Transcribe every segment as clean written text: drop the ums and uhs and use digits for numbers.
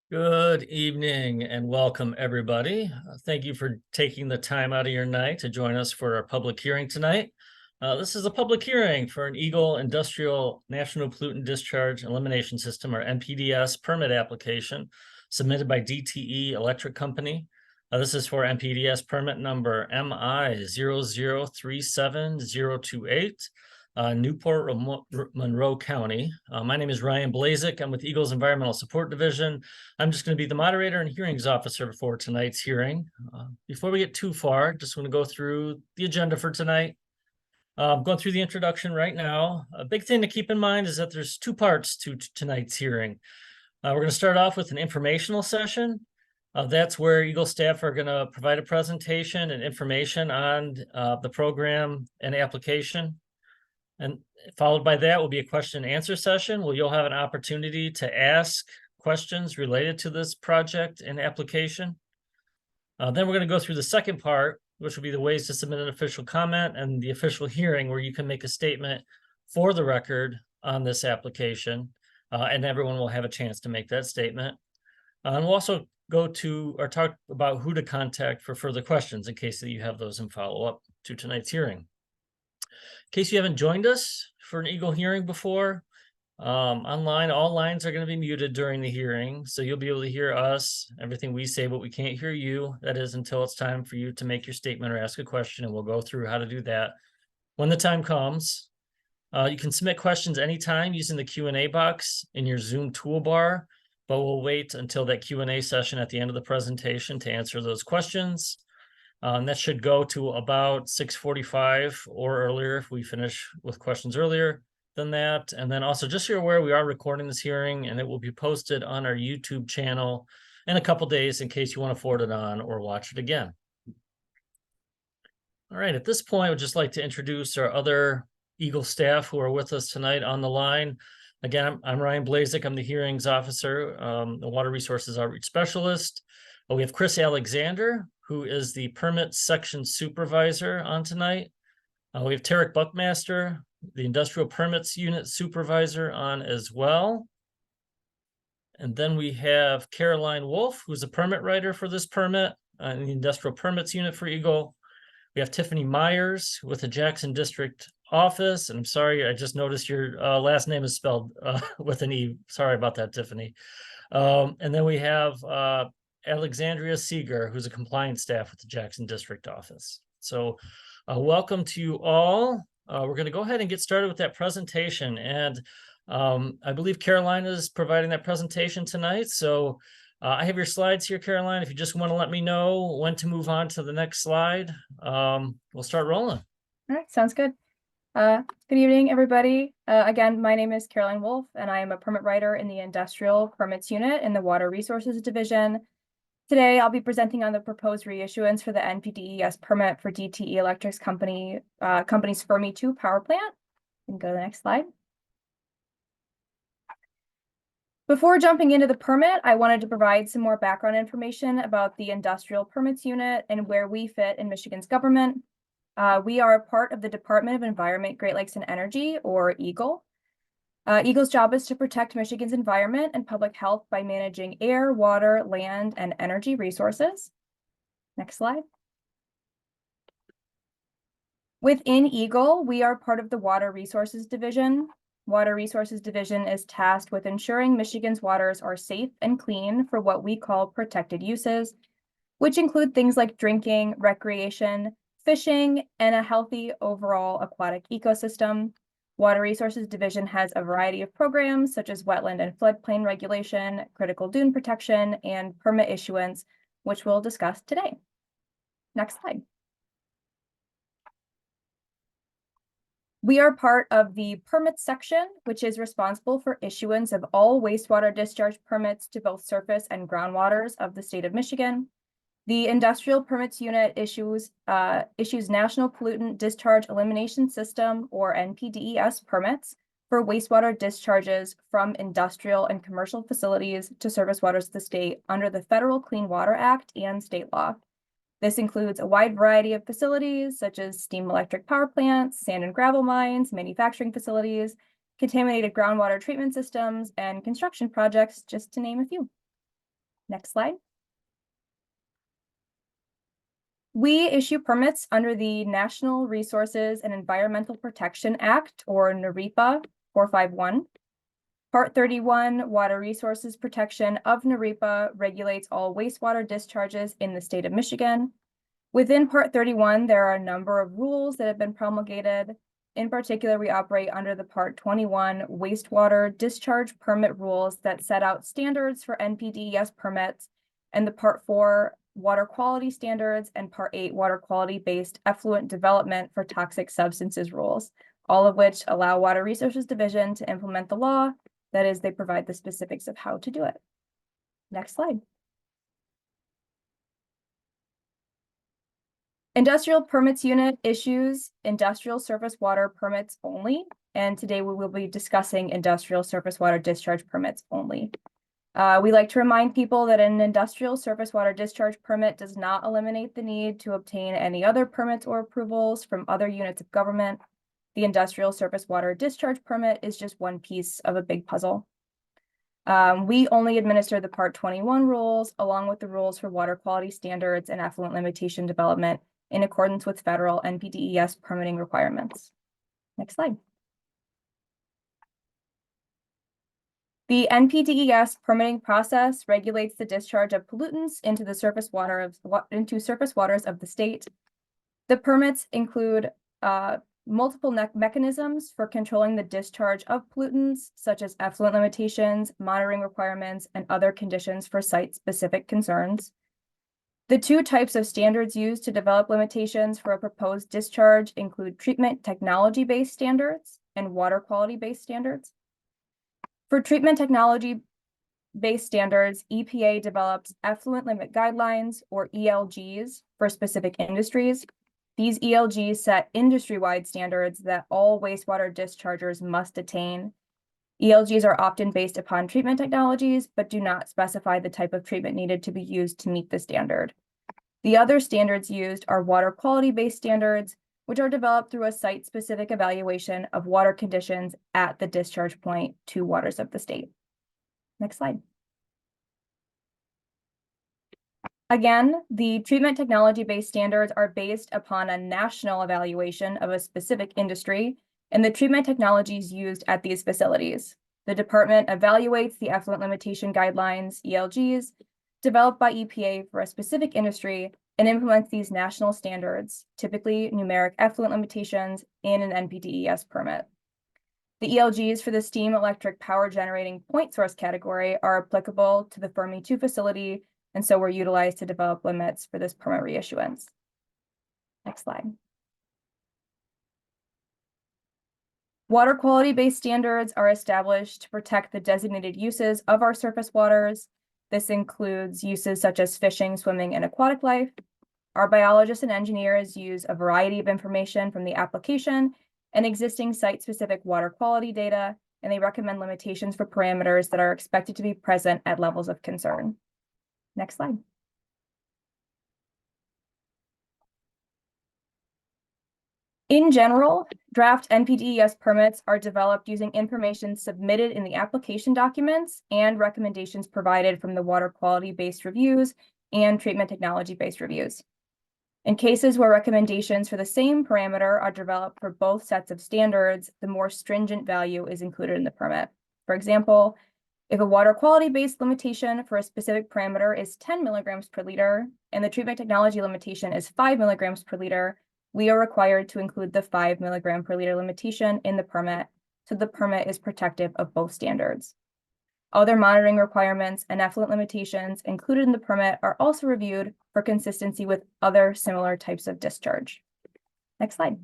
Good evening and welcome, everybody. Thank you for taking the time out of your night to join us for our public hearing tonight. This is a public hearing for an Eagle Industrial National Pollutant Discharge Elimination System, or NPDES, permit application submitted by DTE Electric Company. This is for NPDES permit number MI0037028. Newport, Monroe County. My name is Ryan Blazik. I'm with Eagle's Environmental Support Division. I'm just going to be the moderator and hearings officer for tonight's hearing. Before we get too far, just want to go through the agenda for tonight. I'm going through the introduction right now. A big thing to keep in mind is that there's two parts to tonight's hearing. We're going to start off with an informational session. That's where Eagle staff are going to provide a presentation and information on the program and application. And followed by that will be a question and answer session where you'll have an opportunity to ask questions related to this project and application. Then we're going to go through the second part, which will be the ways to submit an official comment and the official hearing where you can make a statement for the record on this application, and everyone will have a chance to make that statement. And we'll also go to or talk about who to contact for further questions in case that you have those in follow-up to tonight's hearing. In case you haven't joined us for an Eagle hearing before, online, all lines are going to be muted during the hearing, so you'll be able to hear us, everything we say, but we can't hear you. That is until it's time for you to make your statement or ask a question, and we'll go through how to do that when the time comes. You can submit questions anytime using the Q&A box in your Zoom toolbar, but we'll wait until that Q&A session at the end of the presentation to answer those questions. That should go to about 6:45 or earlier if we finish with questions earlier than that. And then also, just so you're aware, we are recording this hearing and it will be posted on our YouTube channel in a couple days in case you want to forward it on or watch it again. All right, at this point, I would just like to introduce our other Eagle staff who are with us tonight on the line. Again, I'm Ryan Blazik. I'm the hearings officer, the Water Resources Outreach Specialist. We have Chris Alexander, who is the permit section supervisor on tonight. We have Tarek Buckmaster, the industrial permits unit supervisor, on as well. And then we have Caroline Wolf, who's a permit writer for this permit in the industrial permits unit for Eagle. We have Tiffany Myers with the Jackson District office. And I'm sorry, I just noticed your last name is spelled with an E. Sorry about that, Tiffany. And then we have Alexandria Seeger, who's a compliance staff with the Jackson District office. So welcome to you all. We're going to go ahead and get started with that presentation. And I believe Caroline is providing that presentation tonight. So I have your slides here, Caroline. If you just want to let me know when to move on to the next slide, we'll start rolling. All right, sounds good. Good evening, everybody. Again, my name is Caroline Wolf, and I am a permit writer in the Industrial Permits Unit in the Water Resources Division. Today, I'll be presenting on the proposed reissuance for the NPDES permit for DTE Electric's company's Fermi 2 power plant. You can go to the next slide. Before jumping into the permit, I wanted to provide some more background information about the Industrial Permits Unit and where we fit in Michigan's government. We are a part of the Department of Environment, Great Lakes, and Energy, or EGLE. EGLE's job is to protect Michigan's environment and public health by managing air, water, land, and energy resources. Next slide. Within EGLE, we are part of the Water Resources Division. Water Resources Division is tasked with ensuring Michigan's waters are safe and clean for what we call protected uses, which include things like drinking, recreation, fishing, and a healthy overall aquatic ecosystem. Water Resources Division has a variety of programs such as wetland and floodplain regulation, critical dune protection, and permit issuance, which we'll discuss today. Next slide. We are part of the permits section, which is responsible for issuance of all wastewater discharge permits to both surface and groundwaters of the state of Michigan. The Industrial Permits Unit issues National Pollutant Discharge Elimination System, or NPDES, permits for wastewater discharges from industrial and commercial facilities to surface waters of the state under the Federal Clean Water Act and state law. This includes a wide variety of facilities such as steam electric power plants, sand and gravel mines, manufacturing facilities, contaminated groundwater treatment systems, and construction projects, just to name a few. Next slide. We issue permits under the National Resources and Environmental Protection Act, or NREPA 451. Part 31, Water Resources Protection of NREPA, regulates all wastewater discharges in the state of Michigan. Within Part 31, there are a number of rules that have been promulgated. In particular, we operate under the Part 21 wastewater discharge permit rules that set out standards for NPDES permits, and the Part 4 water quality standards and Part 8 water quality-based effluent development for toxic substances rules, all of which allow Water Resources Division to implement the law. That is, they provide the specifics of how to do it. Next slide. Industrial Permits Unit issues industrial surface water permits only, and today we will be discussing industrial surface water discharge permits only. We like to remind people that an industrial surface water discharge permit does not eliminate the need to obtain any other permits or approvals from other units of government. The industrial surface water discharge permit is just one piece of a big puzzle. We only administer the Part 21 rules, along with the rules for water quality standards and effluent limitation development in accordance with federal NPDES permitting requirements. Next slide. The NPDES permitting process regulates the discharge of pollutants into the surface waters of the state. The permits include multiple mechanisms for controlling the discharge of pollutants, such as effluent limitations, monitoring requirements, and other conditions for site-specific concerns. The two types of standards used to develop limitations for a proposed discharge include treatment technology-based standards and water quality-based standards. For treatment technology-based standards, EPA develops effluent limit guidelines, or ELGs, for specific industries. These ELGs set industry-wide standards that all wastewater dischargers must attain. ELGs are often based upon treatment technologies, but do not specify the type of treatment needed to be used to meet the standard. The other standards used are water quality-based standards, which are developed through a site-specific evaluation of water conditions at the discharge point to waters of the state. Next slide. Again, the treatment technology-based standards are based upon a national evaluation of a specific industry and the treatment technologies used at these facilities. The department evaluates the effluent limitation guidelines, ELGs, developed by EPA for a specific industry and implements these national standards, typically numeric effluent limitations, in an NPDES permit. The ELGs for the steam electric power generating point source category are applicable to the Fermi 2 facility, and so were utilized to develop limits for this permit reissuance. Next slide. Water quality-based standards are established to protect the designated uses of our surface waters. This includes uses such as fishing, swimming, and aquatic life. Our biologists and engineers use a variety of information from the application and existing site-specific water quality data, and they recommend limitations for parameters that are expected to be present at levels of concern. Next slide. In general, draft NPDES permits are developed using information submitted in the application documents and recommendations provided from the water quality-based reviews and treatment technology-based reviews. In cases where recommendations for the same parameter are developed for both sets of standards, the more stringent value is included in the permit. For example, if a water quality-based limitation for a specific parameter is 10 milligrams per liter and the treatment technology limitation is 5 milligrams per liter, we are required to include the 5 milligram per liter limitation in the permit, so the permit is protective of both standards. Other monitoring requirements and effluent limitations included in the permit are also reviewed for consistency with other similar types of discharge. Next slide.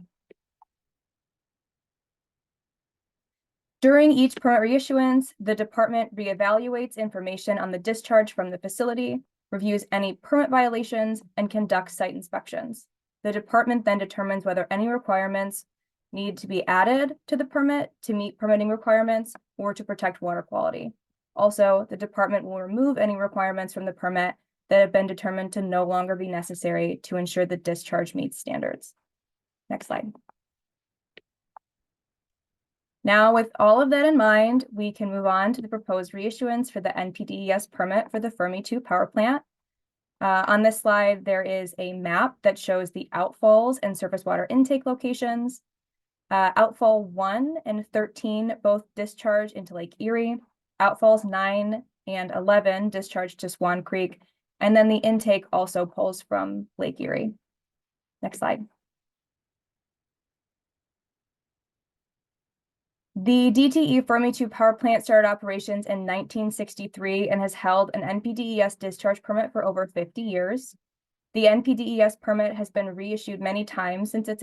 During each permit reissuance, the department reevaluates information on the discharge from the facility, reviews any permit violations, and conducts site inspections. The department then determines whether any requirements need to be added to the permit to meet permitting requirements or to protect water quality. Also, the department will remove any requirements from the permit that have been determined to no longer be necessary to ensure the discharge meets standards. Next slide. Now, with all of that in mind, we can move on to the proposed reissuance for the NPDES permit for the Fermi 2 power plant. On this slide, there is a map that shows the outfalls and surface water intake locations. Outfall 1 and 13 both discharge into Lake Erie. Outfalls 9 and 11 discharge to Swan Creek, and then the intake also pulls from Lake Erie. Next slide. The DTE-Fermi 2 power plant started operations in 1963 and has held an NPDES discharge permit for over 50 years. The NPDES permit has been reissued many times since its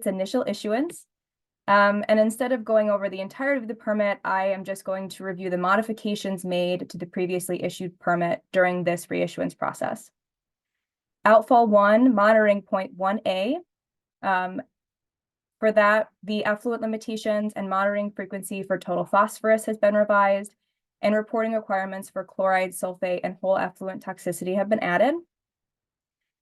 initial issuance. And instead of going over the entirety of the permit, I am just going to review the modifications made to the previously issued permit during this reissuance process. Outfall 1, monitoring point 1A. For that, the effluent limitations and monitoring frequency for total phosphorus has been revised, and reporting requirements for chloride, sulfate, and whole effluent toxicity have been added.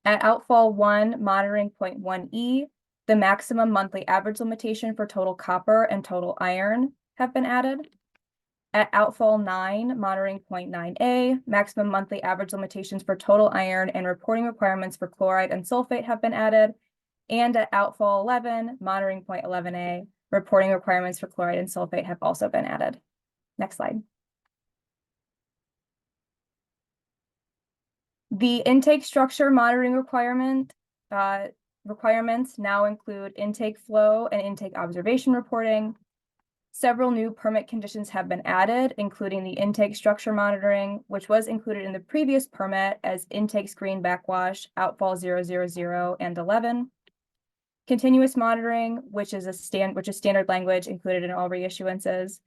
At outfall 1, monitoring point 1E, the maximum monthly average limitation for total copper and total iron have been added. At outfall 9, monitoring point 9A, maximum monthly average limitations for total iron and reporting requirements for chloride and sulfate have been added. And at outfall 11, monitoring point 11A, reporting requirements for chloride and sulfate have also been added. Next slide. The intake structure monitoring requirements now include intake flow and intake observation reporting. Several new permit conditions have been added, including the intake structure monitoring, which was included in the previous permit as intake screen backwash, outfall 000 and 11. Continuous monitoring, which is standard language included in all reissuances,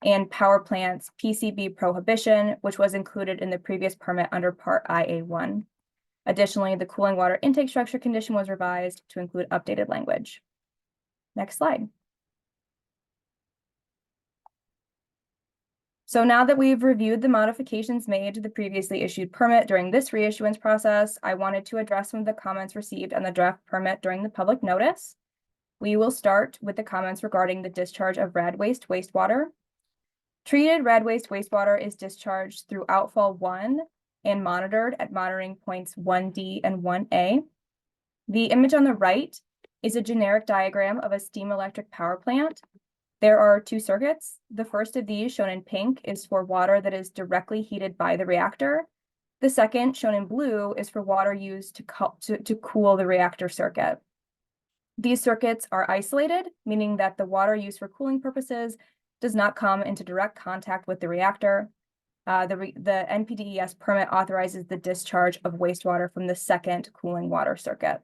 and power plants PCB prohibition, which was included in the previous permit under Part IA1. Additionally, the cooling water intake structure condition was revised to include updated language. Next slide. So now that we've reviewed the modifications made to the previously issued permit during this reissuance process, I wanted to address some of the comments received on the draft permit during the public notice. We will start with the comments regarding the discharge of rad waste wastewater. Treated rad waste wastewater is discharged through outfall 1 and monitored at monitoring points 1D and 1A. The image on the right is a generic diagram of a steam electric power plant. There are two circuits. The first of these, shown in pink, is for water that is directly heated by the reactor. The second, shown in blue, is for water used to cool the reactor circuit. These circuits are isolated, meaning that the water used for cooling purposes does not come into direct contact with the reactor. The NPDES permit authorizes the discharge of wastewater from the second cooling water circuit.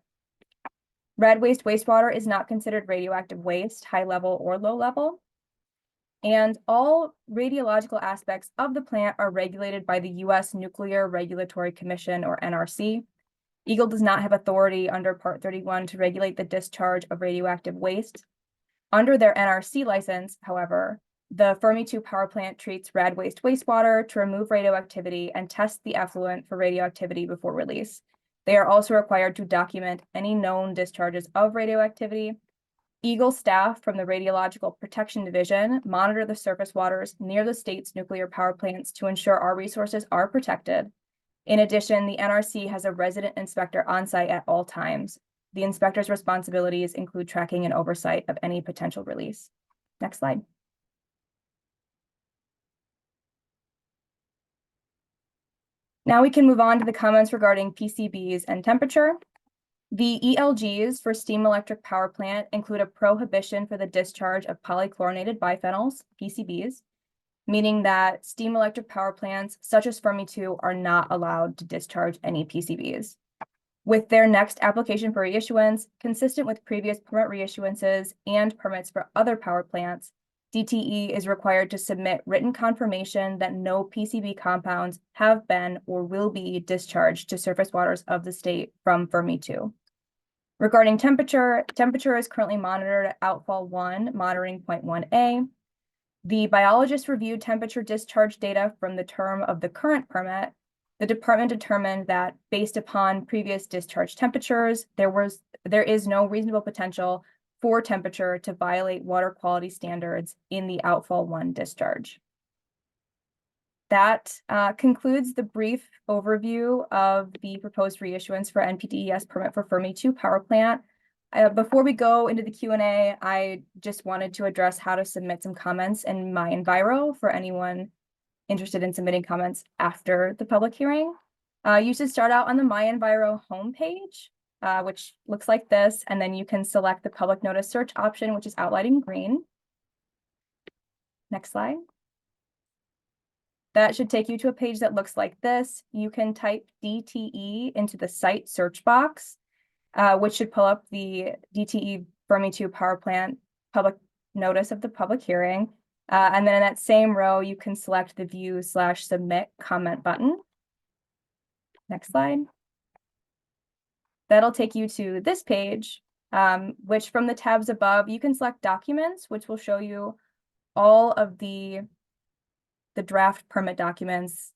Rad waste wastewater is not considered radioactive waste, high level or low level. And all radiological aspects of the plant are regulated by the U.S. Nuclear Regulatory Commission, or NRC. Eagle does not have authority under Part 31 to regulate the discharge of radioactive waste. Under their NRC license, however, the Fermi 2 power plant treats rad waste wastewater to remove radioactivity and test the effluent for radioactivity before release. They are also required to document any known discharges of radioactivity. Eagle staff from the Radiological Protection Division monitor the surface waters near the state's nuclear power plants to ensure our resources are protected. In addition, the NRC has a resident inspector on site at all times. The inspector's responsibilities include tracking and oversight of any potential release. Next slide. Now we can move on to the comments regarding PCBs and temperature. The ELGs for steam electric power plant include a prohibition for the discharge of polychlorinated biphenyls, PCBs, meaning that steam electric power plants such as Fermi 2 are not allowed to discharge any PCBs. With their next application for reissuance, consistent with previous permit reissuances and permits for other power plants, DTE is required to submit written confirmation that no PCB compounds have been or will be discharged to surface waters of the state from Fermi 2. Regarding temperature is currently monitored at outfall 1, monitoring point 1A. The biologist reviewed temperature discharge data from the term of the current permit. The department determined that based upon previous discharge temperatures, there is no reasonable potential for temperature to violate water quality standards in the outfall 1 discharge. That concludes the brief overview of the proposed reissuance for NPDES permit for Fermi 2 power plant. Before we go into the Q&A, I just wanted to address how to submit some comments in MI0037028 for anyone interested in submitting comments after the public hearing. You should start out on the MI0037028 homepage, which looks like this, and then you can select the public notice search option, which is outlined in green. Next slide. That should take you to a page that looks like this. You can type DTE into the site search box, which should pull up the DTE-Fermi 2 power plant public notice of the public hearing. And then in that same row, you can select the view/submit comment button. Next slide. That'll take you to this page, which from the tabs above, you can select documents, which will show you all of the draft permit documents,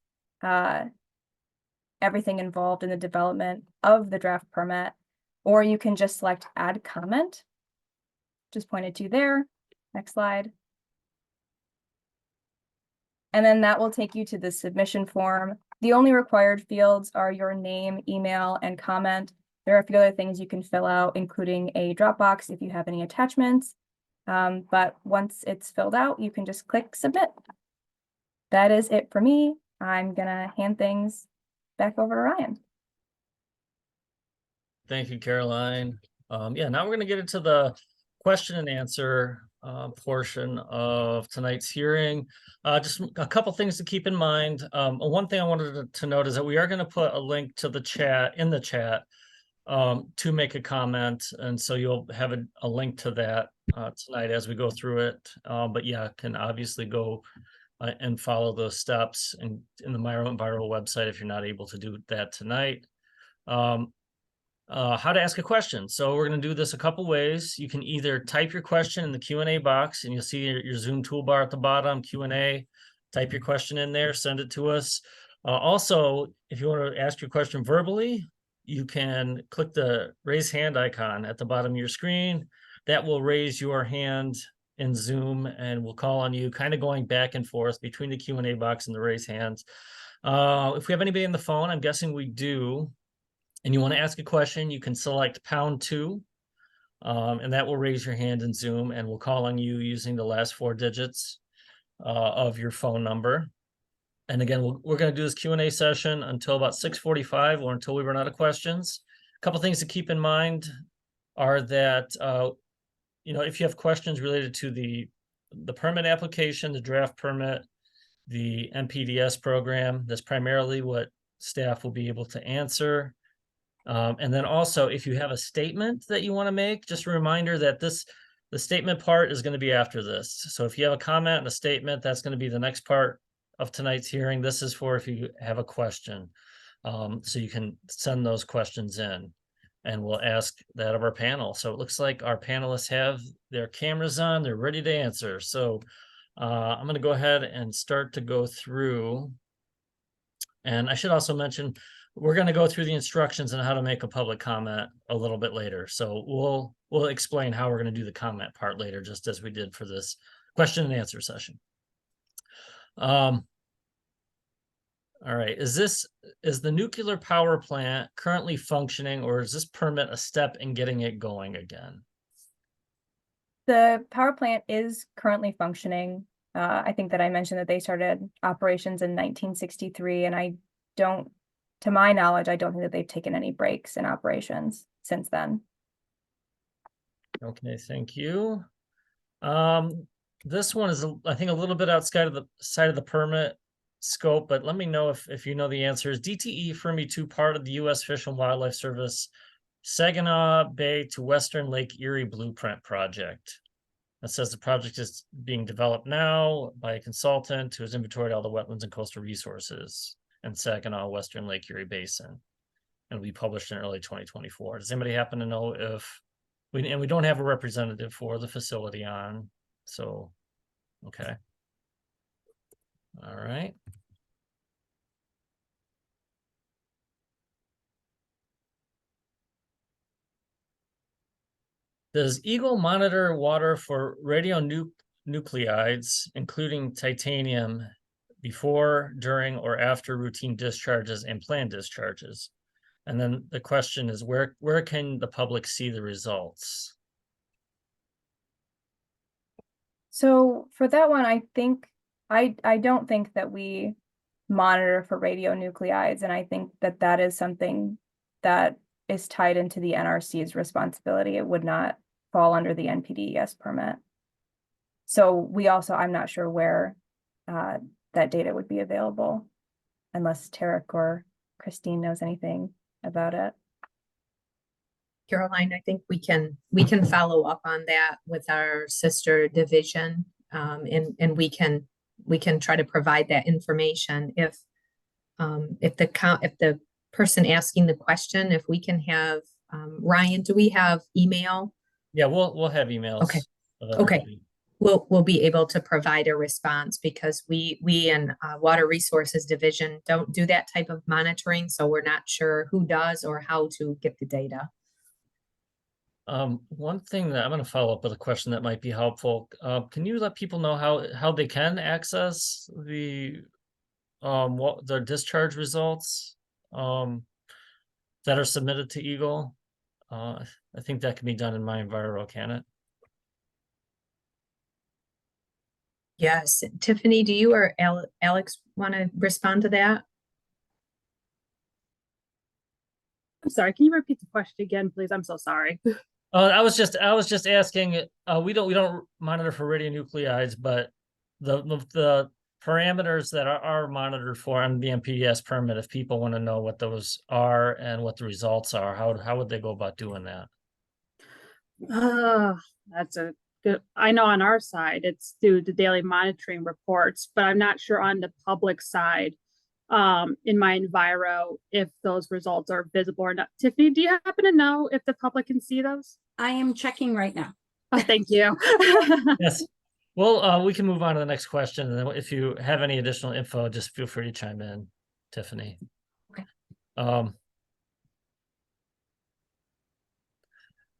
everything involved in the development of the draft permit, or you can just select add comment, just pointed to there. Next slide. And then that will take you to the submission form. The only required fields are your name, email, and comment. There are a few other things you can fill out, including a Dropbox if you have any attachments. But once it's filled out, you can just click submit. That is it for me. I'm gonna hand things back over to Ryan. Thank you, Caroline. Yeah, now we're going to get into the question and answer portion of tonight's hearing. Just a couple things to keep in mind. One thing I wanted to note is that we are going to put a link to the chat in the chat to make a comment, and so you'll have a link to that tonight as we go through it. But yeah, can obviously go and follow those steps in the MI0037028 website if you're not able to do that tonight. How to ask a question. So we're going to do this a couple ways. You can either type your question in the Q&A box, and you'll see your Zoom toolbar at the bottom, Q&A. Type your question in there, send it to us. Also, if you want to ask your question verbally, you can click the raise hand icon at the bottom of your screen. That will raise your hand in Zoom, and we'll call on you, kind of going back and forth between the Q&A box and the raise hands. If we have anybody on the phone, I'm guessing we do, and you want to ask a question, you can select #2, and that will raise your hand in Zoom, and we'll call on you using the last 4 digits of your phone number. And again, we're going to do this Q&A session until about 6:45 or until we run out of questions. A couple things to keep in mind are that if you have questions related to the permit application, the draft permit, the NPDES program, that's primarily what staff will be able to answer. And then also, if you have a statement that you want to make, just a reminder that the statement part is going to be after this. So if you have a comment and a statement, that's going to be the next part of tonight's hearing. This is for if you have a question. So you can send those questions in, and we'll ask that of our panel. So it looks like our panelists have their cameras on, they're ready to answer. So I'm going to go ahead and start to go through. And I should also mention, we're going to go through the instructions on how to make a public comment a little bit later. So we'll explain how we're going to do the comment part later, just as we did for this question and answer session. All right, is the nuclear power plant currently functioning, or is this permit a step in getting it going again? The power plant is currently functioning. I think that I mentioned that they started operations in 1963, and to my knowledge, I don't think that they've taken any breaks in operations since then. Okay, thank you. This one is, I think, a little bit outside of the permit scope, but let me know if you know the answer. Is DTE-Fermi 2 part of the U.S. Fish and Wildlife Service Saginaw Bay to Western Lake Erie Blueprint project? That says the project is being developed now by a consultant who has inventoried all the wetlands and coastal resources in Saginaw, Western Lake Erie Basin. And will be published in early 2024. Does anybody happen to know if we don't have a representative for the facility on? So, okay. All right. Does Eagle monitor water for radionuclides, including titanium, before, during, or after routine discharges and planned discharges? And then the question is, where can the public see the results? So for that one, I think I don't think that we monitor for radionuclides, and I think that that is something that is tied into the NRC's responsibility. It would not fall under the NPDES permit. So I'm not sure where that data would be available, unless Tarek or Christine knows anything about it. Caroline, I think we can follow up on that with our sister division, and we can try to provide that information if the person asking the question, if we can have Ryan, do we have email? Yeah, we'll have emails. Okay. Okay. We'll be able to provide a response, because we in Water Resources Division don't do that type of monitoring, so we're not sure who does or how to get the data. One thing that I'm going to follow up with a question that might be helpful. Can you let people know how they can access the their discharge results that are submitted to Eagle? I think that can be done in MI0037028, can it? Yes, Tiffany, do you or Alex want to respond to that? I'm sorry, can you repeat the question again, please? I'm so sorry. I was just asking. We don't monitor for radionuclides, but the parameters that are monitored for on the NPDES permit, if people want to know what those are and what the results are, how would they go about doing that? That's a good, I know on our side, it's through the daily monitoring reports, but I'm not sure on the public side, in my Enviro, if those results are visible or not. Tiffany, do you happen to know if the public can see those? I am checking right now. Oh, thank you. Yes. Well, we can move on to the next question, and then if you have any additional info, just feel free to chime in, Tiffany. Okay.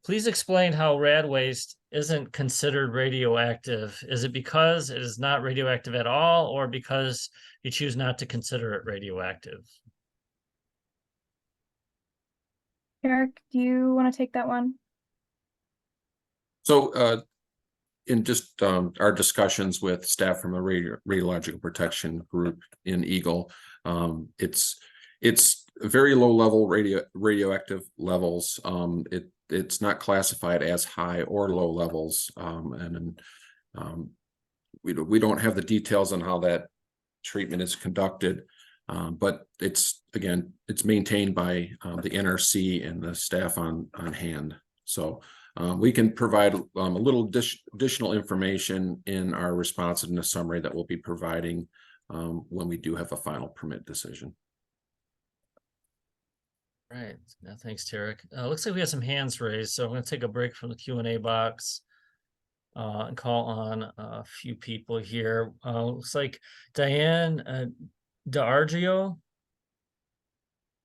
Please explain how rad waste isn't considered radioactive. Is it because it is not radioactive at all, or because you choose not to consider it radioactive? Tarek, do you want to take that one? So in just our discussions with staff from a radiological protection group in Eagle, it's very low level radioactive levels. It's not classified as high or low levels, and we don't have the details on how that treatment is conducted, but it's maintained by the NRC and the staff on hand. So we can provide a little additional information in our responsiveness summary that we'll be providing when we do have a final permit decision. Right. Yeah, thanks, Tarek. Looks like we have some hands raised, so I'm going to take a break from the Q&A box and call on a few people here. Looks like Diane D'Argio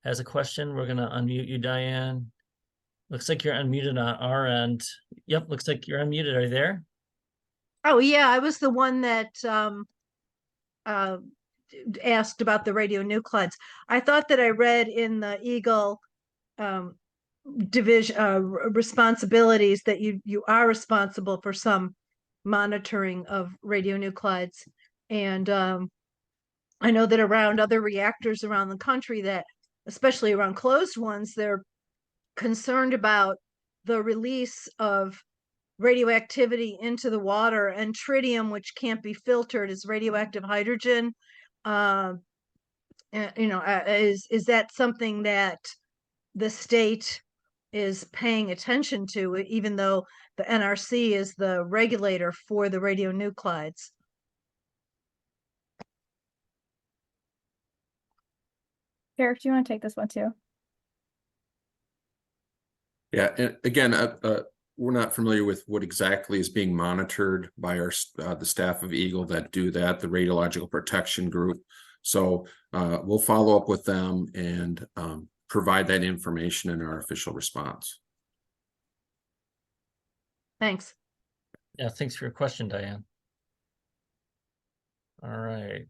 has a question. We're going to unmute you, Diane. Looks like you're unmuted on our end. Yep, looks like you're unmuted. Are you there? Oh, yeah, I was the one that asked about the radionuclides. I thought that I read in the Eagle division responsibilities that you are responsible for some monitoring of radionuclides. And I know that around other reactors around the country, that especially around closed ones, they're concerned about the release of radioactivity into the water, and tritium, which can't be filtered, is radioactive hydrogen. Is that something that the state is paying attention to, even though the NRC is the regulator for the radionuclides? Tarek, do you want to take this one too? Yeah, and again, we're not familiar with what exactly is being monitored by the staff of Eagle that do that, the radiological protection group. So we'll follow up with them and provide that information in our official response. Thanks. Yeah, thanks for your question, Diane. All right.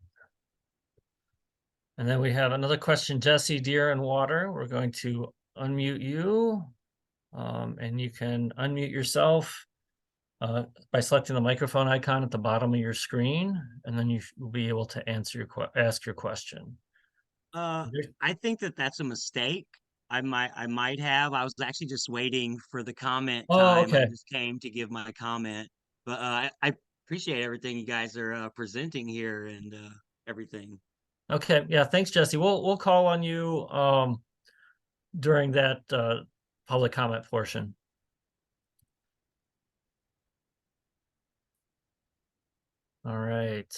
And then we have another question, Jesse, Deer and Water. We're going to unmute you. And you can unmute yourself by selecting the microphone icon at the bottom of your screen, and then you will be able to ask your question. I think that's a mistake. I might have. I was actually just waiting for the comment time. Okay. I just came to give my comment, but I appreciate everything you guys are presenting here and everything. Okay. Yeah. Thanks, Jesse. We'll call on you during that public comment portion. All right.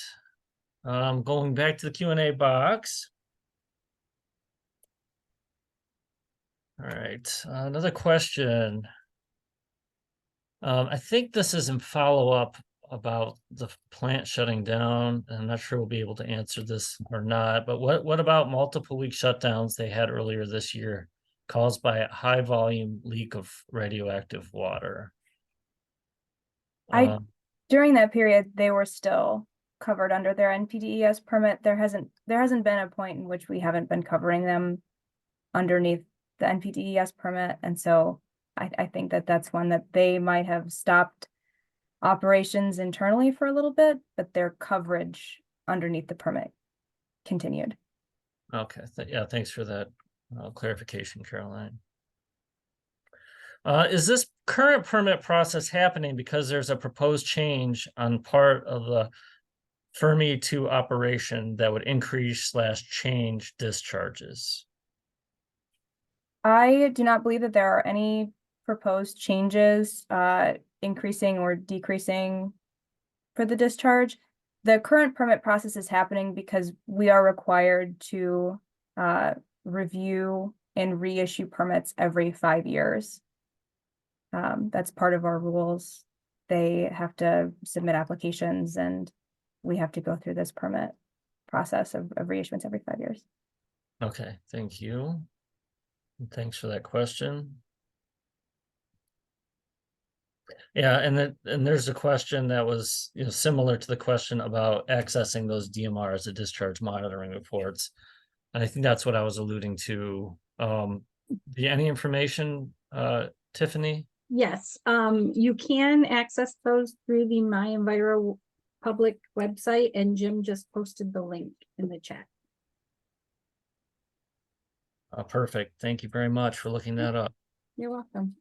Going back to the Q&A box. All right. Another question. I think this is in follow-up about the plant shutting down. I'm not sure we'll be able to answer this or not, but what about multiple week shutdowns they had earlier this year caused by a high volume leak of radioactive water? During that period, they were still covered under their NPDES permit. There hasn't been a point in which we haven't been covering them underneath the NPDES permit. And so I think that's one that they might have stopped operations internally for a little bit, but their coverage underneath the permit continued. Okay. Yeah, thanks for that clarification, Caroline. Is this current permit process happening because there's a proposed change on part of the Fermi 2 operation that would increase/change discharges? I do not believe that there are any proposed changes increasing or decreasing for the discharge. The current permit process is happening because we are required to review and reissue permits every 5 years. That's part of our rules. They have to submit applications and we have to go through this permit process of reissuance every 5 years. Okay, thank you. And thanks for that question. Yeah, and there's a question that was similar to the question about accessing those DMRs, the discharge monitoring reports. And I think that's what I was alluding to. Any information, Tiffany? Yes, you can access those through the MI0037028 public website, and Jim just posted the link in the chat. Perfect. Thank you very much for looking that up. You're welcome.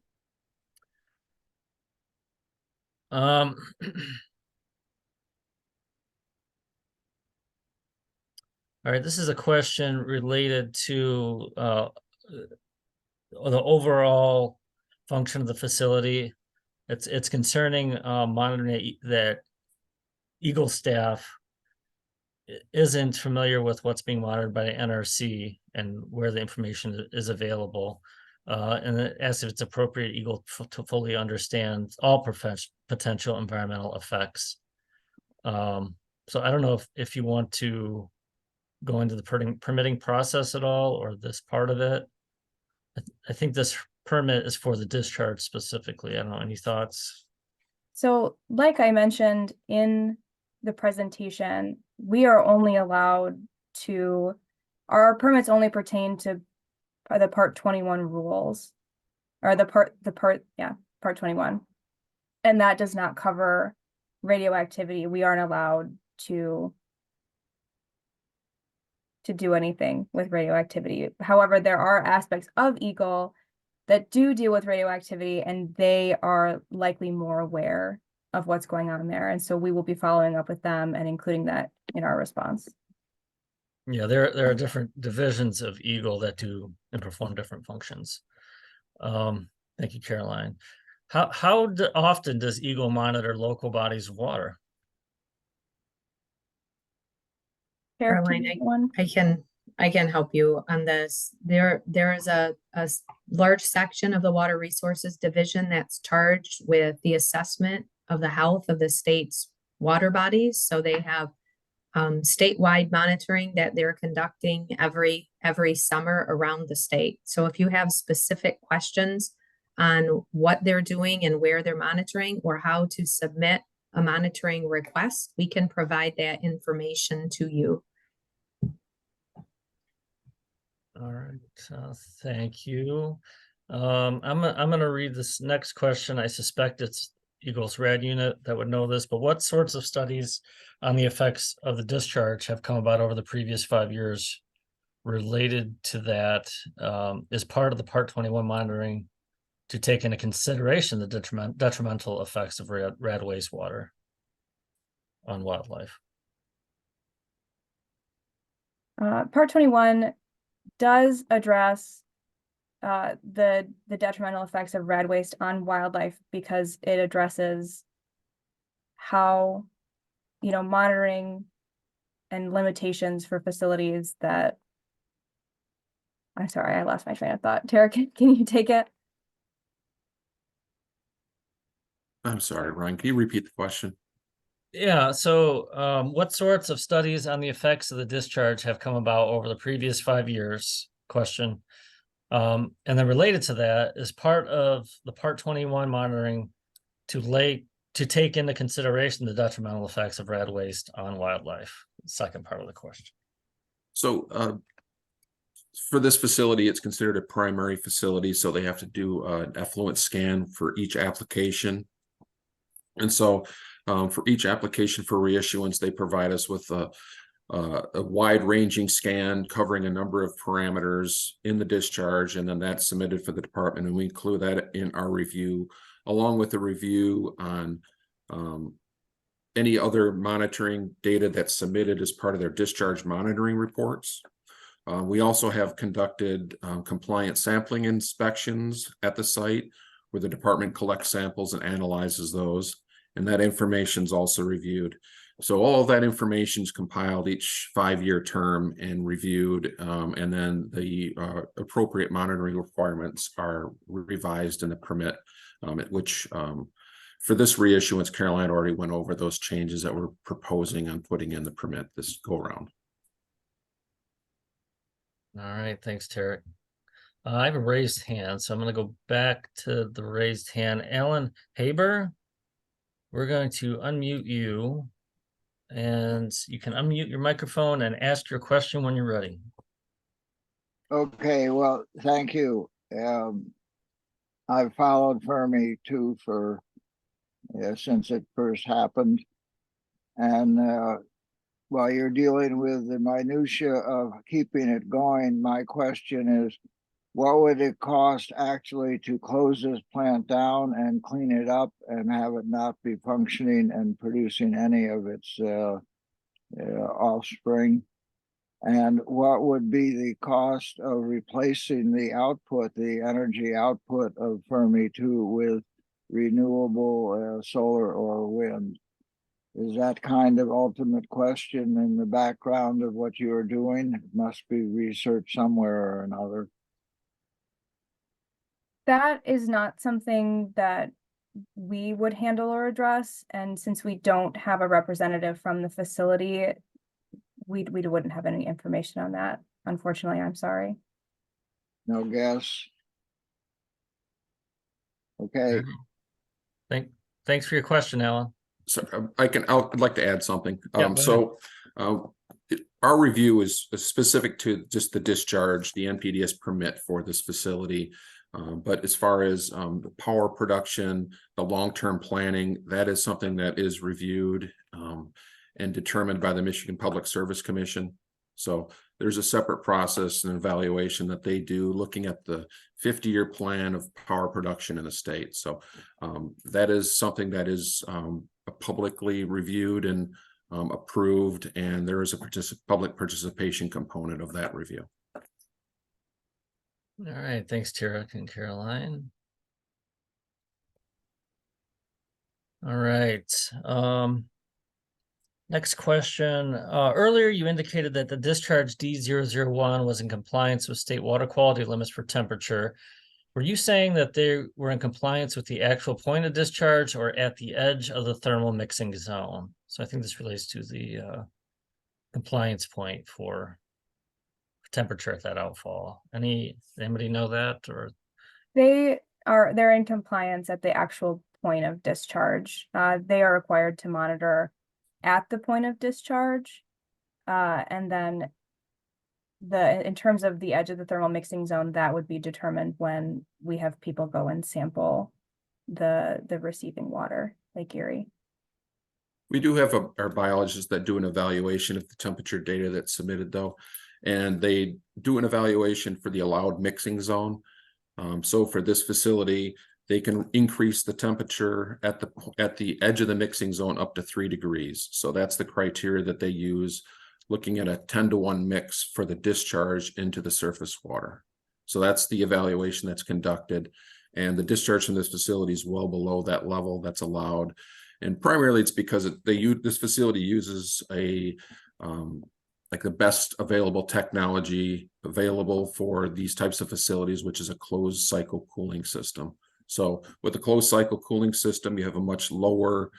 All right, this is a question related to the overall function of the facility. It's concerning monitoring that Eagle staff isn't familiar with what's being monitored by the NRC and where the information is available. And it asks if it's appropriate Eagle to fully understand all potential environmental effects. So I don't know if you want to go into the permitting process at all, or this part of it. I think this permit is for the discharge specifically. I don't know, any thoughts? So like I mentioned in the presentation, we are only allowed to, our permits only pertain to the Part 21 rules, or Part 21. And that does not cover radioactivity. We aren't allowed to do anything with radioactivity. However, there are aspects of Eagle that do deal with radioactivity, and they are likely more aware of what's going on there. And so we will be following up with them and including that in our response. Yeah, there are different divisions of Eagle that do and perform different functions. Thank you, Caroline. How often does Eagle monitor local bodies of water? Caroline, I can help you on this. There is a large section of the Water Resources Division that's charged with the assessment of the health of the state's water bodies. So they have statewide monitoring that they're conducting every summer around the state. So if you have specific questions on what they're doing and where they're monitoring, or how to submit a monitoring request, we can provide that information to you. All right, thank you. I'm gonna read this next question. I suspect it's Eagles Rad Unit that would know this, but what sorts of studies on the effects of the discharge have come about over the previous 5 years related to that, is part of the Part 21 monitoring to take into consideration the detrimental effects of rad wastewater on wildlife? Part 21 does address the detrimental effects of rad waste on wildlife, because it addresses how, monitoring and limitations for facilities that, I'm sorry, I lost my train of thought. Tara, can you take it? I'm sorry, Ryan, can you repeat the question? Yeah, so what sorts of studies on the effects of the discharge have come about over the previous 5 years? Question. And then related to that, is part of the Part 21 monitoring to take into consideration the detrimental effects of rad waste on wildlife? Second part of the question. So for this facility, it's considered a primary facility, so they have to do an effluent scan for each application. And so for each application for reissuance, they provide us with a wide-ranging scan covering a number of parameters in the discharge, and then that's submitted for the department, and we include that in our review, along with a review on any other monitoring data that's submitted as part of their discharge monitoring reports. We also have conducted compliance sampling inspections at the site, where the department collects samples and analyzes those, and that information is also reviewed. So all of that information is compiled each 5-year term and reviewed, and then the appropriate monitoring requirements are revised in the permit, which for this reissuance, Caroline already went over those changes that we're proposing on putting in the permit this go around. All right, thanks, Tarek. I have a raised hand, so I'm going to go back to the raised hand. Alan Haber, we're going to unmute you, and you can unmute your microphone and ask your question when you're ready. Okay, well, thank you. I've followed Fermi too for since it first happened, and while you're dealing with the minutia of keeping it going, my question is, what would it cost actually to close this plant down and clean it up and have it not be functioning and producing any of its offspring? And what would be the cost of replacing the output, the energy output of Fermi 2 with renewable solar or wind? Is that kind of ultimate question in the background of what you are doing? It must be research somewhere or another. That is not something that we would handle or address. And since we don't have a representative from the facility, we wouldn't have any information on that. Unfortunately, I'm sorry. No guess. Okay. Thanks for your question, Alan. So I'd like to add something. Yeah, our review is specific to just the discharge, the NPDES permit for this facility. But as far as the power production, the long-term planning, that is something that is reviewed and determined by the Michigan Public Service Commission. So there's a separate process and evaluation that they do looking at the 50-year plan of power production in the state. So that is something that is publicly reviewed and approved, and there is a public participation component of that review. All right, thanks, Tarek and Caroline. All right. Next question. Earlier, you indicated that the discharge D001 was in compliance with state water quality limits for temperature. Were you saying that they were in compliance with the actual point of discharge or at the edge of the thermal mixing zone? So I think this relates to the compliance point for temperature at that outfall. Anybody know that? Or they're in compliance at the actual point of discharge. They are required to monitor at the point of discharge. And then in terms of the edge of the thermal mixing zone, that would be determined when we have people go and sample the receiving water, Lake Erie. We do have our biologists that do an evaluation of the temperature data that's submitted though, and they do an evaluation for the allowed mixing zone. So for this facility, they can increase the temperature at the edge of the mixing zone up to 3 degrees. So that's the criteria that they use, looking at a 10-to-1 mix for the discharge into the surface water. So that's the evaluation that's conducted, and the discharge from this facility is well below that level that's allowed. And primarily it's because this facility uses like the best available technology available for these types of facilities, which is a closed cycle cooling system. So with a closed cycle cooling system, you have a much lower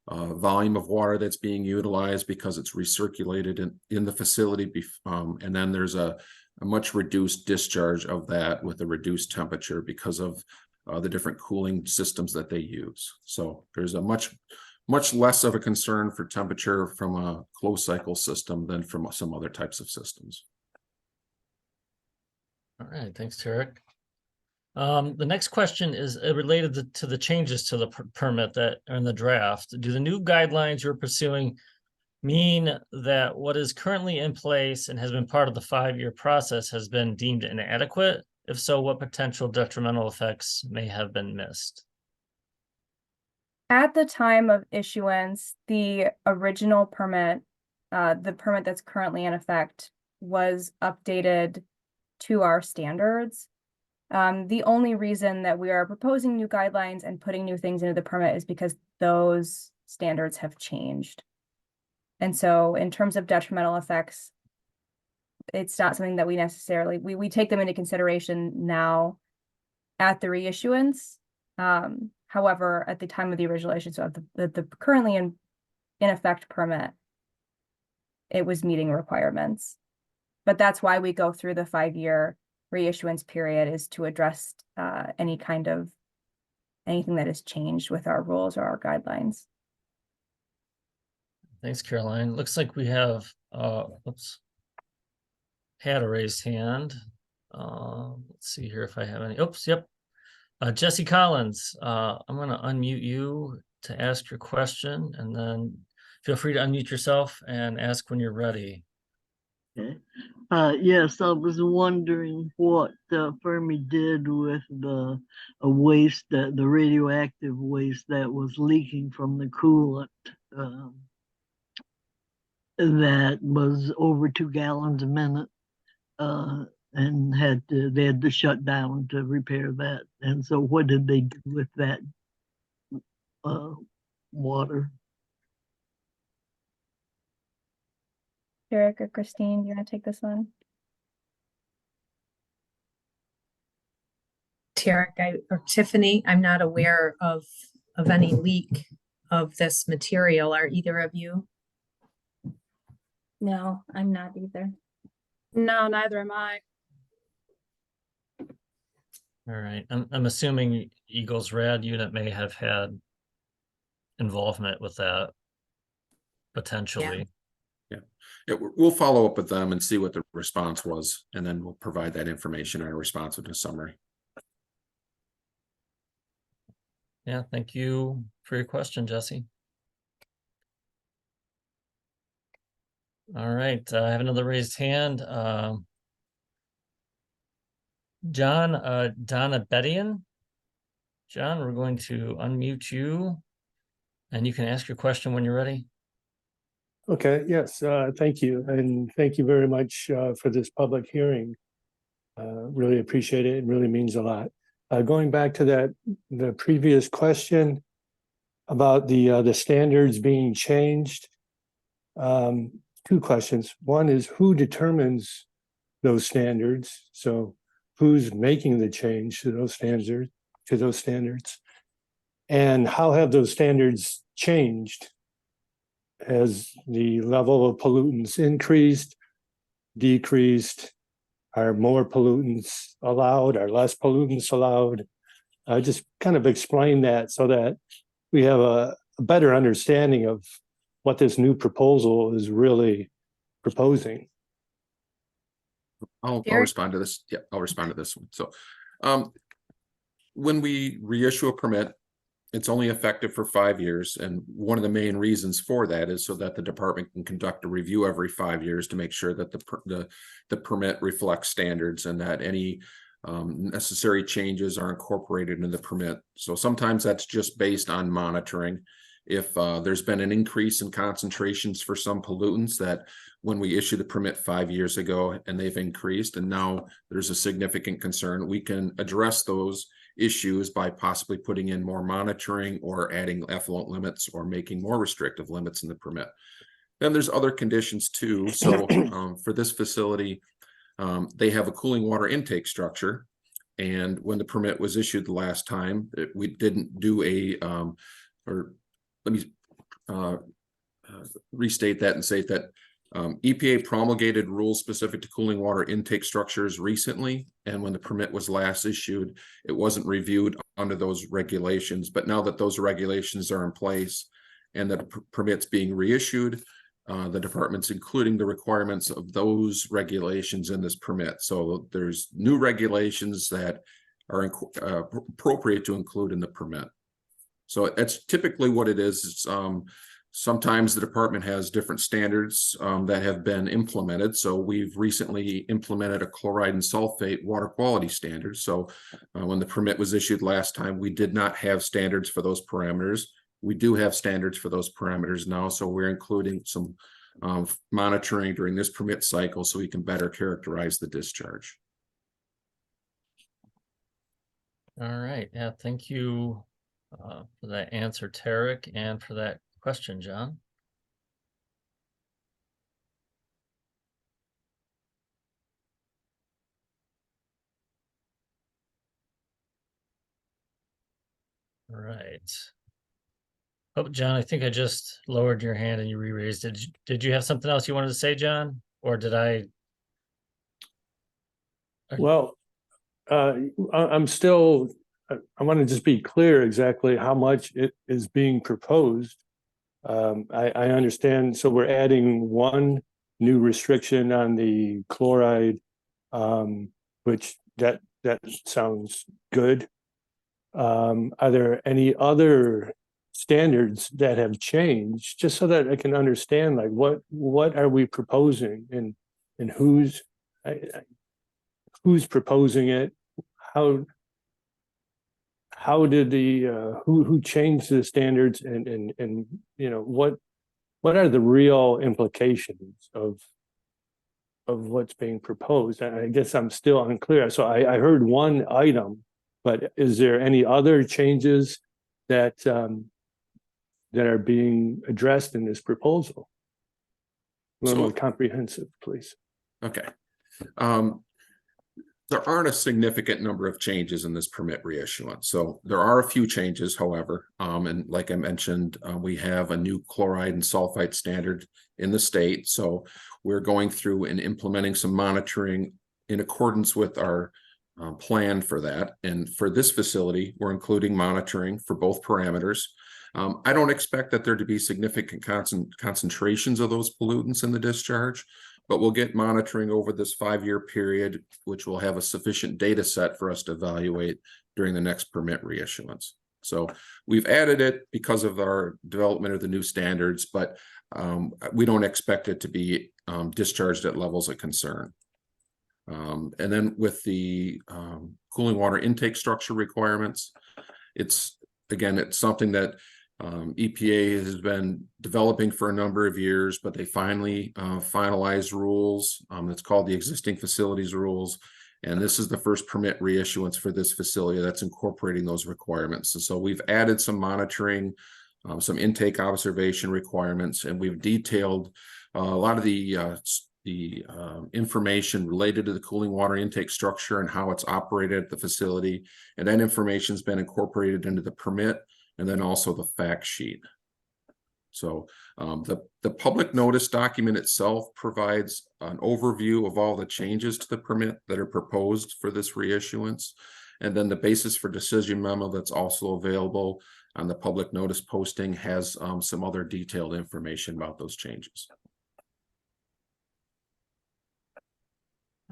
volume of water that's being utilized because it's recirculated in the facility. And then there's a much reduced discharge of that with a reduced temperature because of the different cooling systems that they use. So there's a much less of a concern for temperature from a closed cycle system than from some other types of systems. All right, thanks, Tarek. The next question is related to the changes to the permit that are in the draft. Do the new guidelines you're pursuing mean that what is currently in place and has been part of the 5-year process has been deemed inadequate? If so, what potential detrimental effects may have been missed? At the time of issuance, the original permit, the permit that's currently in effect, was updated to our standards. The only reason that we are proposing new guidelines and putting new things into the permit is because those standards have changed. And so in terms of detrimental effects, it's not something that we necessarily, we take them into consideration now at the reissuance. However, at the time of the original issuance of the currently in effect permit, it was meeting requirements. But that's why we go through the 5-year reissuance period, is to address anything that has changed with our rules or our guidelines. Thanks, Caroline. Looks like we have had a raised hand. Let's see here if I have any. Oops, yep. Jesse Collins, I'm going to unmute you to ask your question, and then feel free to unmute yourself and ask when you're ready. Okay. Yes, I was wondering what Fermi did with the waste, the radioactive waste that was leaking from the coolant that was over 2 gallons a minute, and they had to shut down to repair that. And so what did they do with that water? Derek or Christine, you want to take this one? Tarek, or Tiffany, I'm not aware of any leak of this material. Are either of you? No, I'm not either. No, neither am I. All right. I'm assuming Eagles Rad unit may have had involvement with that potentially. Yeah, we'll follow up with them and see what the response was, and then we'll provide that information in a response with a summary. Yeah, thank you for your question, Jesse. All right, I have another raised hand. John Donabedian. John, we're going to unmute you, and you can ask your question when you're ready. Okay, yes, thank you. And thank you very much for this public hearing. Really appreciate it. It really means a lot. Going back to the previous question about the standards being changed, 2 questions. One is, who determines those standards? So who's making the change to those standards? And how have those standards changed? Has the level of pollutants increased, decreased? Are more pollutants allowed? Are less pollutants allowed? just kind of explain that so that we have a better understanding of what this new proposal is really proposing. I'll Derek? respond to this. Yeah, I'll respond to this one. So, when we reissue a permit, it's only effective for 5 years. And one of the main reasons for that is so that the department can conduct a review every 5 years to make sure that the permit reflects standards and that any necessary changes are incorporated into the permit. So sometimes that's just based on monitoring. If there's been an increase in concentrations for some pollutants that when we issued the permit 5 years ago and they've increased and now there's a significant concern, we can address those issues by possibly putting in more monitoring or adding effluent limits or making more restrictive limits in the permit. Then there's other conditions too. So for this facility, they have a cooling water intake structure. And when the permit was issued the last time, we didn't do or let me restate that and say that EPA promulgated rules specific to cooling water intake structures recently, and when the permit was last issued, it wasn't reviewed under those regulations. But now that those regulations are in place and that permit's being reissued, the department's including the requirements of those regulations in this permit. So there's new regulations that are appropriate to include in the permit. So that's typically what it is. It's, sometimes the department has different standards that have been implemented. So we've recently implemented a chloride and sulfate water quality standard. So when the permit was issued last time, we did not have standards for those parameters. We do have standards for those parameters now. So we're including some monitoring during this permit cycle so we can better characterize the discharge. All right. Yeah, thank you for that answer, Tarek, and for that question, John. All right. Oh, John, I think I just lowered your hand and you re-raised it. Did you have something else you wanted to say, John? Or did I? Well, I'm still, I want to just be clear exactly how much it is being proposed. I understand. So we're adding one new restriction on the chloride, which that sounds good. Are there any other standards that have changed, just so that I can understand, like what are we proposing and who's proposing it? How did the who changed the standards and you know what are the real implications of what's being proposed? I guess I'm still unclear. So I heard one item, but is there any other changes that that are being addressed in this proposal? A little more comprehensive, please. Okay. There aren't a significant number of changes in this permit reissuance. So there are a few changes, however, and like I mentioned, we have a new chloride and sulfite standard in the state. So we're going through and implementing some monitoring in accordance with our plan for that. And for this facility, we're including monitoring for both parameters. I don't expect that there to be significant concentrations of those pollutants in the discharge, but we'll get monitoring over this 5-year period, which will have a sufficient data set for us to evaluate during the next permit reissuance. So we've added it because of our development of the new standards, but we don't expect it to be discharged at levels of concern. And then with the cooling water intake structure requirements, it's something that EPA has been developing for a number of years, but they finally finalized rules. It's called the existing facilities rules. And this is the first permit reissuance for this facility that's incorporating those requirements. And so we've added some monitoring, some intake observation requirements, and we've detailed a lot of the information related to the cooling water intake structure and how it's operated at the facility. And that information has been incorporated into the permit and then also the fact sheet. So the public notice document itself provides an overview of all the changes to the permit that are proposed for this reissuance. And then the basis for decision memo that's also available on the public notice posting has some other detailed information about those changes.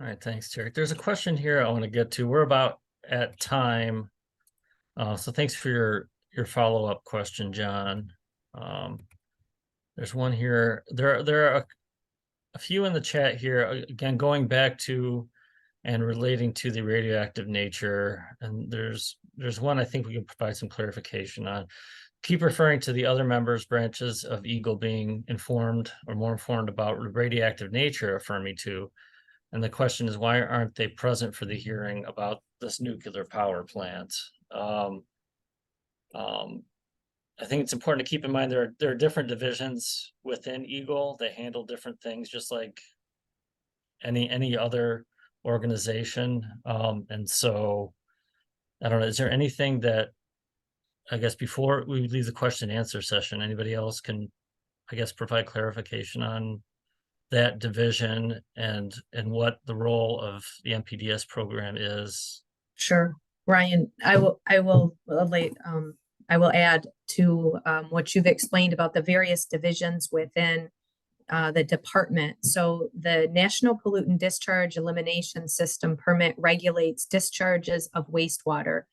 All right, thanks, Derek. There's a question here I want to get to. We're about at time. So thanks for your follow-up question, John. There's one here. There are a few in the chat here, again, going back to and relating to the radioactive nature. And there's one I think we can provide some clarification on. Keep referring to the other members branches of Eagle being informed or more informed about the radioactive nature of Fermi 2. And the question is, why aren't they present for the hearing about this nuclear power plant? I think it's important to keep in mind there are different divisions within Eagle. They handle different things, just like any other organization. And so, I don't know, is there anything that, I guess before we leave the question and answer session, anybody else can, I guess, provide clarification on that division and what the role of the NPDES program is? Sure, Ryan, I will add to what you've explained about the various divisions within the department. So the National Pollutant Discharge Elimination System permit regulates discharges of wastewater.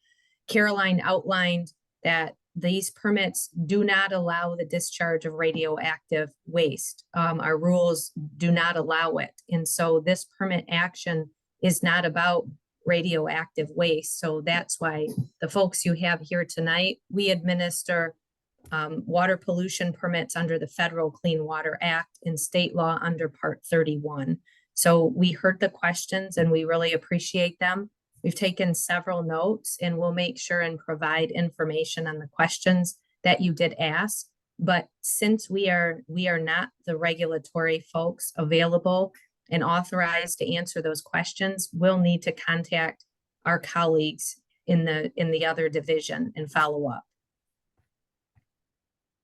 Caroline outlined that these permits do not allow the discharge of radioactive waste. Our rules do not allow it. And so this permit action is not about radioactive waste. So that's why the folks you have here tonight, we administer water pollution permits under the Federal Clean Water Act and state law under Part 31. So we heard the questions and we really appreciate them. We've taken several notes and we'll make sure and provide information on the questions that you did ask. But since we are not the regulatory folks available and authorized to answer those questions, we'll need to contact our colleagues in the other division and follow up.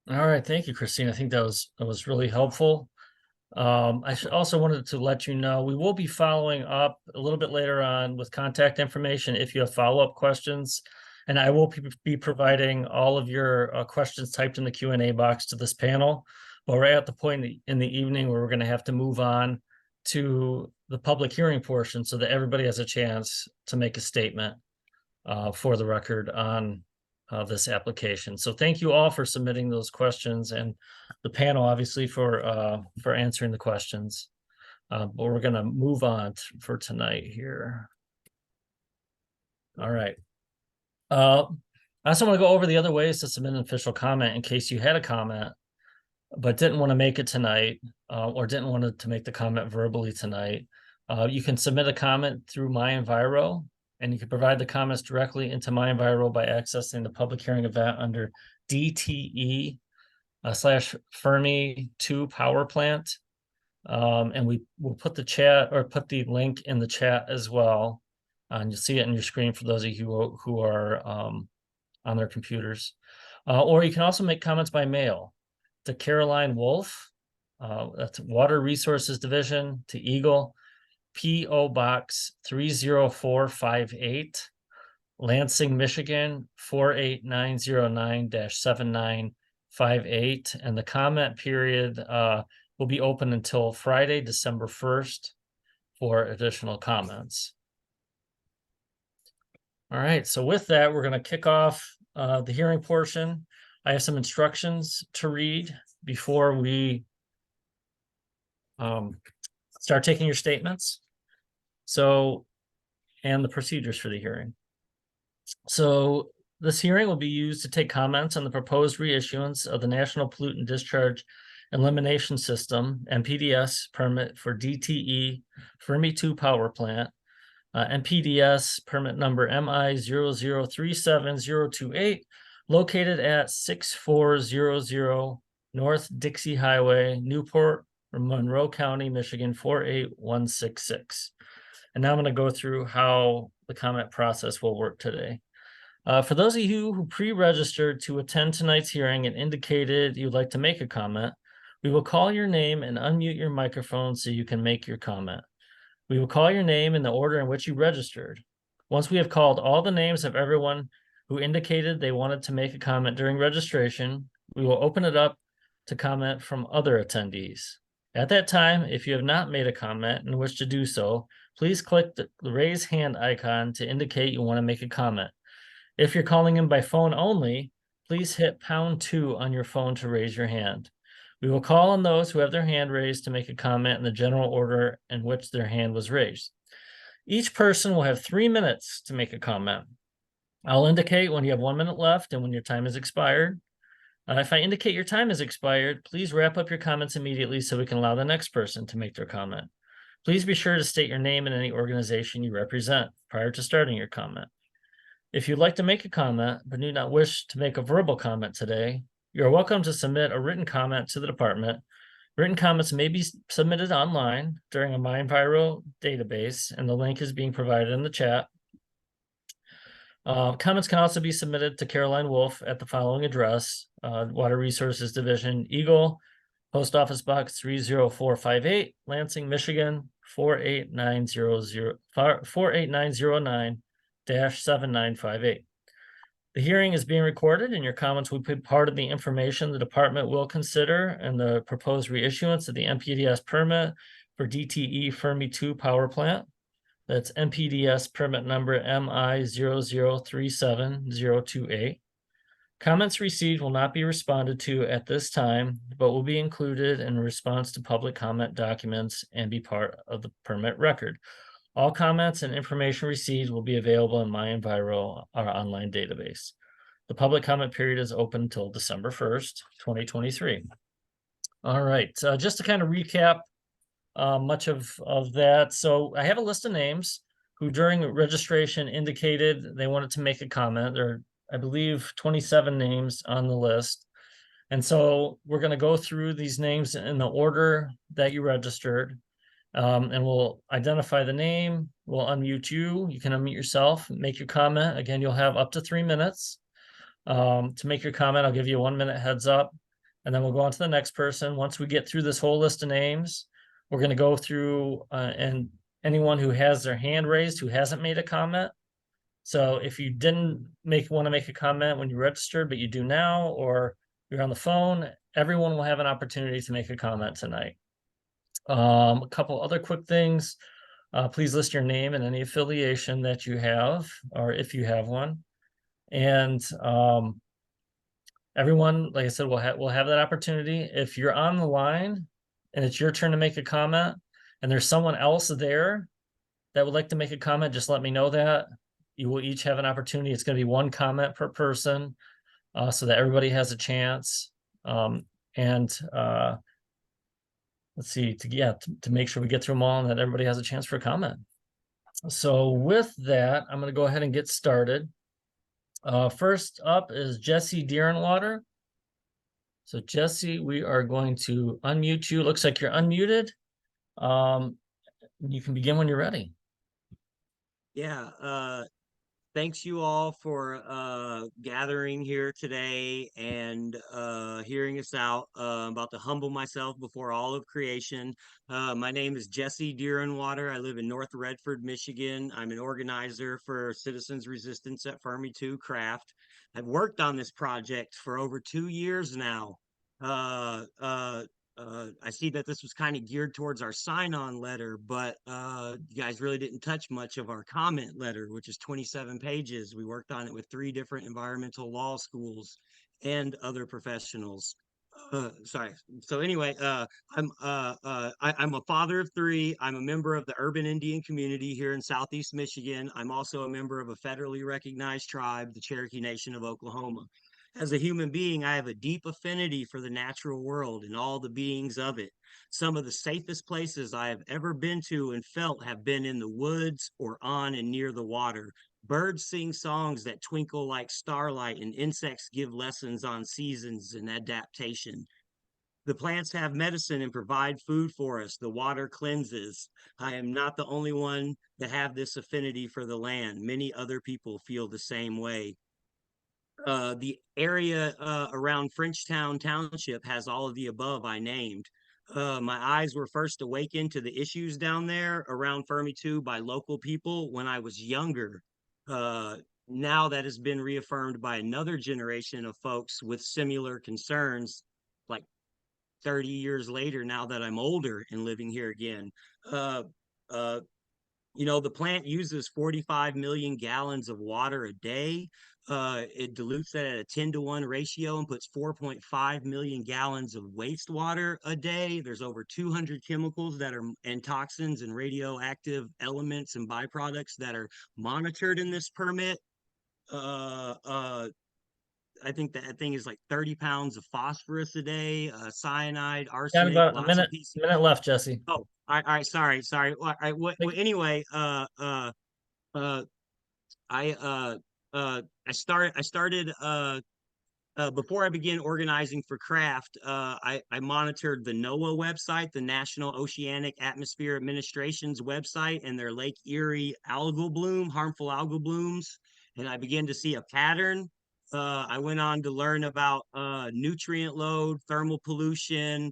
All right, thank you, Christine. I think that was really helpful. I also wanted to let you know we will be following up a little bit later on with contact information if you have follow-up questions, and I will be providing all of your questions typed in the Q&A box to this panel. But we're at the point in the evening where we're going to have to move on to the public hearing portion so that everybody has a chance to make a statement for the record on this application. So thank you all for submitting those questions, and the panel obviously for answering the questions. But we're going to move on for tonight here. All right. I also want to go over the other ways to submit an official comment in case you had a comment but didn't want to make it tonight or didn't want to make the comment verbally tonight. You can submit a comment through MI0037028. And you can provide the comments directly into MI0037028 by accessing the public hearing event under DTE/Fermi 2 power plant. And we will put the chat or put the link in the chat as well. And you'll see it on your screen for those of you who are on their computers. Or you can also make comments by mail to Caroline Wolf, that's Water Resources Division, to Eagle, P.O. Box 30458, Lansing, Michigan 48909-7958. And the comment period will be open until Friday, December 1st for additional comments. All right, so with that, we're going to kick off the hearing portion. I have some instructions to read before we start taking your statements. So, and the procedures for the hearing. So this hearing will be used to take comments on the proposed reissuance of the National Pollutant Discharge Elimination System, NPDES permit for DTE-Fermi 2 power plant, NPDES permit number MI0037028, located at 6400 North Dixie Highway, Newport, Monroe County, Michigan 48166. And now I'm going to go through how the comment process will work today. For those of you who pre-registered to attend tonight's hearing and indicated you'd like to make a comment, we will call your name and unmute your microphone so you can make your comment. We will call your name in the order in which you registered. Once we have called all the names of everyone who indicated they wanted to make a comment during registration, we will open it up to comment from other attendees. At that time, if you have not made a comment and wish to do so, please click the raise hand icon to indicate you want to make a comment. If you're calling in by phone only, please hit #2 on your phone to raise your hand. We will call on those who have their hand raised to make a comment in the general order in which their hand was raised. Each person will have 3 minutes to make a comment. I'll indicate when you have 1 minute left and when your time has expired. If I indicate your time has expired, please wrap up your comments immediately so we can allow the next person to make their comment. Please be sure to state your name and any organization you represent prior to starting your comment. If you'd like to make a comment but do not wish to make a verbal comment today, you're welcome to submit a written comment to the department. Written comments may be submitted online during a MI0037028 database, and the link is being provided in the chat. Comments can also be submitted to Caroline Wolf at the following address, Water Resources Division, Eagle, Post Office Box 30458, Lansing, Michigan, 48909-7958. The hearing is being recorded and your comments will be part of the information the department will consider in the proposed reissuance of the NPDES permit for DTE-Fermi 2 power plant. That's NPDES permit number MI0037028. Comments received will not be responded to at this time, but will be included in response to public comment documents and be part of the permit record. All comments and information received will be available in MyEnviro, our online database. The public comment period is open until December 1st, 2023. All right, just to kind of recap much of that. So I have a list of names who during registration indicated they wanted to make a comment. There are, I believe, 27 names on the list. And so we're going to go through these names in the order that you registered. And we'll identify the name, we'll unmute you, you can unmute yourself, make your comment. Again, you'll have up to 3 minutes to make your comment. I'll give you a 1 minute heads up, and then we'll go on to the next person. Once we get through this whole list of names, we're going to go through and anyone who has their hand raised who hasn't made a comment. So if you didn't want to make a comment when you registered, but you do now, or you're on the phone, everyone will have an opportunity to make a comment tonight. A couple other quick things. Please list your name and any affiliation that you have, or if you have one. And everyone, like I said, will have that opportunity. If you're on the line and it's your turn to make a comment, and there's someone else there that would like to make a comment, just let me know that. You will each have an opportunity. It's going to be 1 comment per person, so that everybody has a chance. Let's see, to make sure we get through them all and that everybody has a chance for a comment. So with that, I'm going to go ahead and get started. First up is Jesse Deerenwater. So Jesse, we are going to unmute you. Looks like you're unmuted. You can begin when you're ready. Yeah, thanks you all for gathering here today and hearing us out. I'm about to humble myself before all of creation. My name is Jesse Deerenwater. I live in North Redford, Michigan. I'm an organizer for Citizens Resistance at Fermi 2 Craft. I've worked on this project for over 2 years now. I see that this was kind of geared towards our sign-on letter, but you guys really didn't touch much of our comment letter, which is 27 pages. We worked on it with 3 different environmental law schools and other professionals. Sorry. So anyway, I'm a father of 3. I'm a member of the urban Indian community here in Southeast Michigan. I'm also a member of a federally recognized tribe, the Cherokee Nation of Oklahoma. As a human being, I have a deep affinity for the natural world and all the beings of it. Some of the safest places I have ever been to and felt have been in the woods or on and near the water. Birds sing songs that twinkle like starlight, and insects give lessons on seasons and adaptation. The plants have medicine and provide food for us. The water cleanses. I am not the only one to have this affinity for the land. Many other people feel the same way. The area around Frenchtown Township has all of the above I named. My eyes were first awakened to the issues down there around Fermi 2 by local people when I was younger. now that has been reaffirmed by another generation of folks with similar concerns, like 30 years later, now that I'm older and living here again. You know, the plant uses 45 million gallons of water a day. It dilutes that at a 10-to-1 ratio and puts 4.5 million gallons of wastewater a day. There's over 200 chemicals that are, and toxins and radioactive elements and byproducts that are monitored in this permit. I think that thing is like 30 pounds of phosphorus a day, cyanide, Got arsenic, about a lots of minute left, Jesse. Oh, all right, sorry. Well, anyway, I started before I began organizing for craft, I monitored the NOAA website, the National Oceanic Atmosphere Administration's website, and their Lake Erie algal bloom, harmful algal blooms, and I began to see a pattern. I went on to learn about nutrient load, thermal pollution,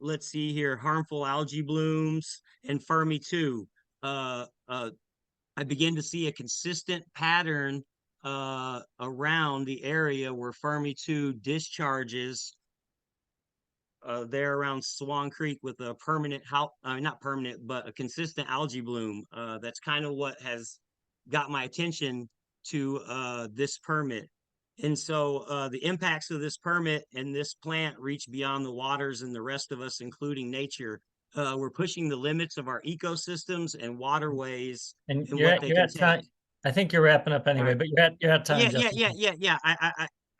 let's see here, harmful algae blooms, and Fermi 2. I began to see a consistent pattern around the area where Fermi 2 discharges there around Swan Creek with a permanent, not permanent, but a consistent algae bloom. That's kind of what has got my attention to this permit. And so the impacts of this permit and this plant reach beyond the waters and the rest of us, including nature. We're pushing the limits of our ecosystems and waterways. And and you're what at, they you're can at time. take. I think you're wrapping up anyway, Right. but you're at time. Yeah.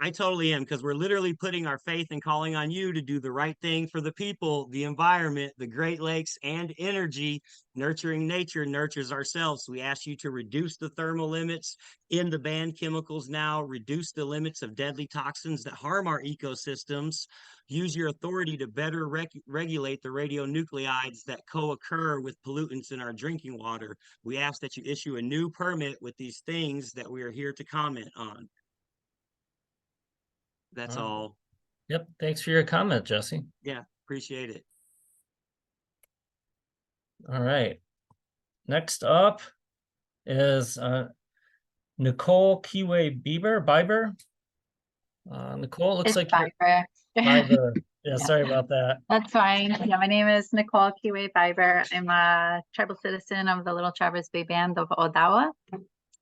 I totally am, because we're literally putting our faith and calling on you to do the right thing for the people, the environment, the Great Lakes, and energy. Nurturing nature nurtures ourselves. We ask you to reduce the thermal limits in the banned chemicals now, reduce the limits of deadly toxins that harm our ecosystems, use your authority to better regulate the radionuclides that co-occur with pollutants in our drinking water. We ask that you issue a new permit with these things that we are here to comment on. That's all. Yep. Thanks for your comment, Jesse. Yeah, appreciate it. All right. Next up is Nicole Kiwi Biber. Nicole, looks It's like Fiber. Biber. Yeah, Yeah. sorry about that. That's fine. Yeah, my name is Nicole Kiwi Fiber. I'm a tribal citizen of the Little Traverse Bay Band of Odawa,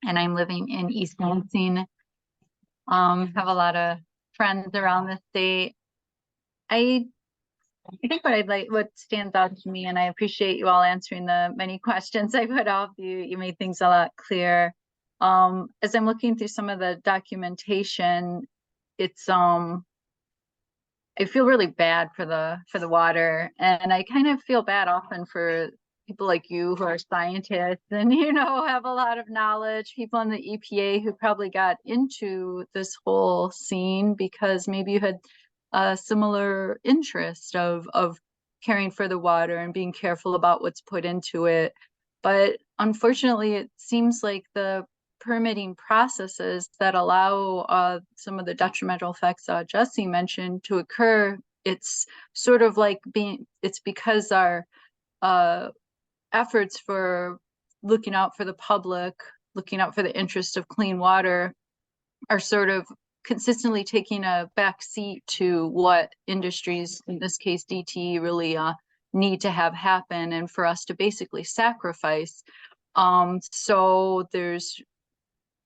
and I'm living in East Lansing. Have a lot of friends around the state. I think what stands out to me, and I appreciate you all answering the many questions I put out. You made things a lot clearer. As I'm looking through some of the documentation, it's I feel really bad for the water, and I kind of feel bad often for people like you who are scientists and have a lot of knowledge, people in the EPA who probably got into this whole scene because maybe you had a similar interest of caring for the water and being careful about what's put into it. But unfortunately, it seems like the permitting processes that allow some of the detrimental effects Jesse mentioned to occur, it's sort of like it's because our efforts for looking out for the public, looking out for the interest of clean water are sort of consistently taking a back seat to what industries, in this case DTE, really need to have happen, and for us to basically sacrifice. So there's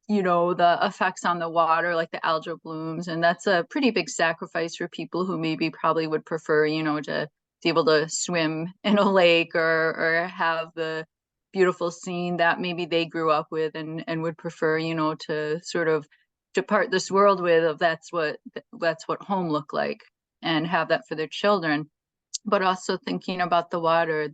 the effects on the water, like the algal blooms, and that's a pretty big sacrifice for people who maybe probably would prefer, to be able to swim in a lake or have the beautiful scene that maybe they grew up with and would prefer, to sort of depart this world with, of that's what home looked like, and have that for their children. But also thinking about the water,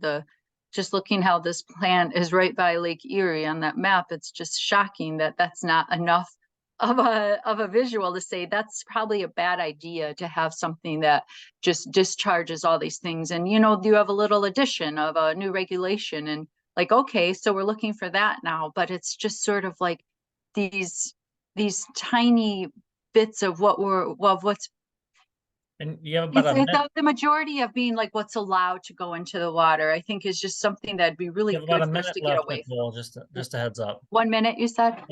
just looking how this plant is right by Lake Erie on that map, it's just shocking that that's not enough of a visual to say that's probably a bad idea to have something that just discharges all these things. And you have a little addition of a new regulation, and like, okay, so we're looking for that now, but it's just sort of like these tiny bits of what's And you have about a minute, The majority of being like what's allowed to go into the water, I think is just something that'd be really you have about good a for us minute to get left, away from. Nicole, just a heads up. 1 minute, you said?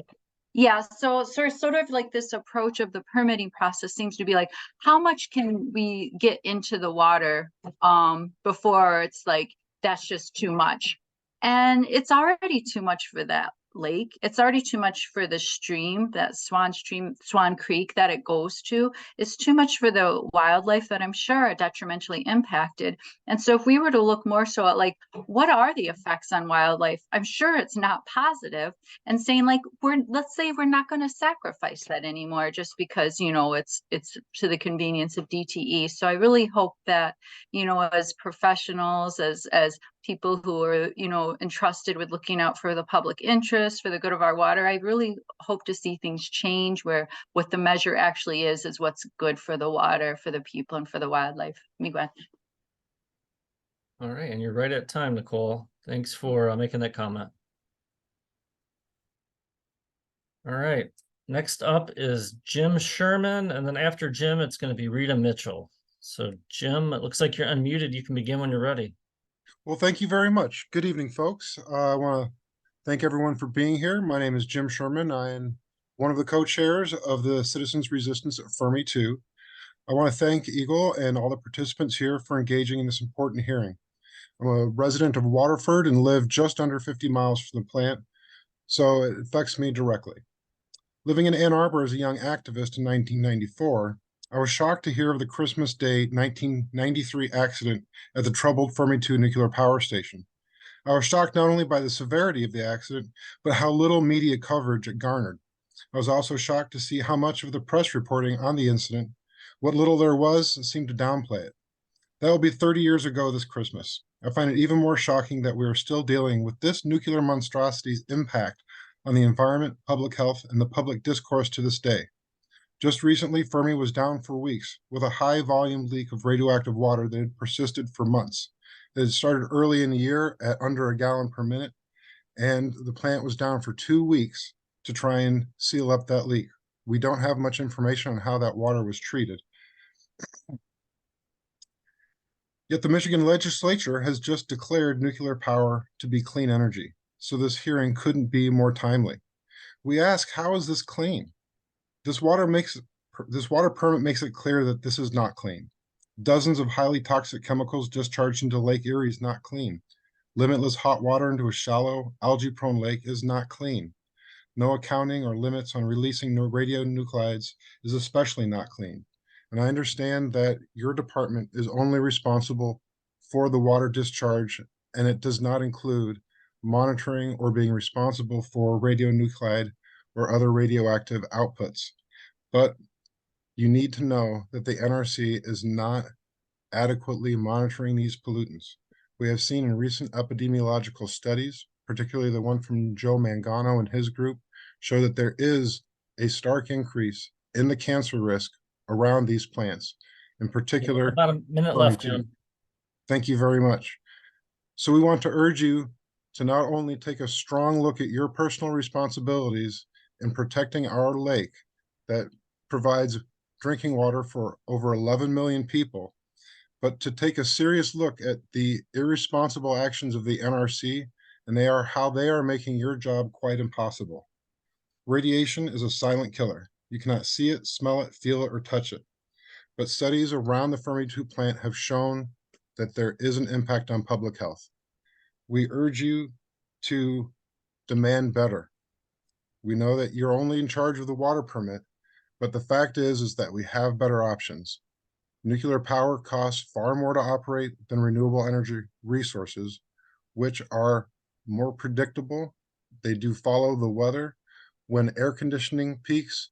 Yeah, so sort of like this approach of the permitting process seems to be like, how much can we get into the water before it's like, that's just too much? And it's already too much for that lake. It's already too much for the stream, that Swan Creek that it goes to. It's too much for the wildlife that I'm sure are detrimentally impacted. And so if we were to look more so at like, what are the effects on wildlife? I'm sure it's not positive. And saying like, let's say we're not going to sacrifice that anymore just because, you know, it's to the convenience of DTE. So I really hope that, you know, as professionals, as people who are, you know, entrusted with looking out for the public interest, for the good of our water, I really hope to see things change where what the measure actually is what's good for the water, for the people, and for the wildlife. Miguel. All right, and you're right at time, Nicole. Thanks for making that comment. All right, next up is Jim Sherman, and then after Jim, it's going to be Rita Mitchell. So Jim, it looks like you're unmuted. You can begin when you're ready. Well, thank you very much. Good evening, folks. I want to thank everyone for being here. My name is Jim Sherman. I am one of the co-chairs of the Citizens Resistance at Fermi 2. I want to thank Eagle and all the participants here for engaging in this important hearing. I'm a resident of Waterford and live just under 50 miles from the plant, so it affects me directly. Living in Ann Arbor as a young activist in 1994, I was shocked to hear of the Christmas Day 1993 accident at the troubled Fermi 2 nuclear power station. I was shocked not only by the severity of the accident, but how little media coverage it garnered. I was also shocked to see how much of the press reporting on the incident, what little there was, seemed to downplay it. That will be 30 years ago this Christmas. I find it even more shocking that we are still dealing with this nuclear monstrosity's impact on the environment, public health, and the public discourse to this day. Just recently, Fermi was down for weeks with a high volume leak of radioactive water that had persisted for months. It had started early in the year at under a gallon per minute, and the plant was down for 2 weeks to try and seal up that leak. We don't have much information on how that water was treated. Yet the Michigan legislature has just declared nuclear power to be clean energy, so this hearing couldn't be more timely. We ask, how is this clean? This water permit makes it clear that this is not clean. Dozens of highly toxic chemicals discharged into Lake Erie is not clean. Limitless hot water into a shallow, algae-prone lake is not clean. No accounting or limits on releasing radionuclides is especially not clean. And I understand that your department is only responsible for the water discharge, and it does not include monitoring or being responsible for radionuclide or other radioactive outputs. But you need to know that the NRC is not adequately monitoring these pollutants. We have seen in recent epidemiological studies, particularly the one from Joe Mangano and his group, show that there is a stark increase in the cancer risk around these plants, in particular. About a minute left, Jim. Thank you very much. So we want to urge you to not only take a strong look at your personal responsibilities in protecting our lake that provides drinking water for over 11 million people, but to take a serious look at the irresponsible actions of the NRC and how they are making your job quite impossible. Radiation is a silent killer. You cannot see it, smell it, feel it, or touch it. But studies around the Fermi 2 plant have shown that there is an impact on public health. We urge you to demand better. We know that you're only in charge of the water permit, but the fact is that we have better options. Nuclear power costs far more to operate than renewable energy resources, which are more predictable. They do follow the weather. When air conditioning peaks,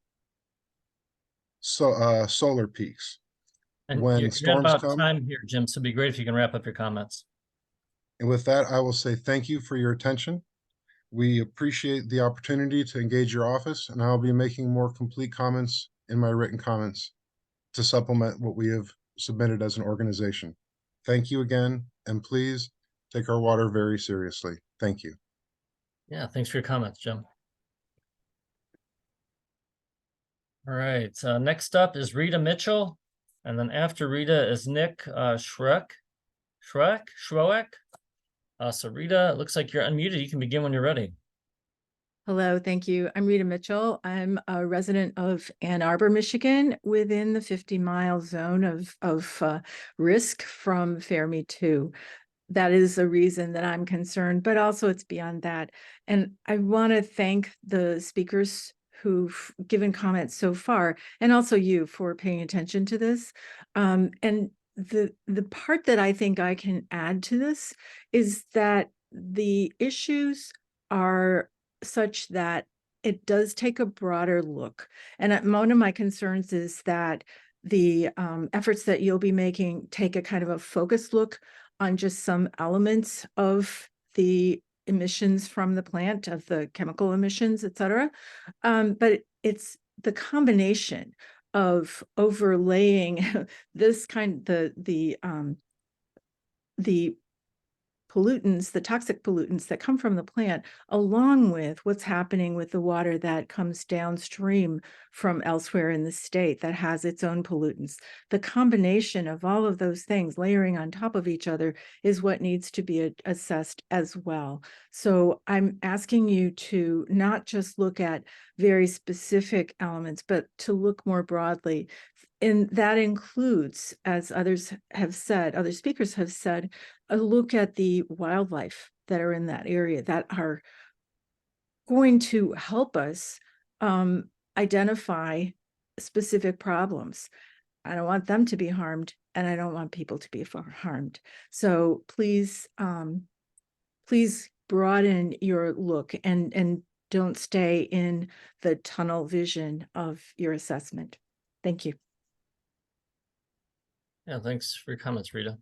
solar peaks. And when you're storms about come, time here, Jim, so it'd be great if you can wrap up your comments. And with that, I will say thank you for your attention. We appreciate the opportunity to engage your office, and I'll be making more complete comments in my written comments to supplement what we have submitted as an organization. Thank you again, and please take our water very seriously. Thank you. Yeah, thanks for your comments, Jim. All right, next up is Rita Mitchell. And then after Rita is Nick Schroeck. So Rita, it looks like you're unmuted. You can begin when you're ready. Hello, thank you. I'm Rita Mitchell. I'm a resident of Ann Arbor, Michigan, within the 50-mile zone of risk from Fermi 2. That is the reason that I'm concerned, but also it's beyond that. And I want to thank the speakers who've given comments so far, and also you for paying attention to this. And the part that I think I can add to this is that the issues are such that it does take a broader look. And one of my concerns is that the efforts that you'll be making take a kind of a focused look on just some elements of the emissions from the plant, of the chemical emissions, et cetera. But it's the combination of overlaying this kind, the pollutants, the toxic pollutants that come from the plant, along with what's happening with the water that comes downstream from elsewhere in the state that has its own pollutants. The combination of all of those things layering on top of each other is what needs to be assessed as well. So I'm asking you to not just look at very specific elements, but to look more broadly. And that includes, as others have said, other speakers have said, a look at the wildlife that are in that area that are going to help us identify specific problems. I don't want them to be harmed, and I don't want people to be harmed. So please, please broaden your look and don't stay in the tunnel vision of your assessment. Thank you. Yeah, thanks for your comments, Rita.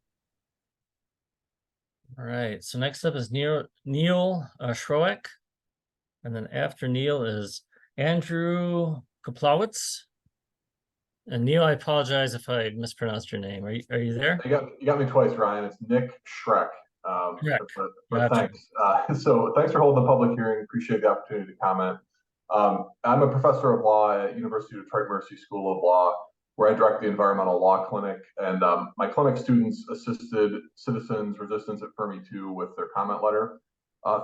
All right, so next up is Neil Schroeck. And then after Neil is Andrew Koplowitz. And Neil, I apologize if I mispronounced your name. Are you there? You got me twice, Ryan. It's Nick Schreck. Correct. But Gotcha. thanks. So thanks for holding the public hearing. Appreciate the opportunity to comment. I'm a professor of law at University of Detroit Mercy School of Law, where I direct the environmental law clinic. And my clinic students assisted Citizens Resistance at Fermi 2 with their comment letter.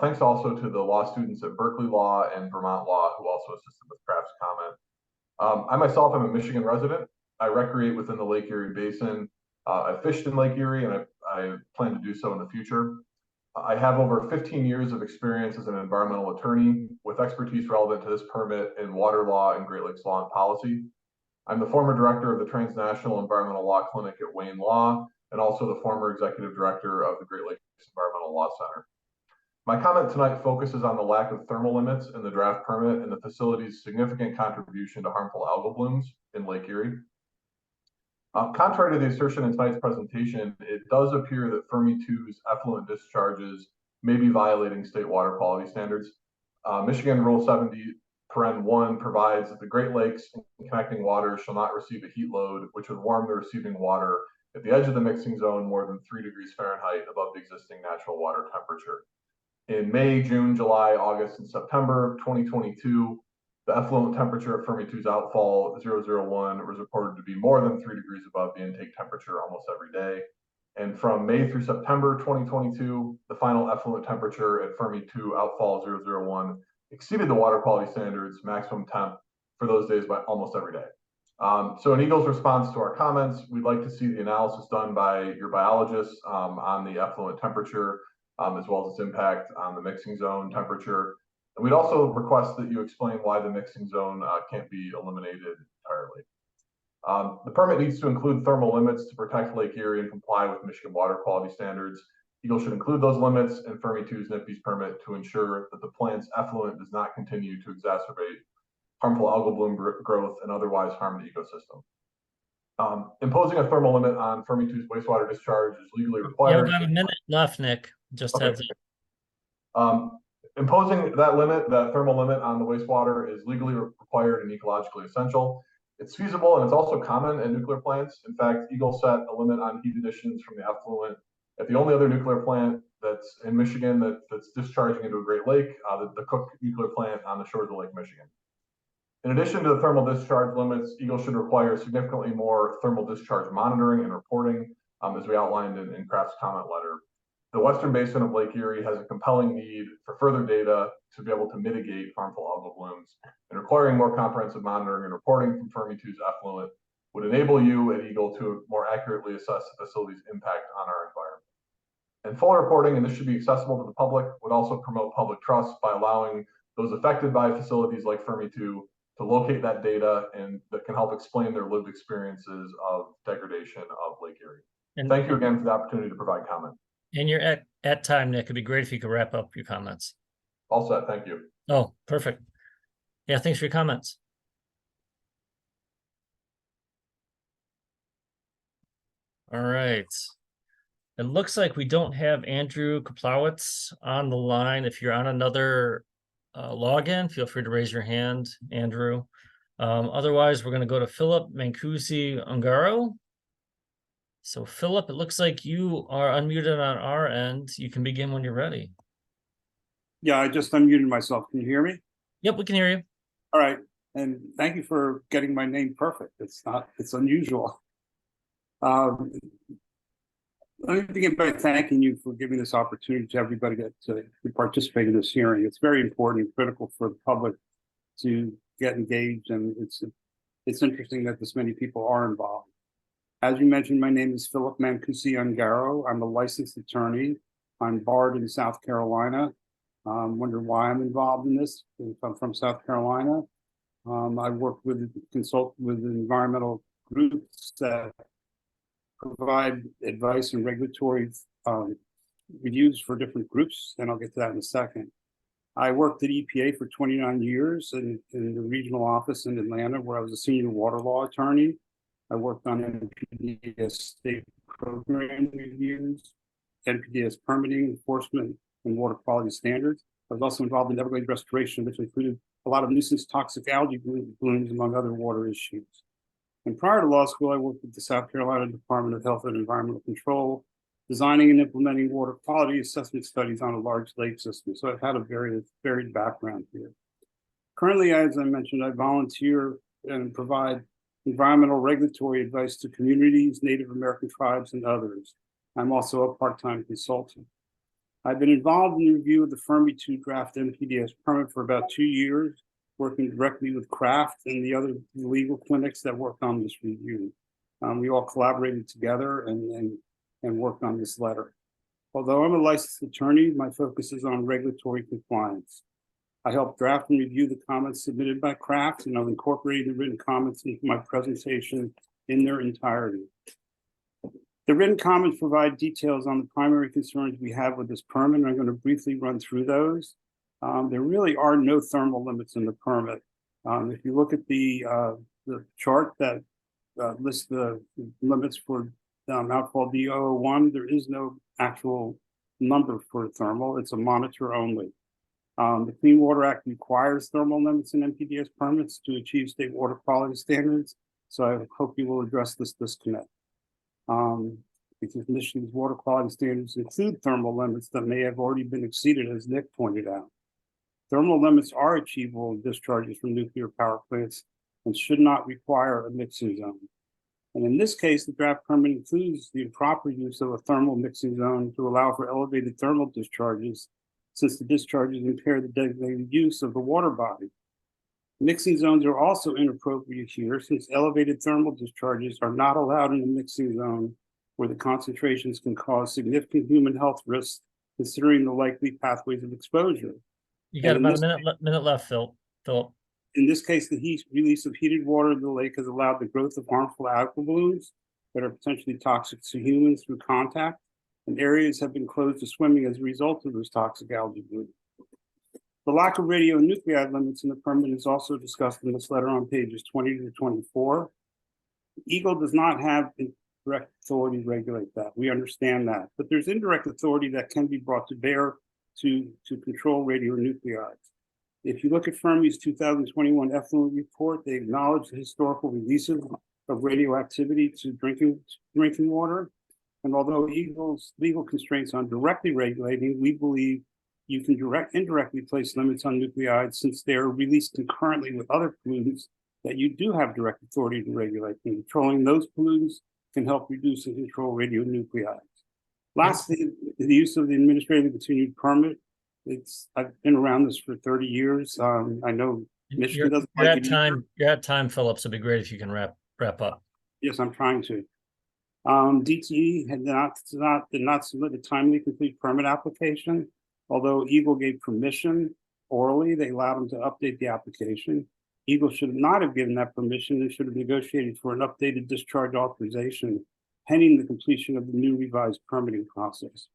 Thanks also to the law students at Berkeley Law and Vermont Law who also assisted with Kraft's comment. I myself am a Michigan resident. I recreate within the Lake Erie Basin. I fished in Lake Erie, and I plan to do so in the future. I have over 15 years of experience as an environmental attorney with expertise relevant to this permit in water law and Great Lakes law and policy. I'm the former director of the Transnational Environmental Law Clinic at Wayne Law, and also the former executive director of the Great Lakes Environmental Law Center. My comment tonight focuses on the lack of thermal limits in the draft permit and the facility's significant contribution to harmful algal blooms in Lake Erie. Contrary to the assertion in tonight's presentation, it does appear that Fermi 2's effluent discharges may be violating state water quality standards. Michigan Rule 70(1) provides that the Great Lakes and connecting waters shall not receive a heat load which would warm the receiving water at the edge of the mixing zone more than 3 degrees Fahrenheit above the existing natural water temperature. In May, June, July, August, and September 2022, the effluent temperature of Fermi 2's outfall 001 was reported to be more than 3 degrees above the intake temperature almost every day. And from May through September 2022, the final effluent temperature at Fermi 2 outfall 001 exceeded the water quality standards maximum temp for those days by almost every day. So in Eagle's response to our comments, we'd like to see the analysis done by your biologists on the effluent temperature, as well as its impact on the mixing zone temperature. And we'd also request that you explain why the mixing zone can't be eliminated entirely. The permit needs to include thermal limits to protect Lake Erie and comply with Michigan water quality standards. Eagle should include those limits in Fermi 2's NPDES permit to ensure that the plant's effluent does not continue to exacerbate harmful algal bloom growth and otherwise harm the ecosystem. Imposing a thermal limit on Fermi 2's wastewater discharge is legally required. You have about a minute left, Nick. Just Okay. Imposing that limit, that thermal limit on the wastewater is legally required and ecologically essential. It's feasible and it's also common in nuclear plants. In fact, Eagle set a limit on heat additions from the effluent at the only other nuclear plant that's in Michigan that's discharging into a Great Lake, the Cook nuclear plant on the shores of Lake Michigan. In addition to the thermal discharge limits, Eagle should require significantly more thermal discharge monitoring and reporting, as we outlined in Kraft's comment letter. The western basin of Lake Erie has a compelling need for further data to be able to mitigate harmful algal blooms, and requiring more comprehensive monitoring and reporting from Fermi 2's effluent would enable you at Eagle to more accurately assess the facility's impact on our environment. And full reporting, and this should be accessible to the public, would also promote public trust by allowing those affected by facilities like Fermi 2 to locate that data, and that can help explain their lived experiences of degradation of Lake Erie. And thank you again for the opportunity to provide comment. And you're at time, Nick. It'd be great if you could wrap up your comments. All set. Thank you. Oh, perfect. Yeah, thanks for your comments. All right. It looks like we don't have Andrew Kaplowitz on the line. If you're on another login, feel free to raise your hand, Andrew. Otherwise, we're going to go to Philip Mancusi-Ungaro. So Philip, it looks like you are unmuted on our end. You can begin when you're ready. Yeah, I just unmuted myself. Can you hear me? Yep, we can hear you. All right. And thank you for getting my name perfect. It's unusual. Let me begin by thanking you for giving this opportunity to everybody to participate in this hearing. It's very important and critical for the public to get engaged, and it's interesting that this many people are involved. As you mentioned, my name is Philip Mancusi-Ungaro. I'm a licensed attorney. I'm barred in South Carolina. Wonder why I'm involved in this. I'm from South Carolina. I consult with environmental groups that provide advice and regulatory reviews for different groups, and I'll get to that in a second. I worked at EPA for 29 years in the regional office in Atlanta, where I was a senior water law attorney. I worked on NPDES state program reviews, NPDES permitting, enforcement, and water quality standards. I was also involved in Everglades restoration, which included a lot of nuisance toxic algae blooms, among other water issues. And prior to law school, I worked with the South Carolina Department of Health and Environmental Control, designing and implementing water quality assessment studies on a large lake system. So I've had a very varied background here. Currently, as I mentioned, I volunteer and provide environmental regulatory advice to communities, Native American tribes, and others. I'm also a part-time consultant. I've been involved in the review of the Fermi 2 draft NPDES permit for about 2 years, working directly with Kraft and the other legal clinics that worked on this review. We all collaborated together and worked on this letter. Although I'm a licensed attorney, my focus is on regulatory compliance. I helped draft and review the comments submitted by Kraft, and I've incorporated the written comments into my presentation in their entirety. The written comments provide details on the primary concerns we have with this permit, and I'm going to briefly run through those. There really are no thermal limits in the permit. If you look at the chart that lists the limits for outfall D001, there is no actual number for thermal. It's a monitor only. The Clean Water Act requires thermal limits in NPDES permits to achieve state water quality standards. So I hope you will address this disconnect. Because Michigan's water quality standards include thermal limits that may have already been exceeded, as Nick pointed out. Thermal limits are achievable in discharges from nuclear power plants and should not require a mixing zone. And in this case, the draft permit includes the improper use of a thermal mixing zone to allow for elevated thermal discharges, since the discharges impair the designated use of the water body. Mixing zones are also inappropriate here, since elevated thermal discharges are not allowed in a mixing zone where the concentrations can cause significant human health risks, considering the likely pathways of exposure. You got about a minute left, Philip. In this case, the release of heated water in the lake has allowed the growth of harmful algal blooms that are potentially toxic to humans through contact, and areas have been closed to swimming as a result of those toxic algae blooms. The lack of radionuclide limits in the permit is also discussed in this letter on pages 20 to 24. Eagle does not have direct authority to regulate that. We understand that, but there's indirect authority that can be brought to bear to control radionuclides. If you look at Fermi's 2021 effluent report, they acknowledge the historical releases of radioactivity to drinking water. And although Eagle's legal constraints on directly regulating, we believe you can indirectly place limits on nuclides since they are released concurrently with other pollutants that you do have direct authority to regulate. And controlling those pollutants can help reduce and control radionucleotides. Lastly, the use of the administratively continued permit. I've been around this for 30 years. I know Michigan doesn't You're like at it time. You're at time, Phillips. It'd be great if you can wrap up. Yes, I'm trying to. DTE did not submit a timely complete permit application. Although Eagle gave permission orally, they allowed them to update the application. Eagle should not have given that permission and should have negotiated for an updated discharge authorization pending the completion of the new revised permitting process.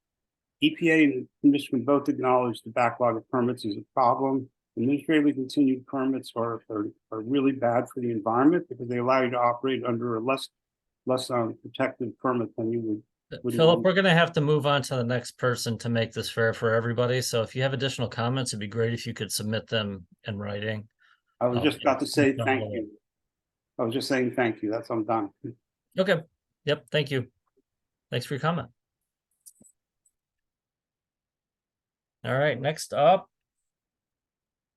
EPA and Michigan both acknowledge the backlog of permits is a problem. Administratively continued permits are really bad for the environment because they allow you to operate under a less protected permit than you would. Philip, we're going to have to move on to the next person to make this fair for everybody. So if you have additional comments, it'd be great if you could submit them in writing. I was just about to say thank you. I was just saying thank you. That's I'm done. Okay. Yep. Thank you. Thanks for your comment. All right. Next up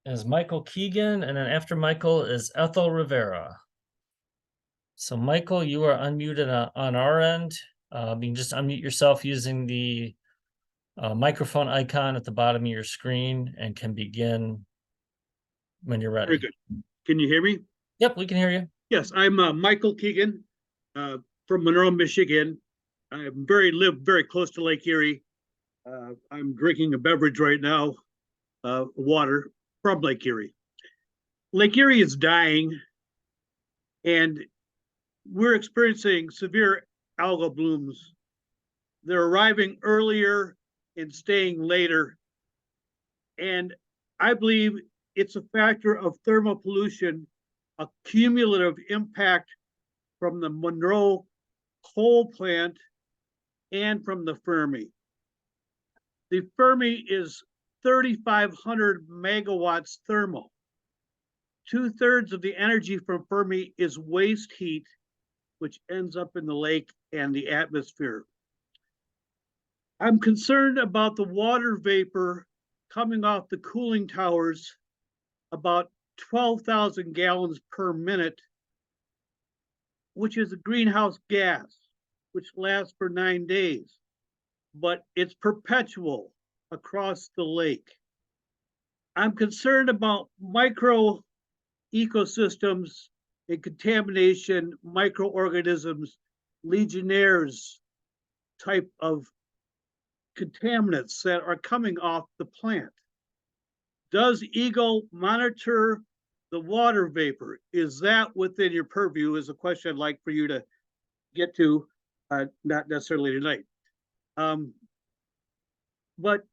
is Michael Keegan, and then after Michael is Ethel Rivera. So Michael, you are unmuted on our end. You can just unmute yourself using the microphone icon at the bottom of your screen and can begin when you're ready. Very good. Can you hear me? Yep, we can hear you. Yes, I'm Michael Keegan from Monroe, Michigan. I live very close to Lake Erie. I'm drinking a beverage right now, water from Lake Erie. Lake Erie is dying, and we're experiencing severe algal blooms. They're arriving earlier and staying later. And I believe it's a factor of thermal pollution, a cumulative impact from the Monroe coal plant and from the Fermi. The Fermi is 3,500 megawatts thermal. 2/3 of the energy from Fermi is waste heat, which ends up in the lake and the atmosphere. I'm concerned about the water vapor coming off the cooling towers, about 12,000 gallons per minute, which is a greenhouse gas, which lasts for 9 days, but it's perpetual across the lake. I'm concerned about micro ecosystems and contamination, microorganisms, legionnaires type of contaminants that are coming off the plant. Does Eagle monitor the water vapor? Is that within your purview? Is a question I'd like for you to get to, not necessarily tonight. But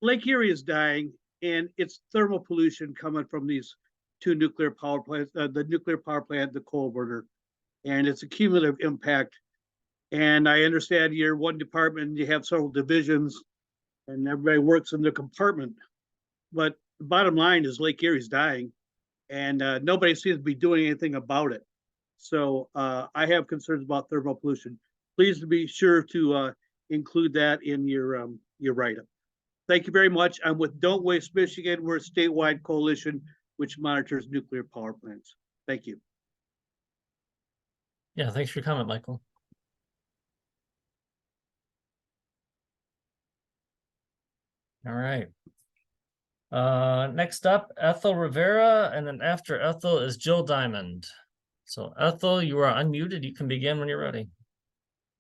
Lake Erie is dying, and it's thermal pollution coming from these two nuclear power plants, the nuclear power plant, the coal burner, and it's a cumulative impact. And I understand you're one department, you have several divisions, and everybody works in their compartment. But the bottom line is Lake Erie's dying, and nobody seems to be doing anything about it. So I have concerns about thermal pollution. Please be sure to include that in your write-up. Thank you very much. I'm with Don't Waste Michigan. We're a statewide coalition which monitors nuclear power plants. Thank you. Yeah, thanks for your comment, Michael. All right. Next up, Ethel Rivera, and then after Ethel is Jill Diamond. So Ethel, you are unmuted. You can begin when you're ready.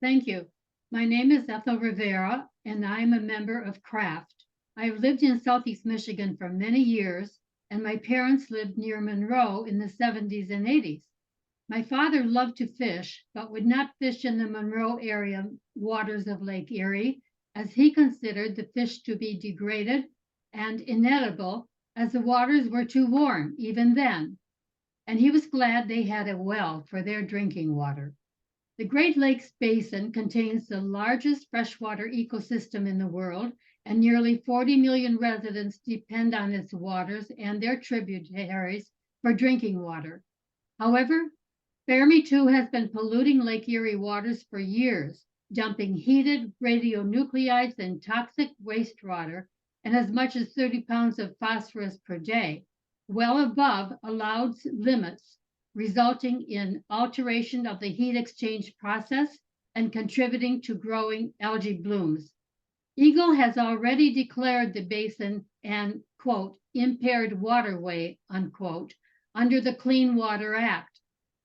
Thank you. My name is Ethel Rivera, and I'm a member of CRAFT. I've lived in Southeast Michigan for many years, and my parents lived near Monroe in the 70s and 80s. My father loved to fish, but would not fish in the Monroe area waters of Lake Erie, as he considered the fish to be degraded and inedible, as the waters were too warm even then. And he was glad they had a well for their drinking water. The Great Lakes Basin contains the largest freshwater ecosystem in the world, and nearly 40 million residents depend on its waters and their tributaries for drinking water. However, Fermi 2 has been polluting Lake Erie waters for years, dumping heated radionuclides and toxic wastewater and as much as 30 pounds of phosphorus per day, well above allowed limits, resulting in alteration of the heat exchange process and contributing to growing algae blooms. Eagle has already declared the basin an, quote, impaired waterway, unquote, under the Clean Water Act,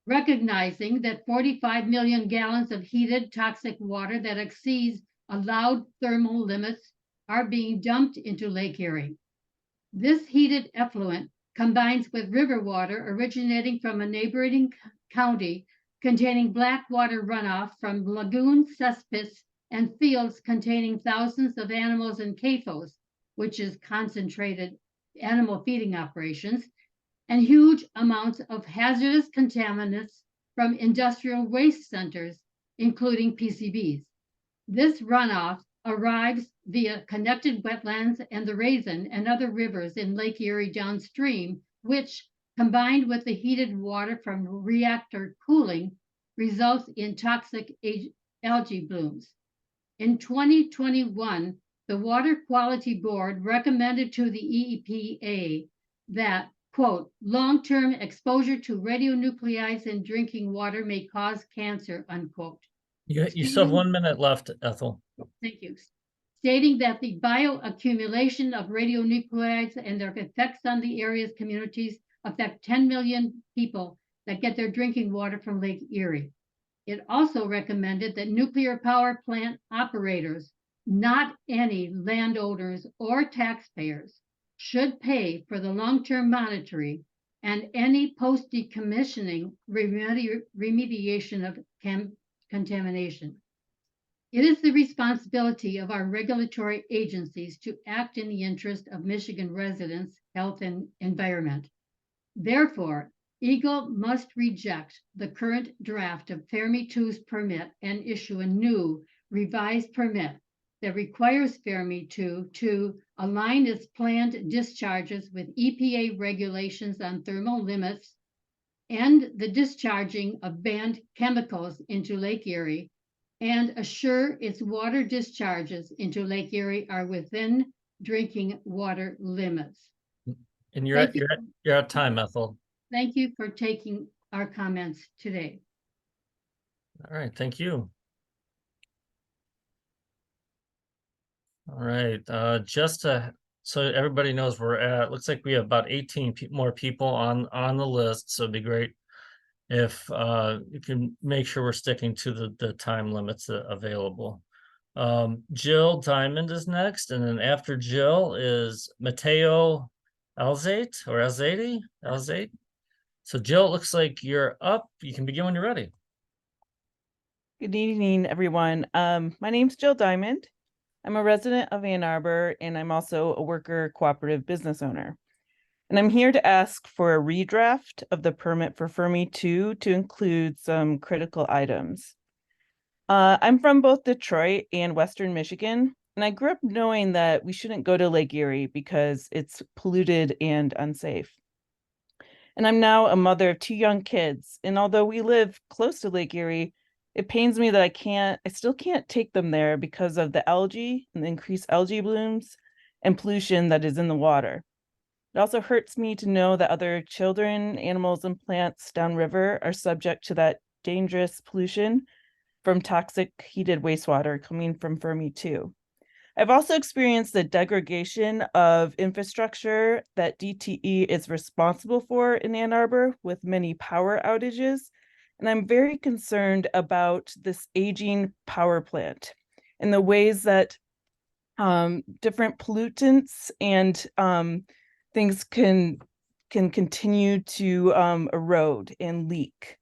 recognizing that 45 million gallons of heated toxic water that exceeds allowed thermal limits are being dumped into Lake Erie. This heated effluent combines with river water originating from a neighboring county containing black water runoff from lagoons, cesspits, and fields containing thousands of animals and CAFOs, which is concentrated animal feeding operations, and huge amounts of hazardous contaminants from industrial waste centers, including PCBs. This runoff arrives via connected wetlands and the Raisin and other rivers in Lake Erie downstream, which, combined with the heated water from reactor cooling, results in toxic algae blooms. In 2021, the Water Quality Board recommended to the EPA that, quote, long-term exposure to radionuclides in drinking water may cause cancer, unquote. You still have 1 minute left, Ethel. Thank you. Stating that the bioaccumulation of radionuclides and their effects on the area's communities affect 10 million people that get their drinking water from Lake Erie. It also recommended that nuclear power plant operators, not any landowners or taxpayers, should pay for the long-term monitoring and any post-decommissioning remediation of contamination. It is the responsibility of our regulatory agencies to act in the interest of Michigan residents, health, and environment. Therefore, Eagle must reject the current draft of Fermi 2's permit and issue a new revised permit that requires Fermi 2 to align its planned discharges with EPA regulations on thermal limits and the discharging of banned chemicals into Lake Erie, and assure its water discharges into Lake Erie are within drinking water limits. And you're at time, Ethel. Thank you for taking our comments today. All right, thank you. All right, so everybody knows we're at, looks like we have about 18 more people on the list, so it'd be great if you can make sure we're sticking to the time limits available. Jill Diamond is next, and then after Jill is Mateo Alzate. So Jill, it looks like you're up. You can begin when you're ready. Good evening, everyone. My name's Jill Diamond. I'm a resident of Ann Arbor, and I'm also a worker cooperative business owner. And I'm here to ask for a redraft of the permit for Fermi 2 to include some critical items. I'm from both Detroit and Western Michigan, and I grew up knowing that we shouldn't go to Lake Erie because it's polluted and unsafe. And I'm now a mother of 2 young kids, and although we live close to Lake Erie, it pains me that I still can't take them there because of the algae and the increased algae blooms and pollution that is in the water. It also hurts me to know that other children, animals, and plants downriver are subject to that dangerous pollution from toxic heated wastewater coming from Fermi 2. I've also experienced the degradation of infrastructure that DTE is responsible for in Ann Arbor with many power outages. And I'm very concerned about this aging power plant and the ways that different pollutants and things can continue to erode and leak.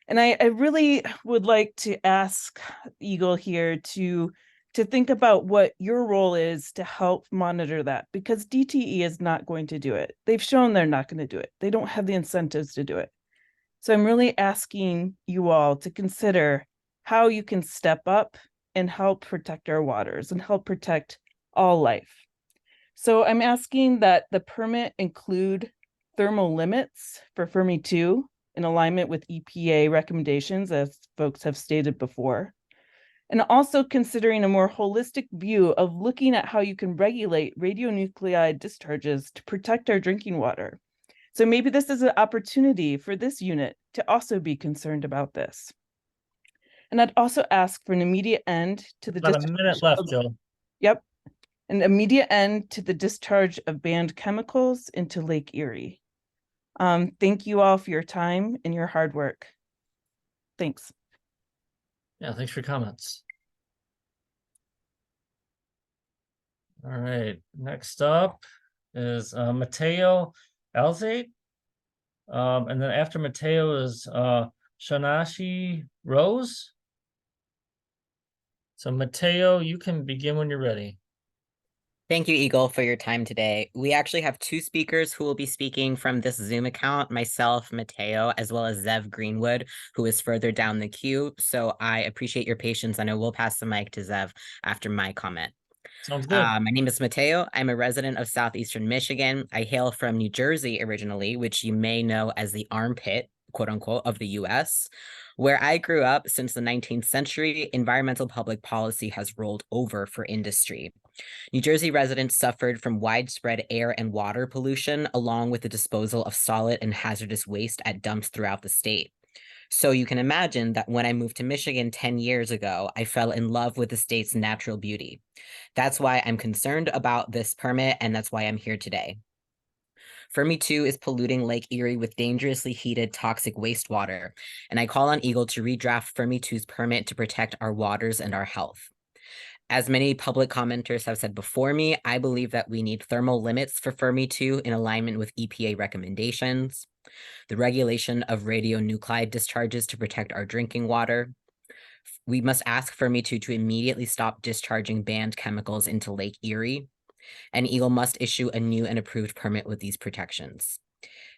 And I really would like to ask Eagle here to think about what your role is to help monitor that, because DTE is not going to do it. They've shown they're not going to do it. They don't have the incentives to do it. So I'm really asking you all to consider how you can step up and help protect our waters and help protect all life. So I'm asking that the permit include thermal limits for Fermi 2 in alignment with EPA recommendations, as folks have stated before. and also considering a more holistic view of looking at how you can regulate radionuclide discharges to protect our drinking water. So maybe this is an opportunity for this unit to also be concerned about this. And I'd also ask for an immediate end to the About a minute left, Jill. Yep. An immediate end to the discharge of banned chemicals into Lake Erie. Thank you all for your time and your hard work. Thanks. Yeah, thanks for your comments. All right, next up is Mateo Alzate. And then after Mateo is Shanashi Rose. So Mateo, you can begin when you're ready. Thank you, Eagle, for your time today. We actually have two speakers who will be speaking from this Zoom account, myself, Mateo, as well as Zev Greenwood, who is further down the queue. So I appreciate your patience. I know we'll pass the mic to Zev after my comment. Sounds good. My name is Mateo. I'm a resident of Southeastern Michigan. I hail from New Jersey originally, which you may know as the armpit, quote unquote, of the US. Where I grew up since the 19th century, environmental public policy has rolled over for industry. New Jersey residents suffered from widespread air and water pollution, along with the disposal of solid and hazardous waste at dumps throughout the state. So you can imagine that when I moved to Michigan 10 years ago, I fell in love with the state's natural beauty. That's why I'm concerned about this permit, and that's why I'm here today. Fermi 2 is polluting Lake Erie with dangerously heated toxic wastewater, and I call on Eagle to redraft Fermi 2's permit to protect our waters and our health. As many public commenters have said before me, I believe that we need thermal limits for Fermi 2 in alignment with EPA recommendations, the regulation of radionuclide discharges to protect our drinking water. We must ask Fermi 2 to immediately stop discharging banned chemicals into Lake Erie, and Eagle must issue a new and approved permit with these protections.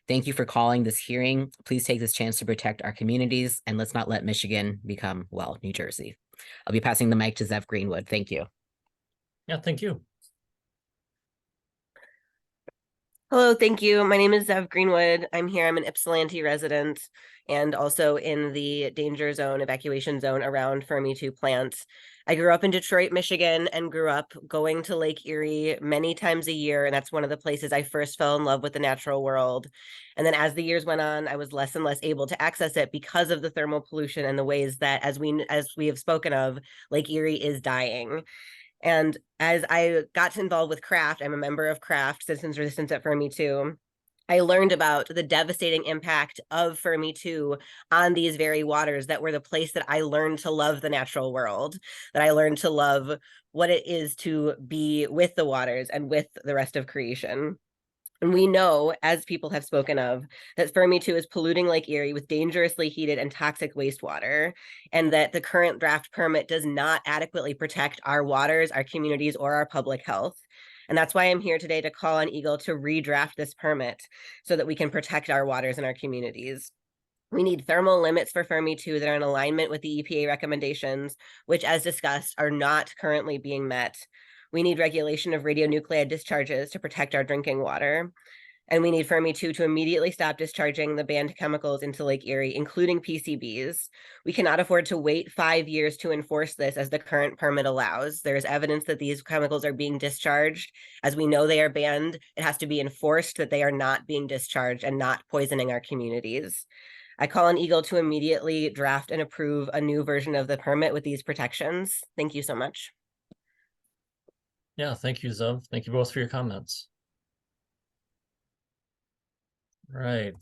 Thank you for calling this hearing. Please take this chance to protect our communities, and let's not let Michigan become, well, New Jersey. I'll be passing the mic to Zev Greenwood. Thank you. Yeah, thank you. Hello, thank you. My name is Zev Greenwood. I'm here. I'm an Ypsilanti resident and also in the danger zone, evacuation zone around Fermi 2 plants. I grew up in Detroit, Michigan, and grew up going to Lake Erie many times a year. And that's one of the places I first fell in love with the natural world. And then as the years went on, I was less and less able to access it because of the thermal pollution and the ways that, as we have spoken of, Lake Erie is dying. And as I got involved with CRAFT, I'm a member of CRAFT, Citizens Resistance at Fermi 2. I learned about the devastating impact of Fermi 2 on these very waters that were the place that I learned to love the natural world, that I learned to love what it is to be with the waters and with the rest of creation. And we know, as people have spoken of, that Fermi 2 is polluting Lake Erie with dangerously heated and toxic wastewater, and that the current draft permit does not adequately protect our waters, our communities, or our public health. And that's why I'm here today to call on Eagle to redraft this permit so that we can protect our waters and our communities. We need thermal limits for Fermi 2 that are in alignment with the EPA recommendations, which, as discussed, are not currently being met. We need regulation of radionuclide discharges to protect our drinking water. And we need Fermi 2 to immediately stop discharging the banned chemicals into Lake Erie, including PCBs. We cannot afford to wait 5 years to enforce this as the current permit allows. There is evidence that these chemicals are being discharged. As we know they are banned, it has to be enforced that they are not being discharged and not poisoning our communities. I call on Eagle to immediately draft and approve a new version of the permit with these protections. Thank you so much. Yeah, thank you, Zev. Thank you both for your comments. Right.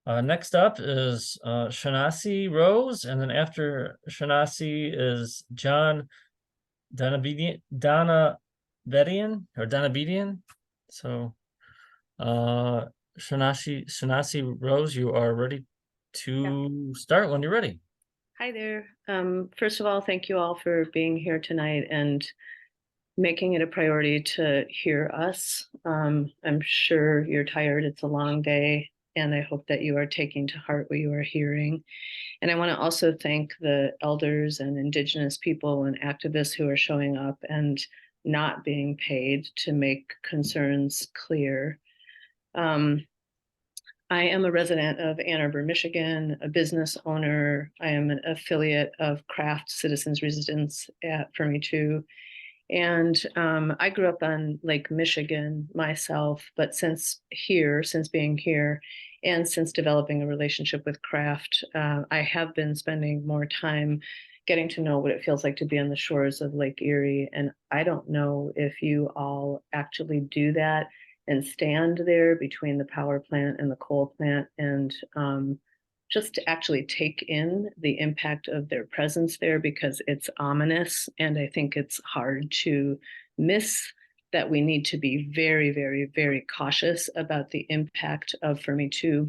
Next up is Shanasi Rose, and then after Shanasi is John Donabedian. So Shanasi Rose, you are ready to start when you're ready. Hi there. First of all, thank you all for being here tonight and making it a priority to hear us. I'm sure you're tired. It's a long day, and I hope that you are taking to heart what you are hearing. And I want to also thank the elders and Indigenous people and activists who are showing up and not being paid to make concerns clear. I am a resident of Ann Arbor, Michigan, a business owner. I am an affiliate of Craft Citizens Resistance at Fermi 2. And I grew up on Lake Michigan myself, but since being here, and since developing a relationship with Craft, I have been spending more time getting to know what it feels like to be on the shores of Lake Erie. And I don't know if you all actually do that and stand there between the power plant and the coal plant and just to actually take in the impact of their presence there, because it's ominous. And I think it's hard to miss that we need to be very, very, very cautious about the impact of Fermi 2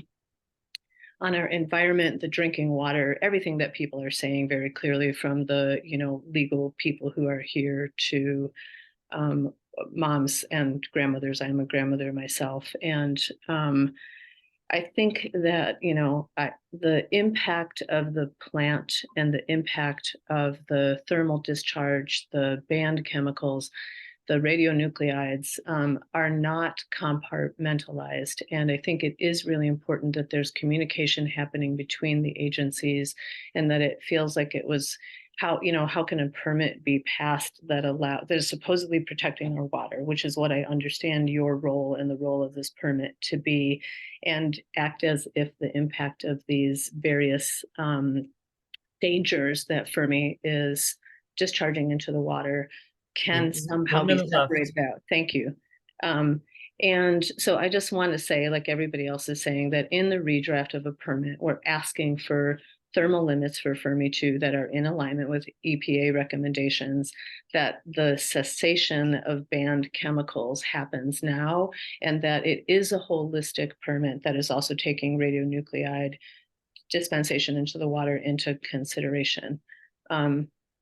on our environment, the drinking water, everything that people are saying very clearly, from the, legal people who are here to moms and grandmothers. I'm a grandmother myself. And I think that, the impact of the plant and the impact of the thermal discharge, the banned chemicals, the radionuclides are not compartmentalized. And I think it is really important that there's communication happening between the agencies, and that it feels like it was how can a permit be passed that is supposedly protecting our water, which is what I understand your role and the role of this permit to be, and act as if the impact of these various dangers that Fermi is discharging into the water can somehow be separated out. Thank you. And so I just want to say, like everybody else is saying, that in the redraft of a permit, we're asking for thermal limits for Fermi 2 that are in alignment with EPA recommendations, that the cessation of banned chemicals happens now, and that it is a holistic permit that is also taking radionuclide dispensation into the water into consideration.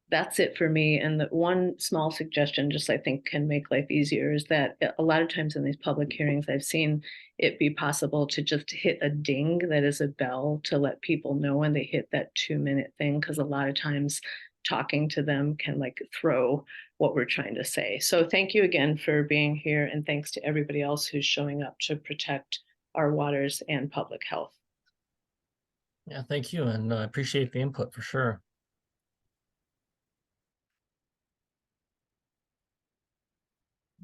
That's it for me. And the one small suggestion, just I think can make life easier, is that a lot of times in these public hearings, I've seen it be possible to just hit a ding that is a bell to let people know when they hit that 2-minute thing, because a lot of times talking to them can throw what we're trying to say. So thank you again for being here, and thanks to everybody else who's showing up to protect our waters and public health. Yeah, thank you. And I appreciate the input for sure.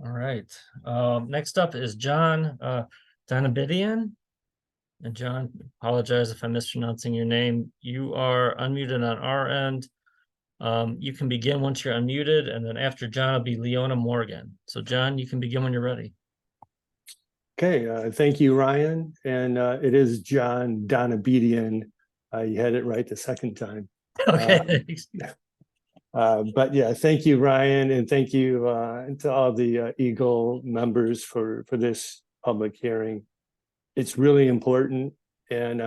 All right. Next up is John Donabidian. And John, apologize if I'm mispronouncing your name. You are unmuted on our end. You can begin once you're unmuted, and then after John will be Leona Morgan. So John, you can begin when you're ready. Okay, thank you, Ryan. And it is John Donabidian. You had it right the second time. Okay. But yeah, thank you, Ryan, and thank you to all the Eagle members for this public hearing. It's really important, and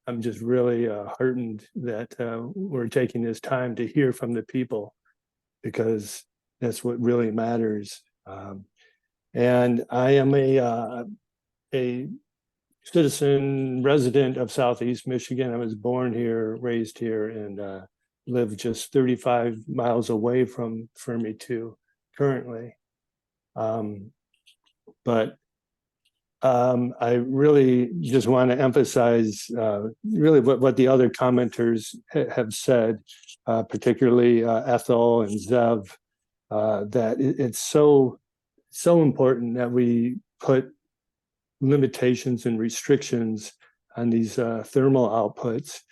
I'm just really heartened that we're taking this time to hear from the people, because that's what really matters. And I am a citizen resident of Southeast Michigan. I was born here, raised here, and live just 35 miles away from Fermi 2 currently. But I really just want to emphasize really what the other commenters have said, particularly Ethel and Zev, that it's so important that we put limitations and restrictions on these thermal outputs,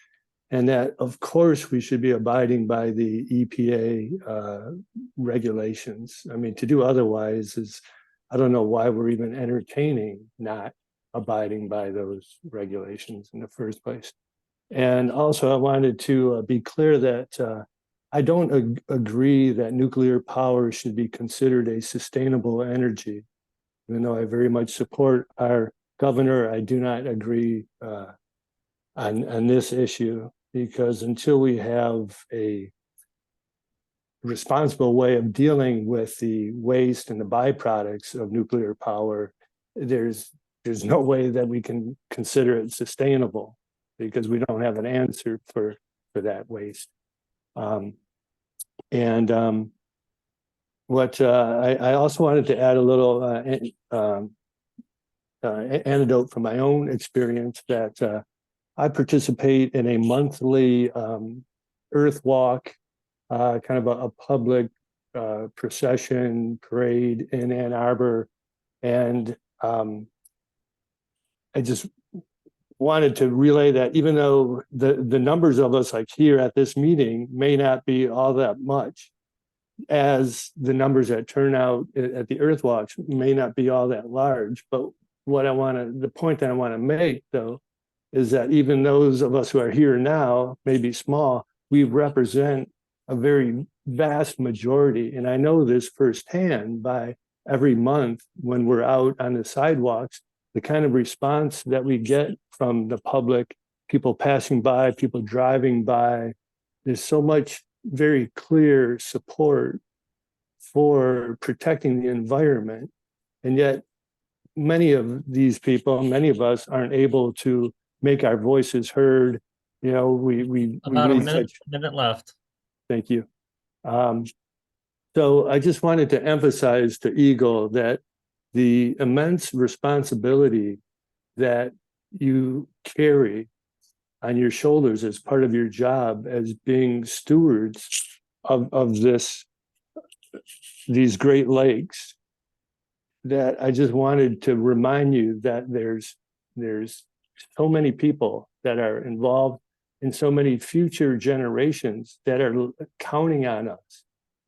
and that of course we should be abiding by the EPA regulations. I mean, to do otherwise is, I don't know why we're even entertaining not abiding by those regulations in the first place. And also I wanted to be clear that I don't agree that nuclear power should be considered a sustainable energy. Even though I very much support our governor, I do not agree on this issue, because until we have a responsible way of dealing with the waste and the byproducts of nuclear power, there's no way that we can consider it sustainable, because we don't have an answer for that waste. What I also wanted to add a little anecdote from my own experience that I participate in a monthly Earth Walk, kind of a public procession parade in Ann Arbor. And I just wanted to relay that even though the numbers of us like here at this meeting may not be all that much, as the numbers that turn out at the Earth Walks may not be all that large. But the point that I want to make though, is that even those of us who are here now may be small, we represent a very vast majority. And I know this firsthand by every month when we're out on the sidewalks, the kind of response that we get from the public, people passing by, people driving by. There's so much very clear support for protecting the environment. And yet many of these people, many of us aren't able to make our voices heard. You know, we About a need minute left. Thank you. So I just wanted to emphasize to Eagle that the immense responsibility that you carry on your shoulders as part of your job as being stewards of these Great Lakes, that I just wanted to remind you that there's so many people that are involved and so many future generations that are counting on us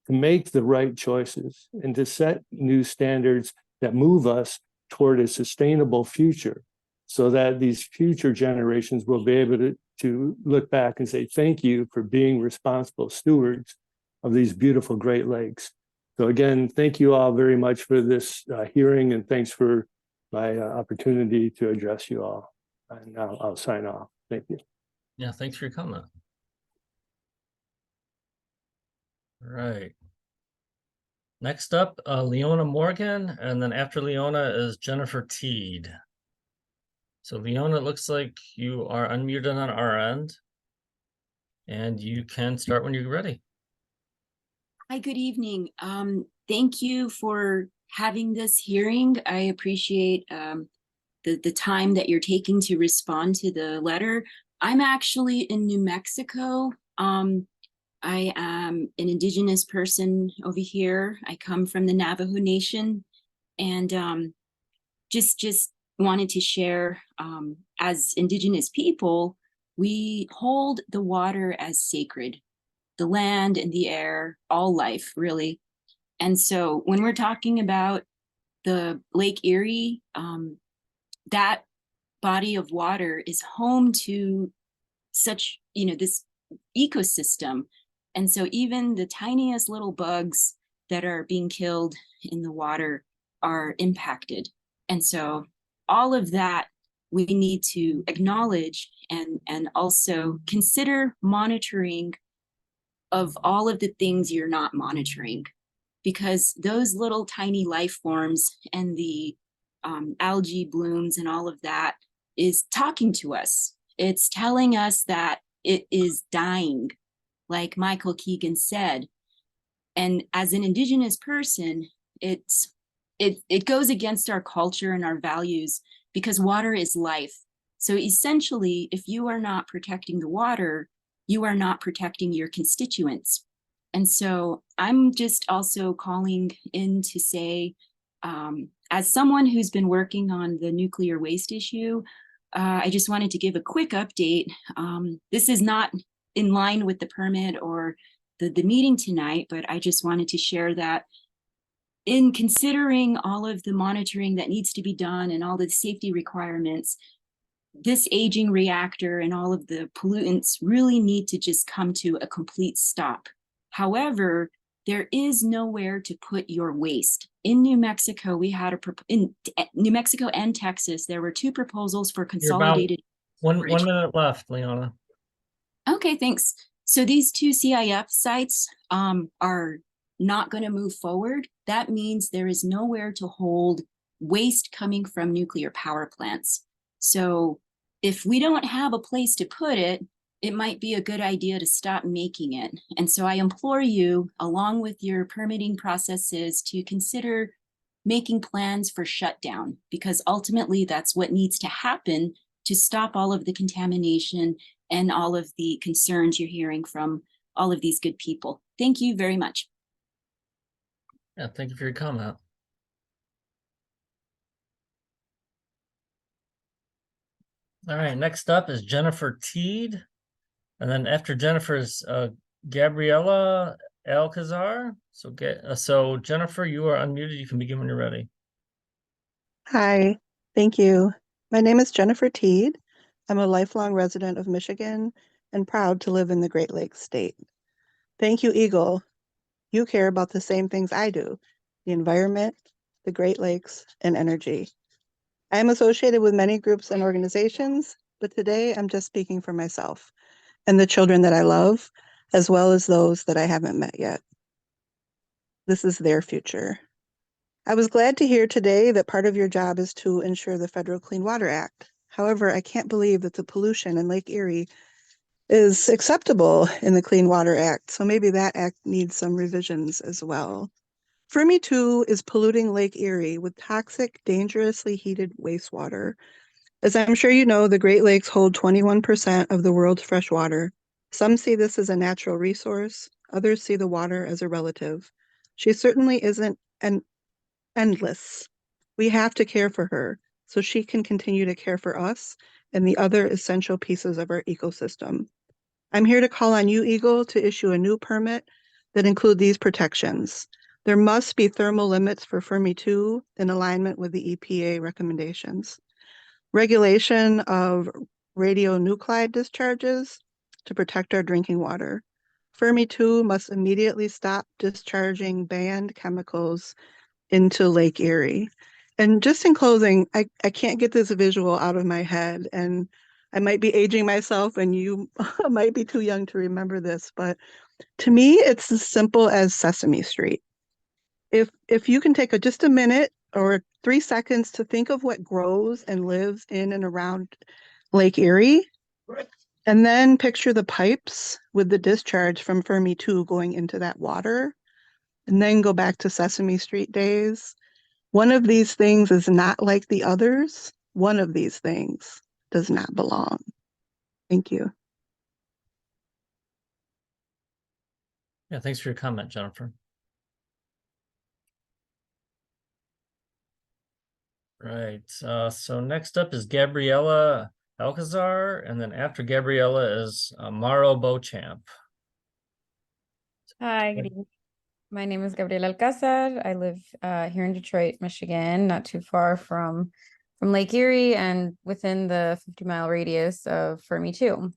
to make the right choices and to set new standards that move us toward a sustainable future, so that these future generations will be able to look back and say, thank you for being responsible stewards of these beautiful Great Lakes. So again, thank you all very much for this hearing, and thanks for my opportunity to address you all. And now I'll sign off. Thank you. Yeah, thanks for your comment. All right. Next up, Leona Morgan, and then after Leona is Jennifer Teed. So Leona, it looks like you are unmuted on our end, and you can start when you're ready. Hi, good evening. Thank you for having this hearing. I appreciate the time that you're taking to respond to the letter. I'm actually in New Mexico. I am an Indigenous person over here. I come from the Navajo Nation, and just wanted to share, as Indigenous people, we hold the water as sacred, the land and the air, all life, really. And so when we're talking about the Lake Erie, that body of water is home to such, this ecosystem. And so even the tiniest little bugs that are being killed in the water are impacted. And so all of that we need to acknowledge and also consider monitoring of all of the things you're not monitoring, because those little tiny life forms and the algae blooms and all of that is talking to us. It's telling us that it is dying, like Michael Keegan said. And as an Indigenous person, it goes against our culture and our values, because water is life. So essentially, if you are not protecting the water, you are not protecting your constituents. And so I'm just also calling in to say, as someone who's been working on the nuclear waste issue, I just wanted to give a quick update. This is not in line with the permit or the meeting tonight, but I just wanted to share that in considering all of the monitoring that needs to be done and all the safety requirements, this aging reactor and all of the pollutants really need to just come to a complete stop. However, there is nowhere to put your waste. In New Mexico, we had in New Mexico and Texas, there were 2 proposals for consolidated. One minute left, Leona. Okay, thanks. So these 2 CIF sites are not going to move forward. That means there is nowhere to hold waste coming from nuclear power plants. So if we don't have a place to put it, it might be a good idea to stop making it. And so I implore you, along with your permitting processes, to consider making plans for shutdown, because ultimately that's what needs to happen to stop all of the contamination and all of the concerns you're hearing from all of these good people. Thank you very much. Yeah, thank you for your comment. All right, next up is Jennifer Teed. And then after Jennifer is Gabriella Alcazar. So Jennifer, you are unmuted. You can begin when you're ready. Hi, thank you. My name is Jennifer Teed. I'm a lifelong resident of Michigan and proud to live in the Great Lakes state. Thank you, Eagle. You care about the same things I do, the environment, the Great Lakes, and energy. I am associated with many groups and organizations, but today I'm just speaking for myself and the children that I love, as well as those that I haven't met yet. This is their future. I was glad to hear today that part of your job is to ensure the Federal Clean Water Act. However, I can't believe that the pollution in Lake Erie is acceptable in the Clean Water Act, so maybe that act needs some revisions as well. Fermi 2 is polluting Lake Erie with toxic, dangerously heated wastewater. As I'm sure you know, the Great Lakes hold 21% of the world's fresh water. Some see this as a natural resource, others see the water as a relative. She certainly isn't endless. We have to care for her so she can continue to care for us and the other essential pieces of our ecosystem. I'm here to call on you, Eagle, to issue a new permit that include these protections. There must be thermal limits for Fermi 2 in alignment with the EPA recommendations. Regulation of radionuclide discharges to protect our drinking water. Fermi 2 must immediately stop discharging banned chemicals into Lake Erie. And just in closing, I can't get this visual out of my head, and I might be aging myself and you might be too young to remember this, but to me, it's as simple as Sesame Street. If you can take just a minute or 3 seconds to think of what grows and lives in and around Lake Erie, and then picture the pipes with the discharge from Fermi 2 going into that water, and then go back to Sesame Street days. One of these things is not like the others. One of these things does not belong. Thank you. Yeah, thanks for your comment, Jennifer. Right, so next up is Gabriella Alcazar, and then after Gabriella is Mauro Beauchamp. Hi, good evening. My name is Gabriela Alcázar. I live here in Detroit, Michigan, not too far from Lake Erie and within the 50-mile radius of Fermi 2.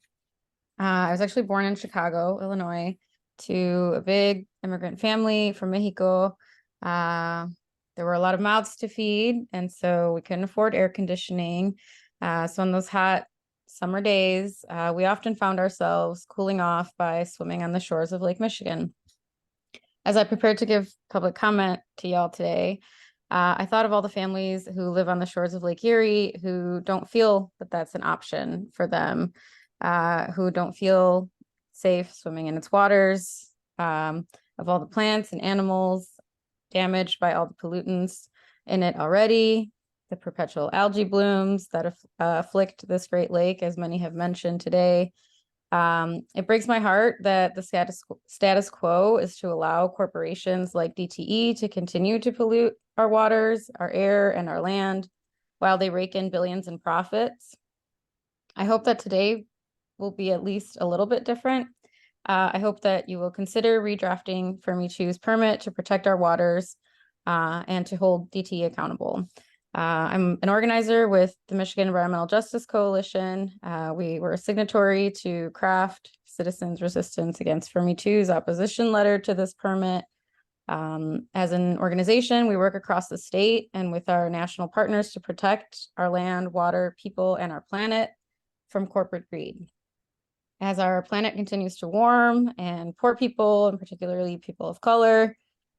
I was actually born in Chicago, Illinois, to a big immigrant family from Mexico. There were a lot of mouths to feed, and so we couldn't afford air conditioning. So on those hot summer days, we often found ourselves cooling off by swimming on the shores of Lake Michigan. As I prepared to give public comment to y'all today, I thought of all the families who live on the shores of Lake Erie who don't feel that that's an option for them, who don't feel safe swimming in its waters, of all the plants and animals damaged by all the pollutants in it already, the perpetual algae blooms that afflict this Great Lake, as many have mentioned today. It breaks my heart that the status quo is to allow corporations like DTE to continue to pollute our waters, our air, and our land while they rake in billions in profits. I hope that today will be at least a little bit different. I hope that you will consider redrafting Fermi 2's permit to protect our waters and to hold DTE accountable. I'm an organizer with the Michigan Environmental Justice Coalition. We were a signatory to craft Citizens Resistance Against Fermi 2's opposition letter to this permit. As an organization, we work across the state and with our national partners to protect our land, water, people, and our planet from corporate greed. As our planet continues to warm and poor people, and particularly people of color,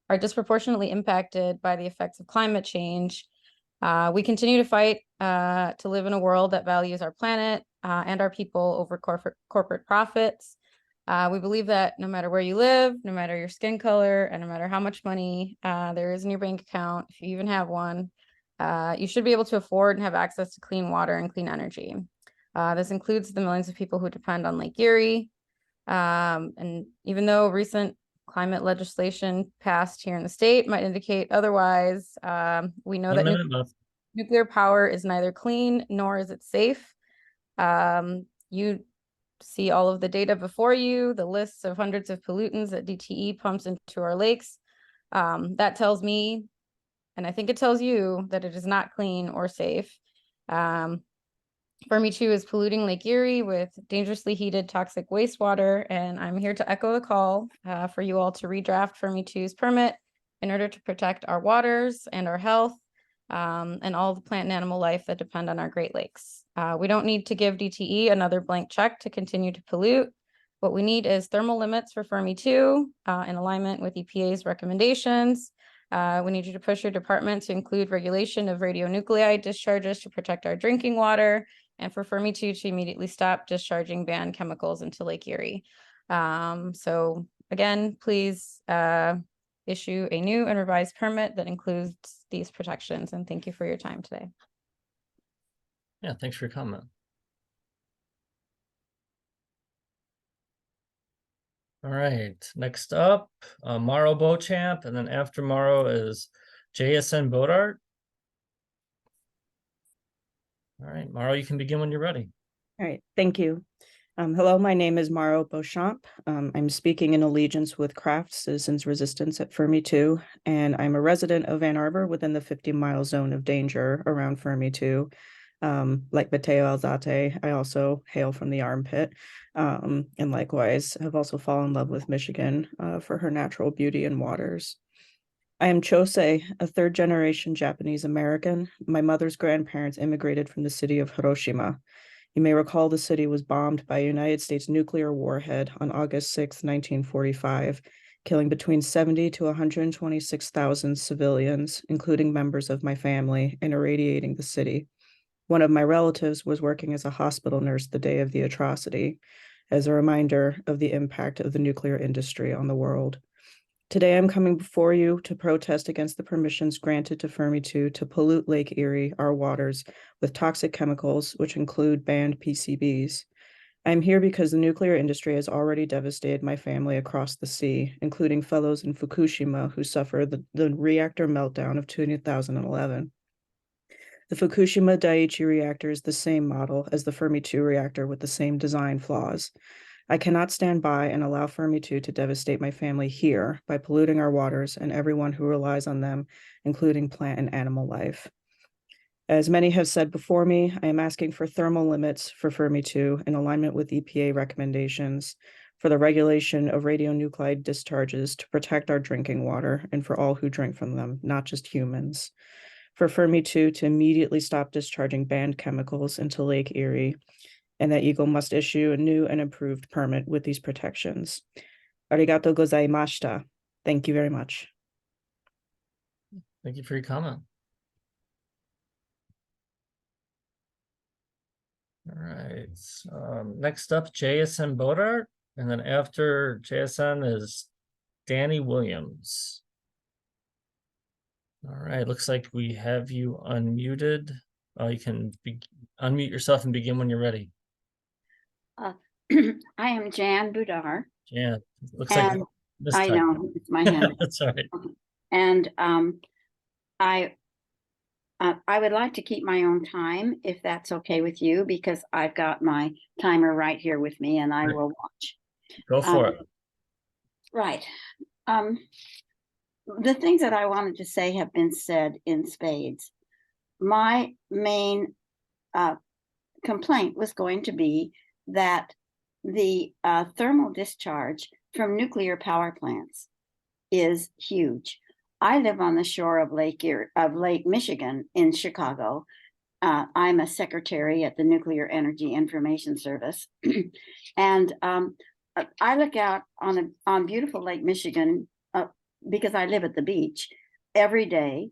are disproportionately impacted by the effects of climate change, we continue to fight to live in a world that values our planet and our people over corporate profits. We believe that no matter where you live, no matter your skin color, and no matter how much money there is in your bank account, if you even have one, you should be able to afford and have access to clean water and clean energy. This includes the millions of people who depend on Lake Erie. And even though recent climate legislation passed here in the state might indicate otherwise, we know that nuclear power is neither clean nor is it safe. You see all of the data before you, the lists of hundreds of pollutants that DTE pumps into our lakes. That tells me, and I think it tells you, that it is not clean or safe. Fermi 2 is polluting Lake Erie with dangerously heated toxic wastewater, and I'm here to echo the call for you all to redraft Fermi 2's permit in order to protect our waters and our health and all the plant and animal life that depend on our Great Lakes. We don't need to give DTE another blank check to continue to pollute. What we need is thermal limits for Fermi 2 in alignment with EPA's recommendations. We need you to push your department to include regulation of radionuclide discharges to protect our drinking water, and for Fermi 2 to immediately stop discharging banned chemicals into Lake Erie. So again, please issue a new and revised permit that includes these protections, and thank you for your time today. Yeah, thanks for your comment. All right, next up, Monroe Beauchamp, and then after Monroe is JSN Bodart. All right, Monroe, you can begin when you're ready. All right, thank you. Hello, my name is Monroe Beauchamp. I'm speaking in allegiance with Craft Citizens Resistance at Fermi 2, and I'm a resident of Ann Arbor within the 50-mile zone of danger around Fermi 2. Like Mateo Alzate, I also hail from the armpit, and likewise have also fallen in love with Michigan for her natural beauty and waters. I am Chosei, a third-generation Japanese American. My mother's grandparents immigrated from the city of Hiroshima. You may recall the city was bombed by a United States nuclear warhead on August 6, 1945, killing between 70 to 126,000 civilians, including members of my family, and irradiating the city. One of my relatives was working as a hospital nurse the day of the atrocity, as a reminder of the impact of the nuclear industry on the world. Today, I'm coming before you to protest against the permissions granted to Fermi 2 to pollute Lake Erie, our waters, with toxic chemicals, which include banned PCBs. I'm here because the nuclear industry has already devastated my family across the sea, including fellows in Fukushima who suffered the reactor meltdown of 2011. The Fukushima Daiichi reactor is the same model as the Fermi 2 reactor with the same design flaws. I cannot stand by and allow Fermi 2 to devastate my family here by polluting our waters and everyone who relies on them, including plant and animal life. As many have said before me, I am asking for thermal limits for Fermi 2 in alignment with EPA recommendations for the regulation of radionuclide discharges to protect our drinking water and for all who drink from them, not just humans. For Fermi 2 to immediately stop discharging banned chemicals into Lake Erie, and that Eagle must issue a new and improved permit with these protections. Arigato gozaimashita. Thank you very much. Thank you for your comment. All right, next up, JSN Bodart, and then after JSN is Danny Williams. All right, looks like we have you unmuted. You can unmute yourself and begin when you're ready. I am Jan Budar. Jan, looks like this time. I know, it's my hand. That's all right. And I would like to keep my own time, if that's okay with you, because I've got my timer right here with me and I will watch. Go for it. Right. The things that I wanted to say have been said in spades. My main complaint was going to be that the thermal discharge from nuclear power plants is huge. I live on the shore of Lake Michigan in Chicago. I'm a secretary at the Nuclear Energy Information Service, and I look out on beautiful Lake Michigan because I live at the beach every day,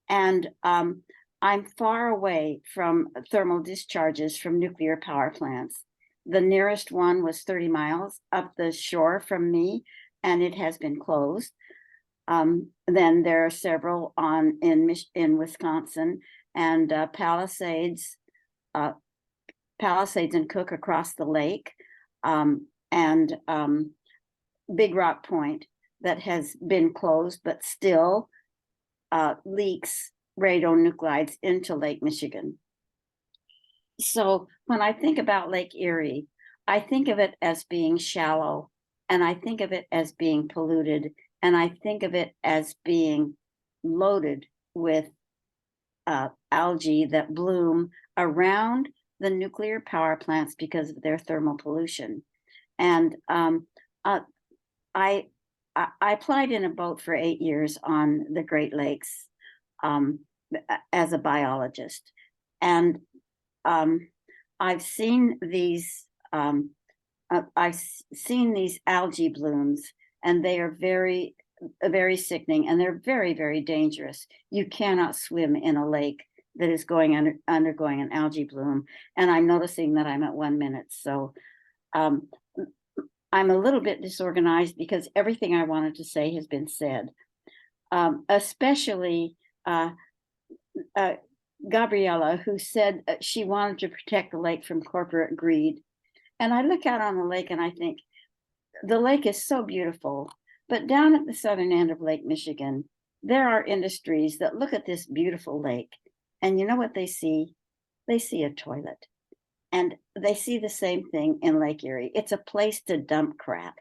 and I'm far away from thermal discharges from nuclear power plants. The nearest one was 30 miles up the shore from me, and it has been closed. Then there are several in Wisconsin, and Palisades and Cook across the lake, and Big Rock Point that has been closed, but still leaks radionuclides into Lake Michigan. So when I think about Lake Erie, I think of it as being shallow, and I think of it as being polluted, and I think of it as being loaded with algae that bloom around the nuclear power plants because of their thermal pollution. And I applied in a boat for 8 years on the Great Lakes as a biologist, and I've seen these algae blooms, and they are very, very sickening, and they're very, very dangerous. You cannot swim in a lake that is undergoing an algae bloom. And I'm noticing that I'm at 1 minute. So I'm a little bit disorganized because everything I wanted to say has been said, especially Gabriella, who said she wanted to protect the lake from corporate greed. And I look out on the lake and I think the lake is so beautiful, but down at the southern end of Lake Michigan, there are industries that look at this beautiful lake, and you know what they see? They see a toilet. And they see the same thing in Lake Erie. It's a place to dump crap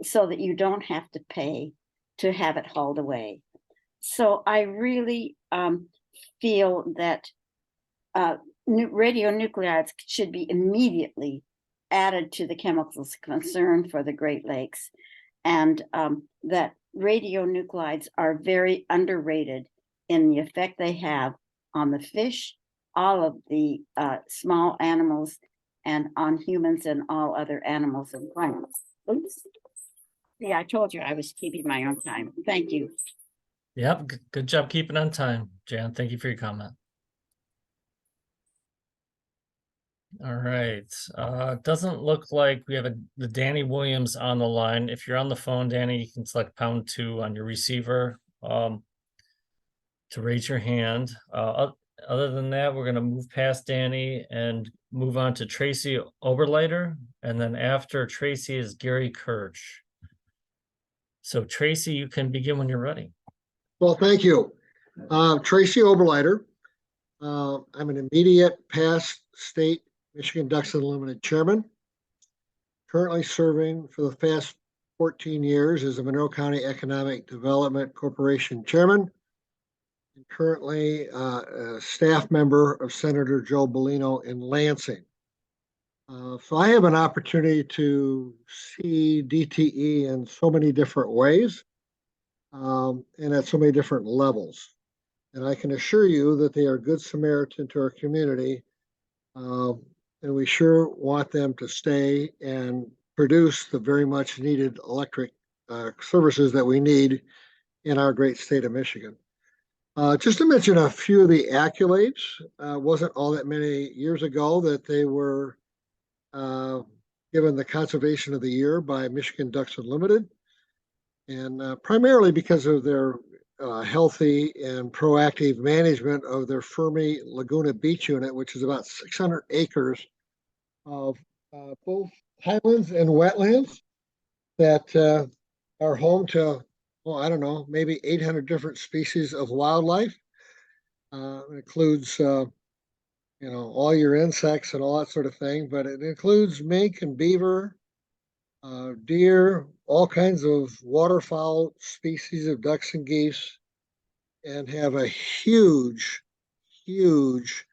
so that you don't have to pay to have it hauled away. So I really feel that radionuclides should be immediately added to the chemicals concerned for the Great Lakes, and that radionuclides are very underrated in the effect they have on the fish, all of the small animals, and on humans and all other animals and plants. Oops. Yeah, I told you I was keeping my own time. Thank you. Yep, good job keeping on time, Jan. Thank you for your comment. All right, doesn't look like we have the Danny Williams on the line. If you're on the phone, Danny, you can select #2 on your receiver to raise your hand. Other than that, we're gonna move past Danny and move on to Tracy Oberleiter, and then after Tracy is Gary Kirch. So Tracy, you can begin when you're ready. Well, thank you. Tracy Oberleiter. I'm an immediate past state Michigan Ducks Unlimited chairman, currently serving for the past 14 years as a Monroe County Economic Development Corporation chairman, and currently a staff member of Senator Joe Bellino in Lansing. So I have an opportunity to see DTE in so many different ways and at so many different levels. And I can assure you that they are good Samaritan to our community. And we sure want them to stay and produce the very much needed electric services that we need in our great state of Michigan. Just to mention a few of the accolades, wasn't all that many years ago that they were given the Conservation of the Year by Michigan Ducks Unlimited, and primarily because of their healthy and proactive management of their Fermi Laguna Beach unit, which is about 600 acres of both highlands and wetlands that are home to, well, I don't know, maybe 800 different species of wildlife. It includes, all your insects and all that sort of thing, but it includes mink and beaver, deer, all kinds of waterfowl species of ducks and geese, and have a huge, huge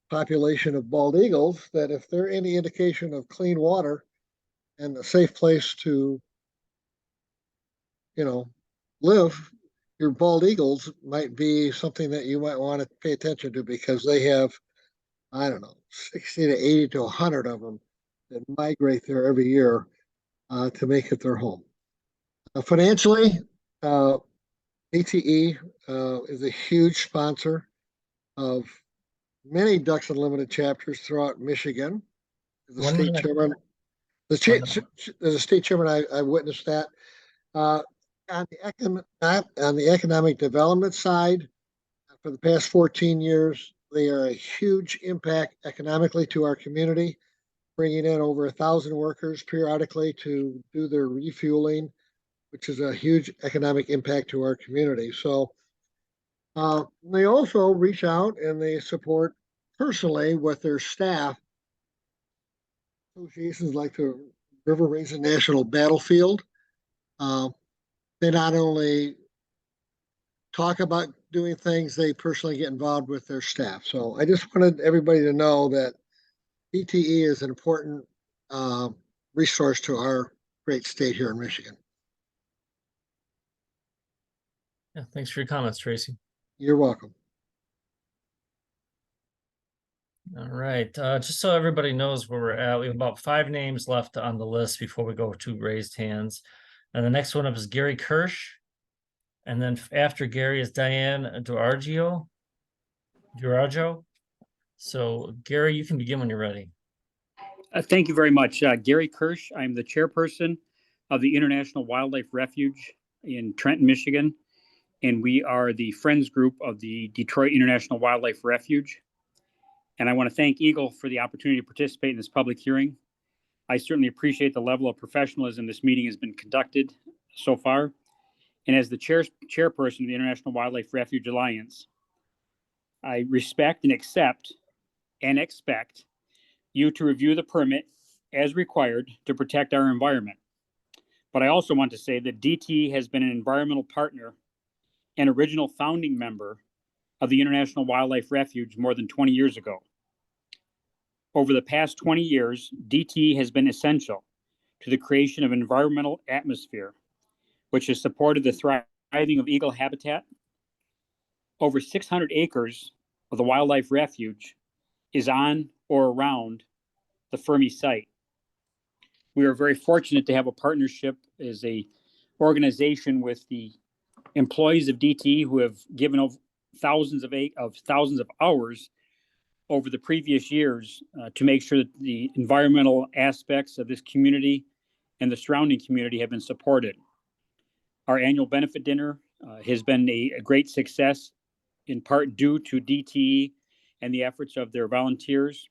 population of bald eagles that, if they're any indication of clean water and a safe place to, live, your bald eagles might be something that you might want to pay attention to, because they have, 60 to 80 to 100 of them that migrate there every year to make it their home. Financially, DTE is a huge sponsor of many Ducks Unlimited chapters throughout Michigan. As a 1 state minute. chairman, as a state chairman, I witnessed that. On the economic development side, for the past 14 years, they are a huge impact economically to our community, bringing in over 1,000 workers periodically to do their refueling, which is a huge economic impact to our community. So they also reach out and they support personally with their staff associations like the River Raisin National Battlefield. They not only talk about doing things, they personally get involved with their staff. So I just wanted everybody to know that DTE is an important resource to our great state here in Michigan. Yeah, thanks for your comments, Tracy. You're welcome. All right, just so everybody knows where we're at, we have about 5 names left on the list before we go to raised hands. And the next one up is Gary Kirsch. And then after Gary is Diane Duraggio. So Gary, you can begin when you're ready. Thank you very much. Gary Kirsch, I'm the chairperson of the International Wildlife Refuge in Trenton, Michigan. And we are the Friends group of the Detroit International Wildlife Refuge. And I want to thank Eagle for the opportunity to participate in this public hearing. I certainly appreciate the level of professionalism this meeting has been conducted so far. And as the chairperson of the International Wildlife Refuge Alliance, I respect and accept and expect you to review the permit as required to protect our environment. But I also want to say that DTE has been an environmental partner and original founding member of the International Wildlife Refuge more than 20 years ago. Over the past 20 years, DTE has been essential to the creation of an environmental atmosphere, which has supported the thriving of eagle habitat. Over 600 acres of the wildlife refuge is on or around the Fermi site. We are very fortunate to have a partnership as a organization with the employees of DTE who have given over thousands of hours over the previous years to make sure that the environmental aspects of this community and the surrounding community have been supported. Our annual benefit dinner has been a great success, in part due to DTE and the efforts of their volunteers.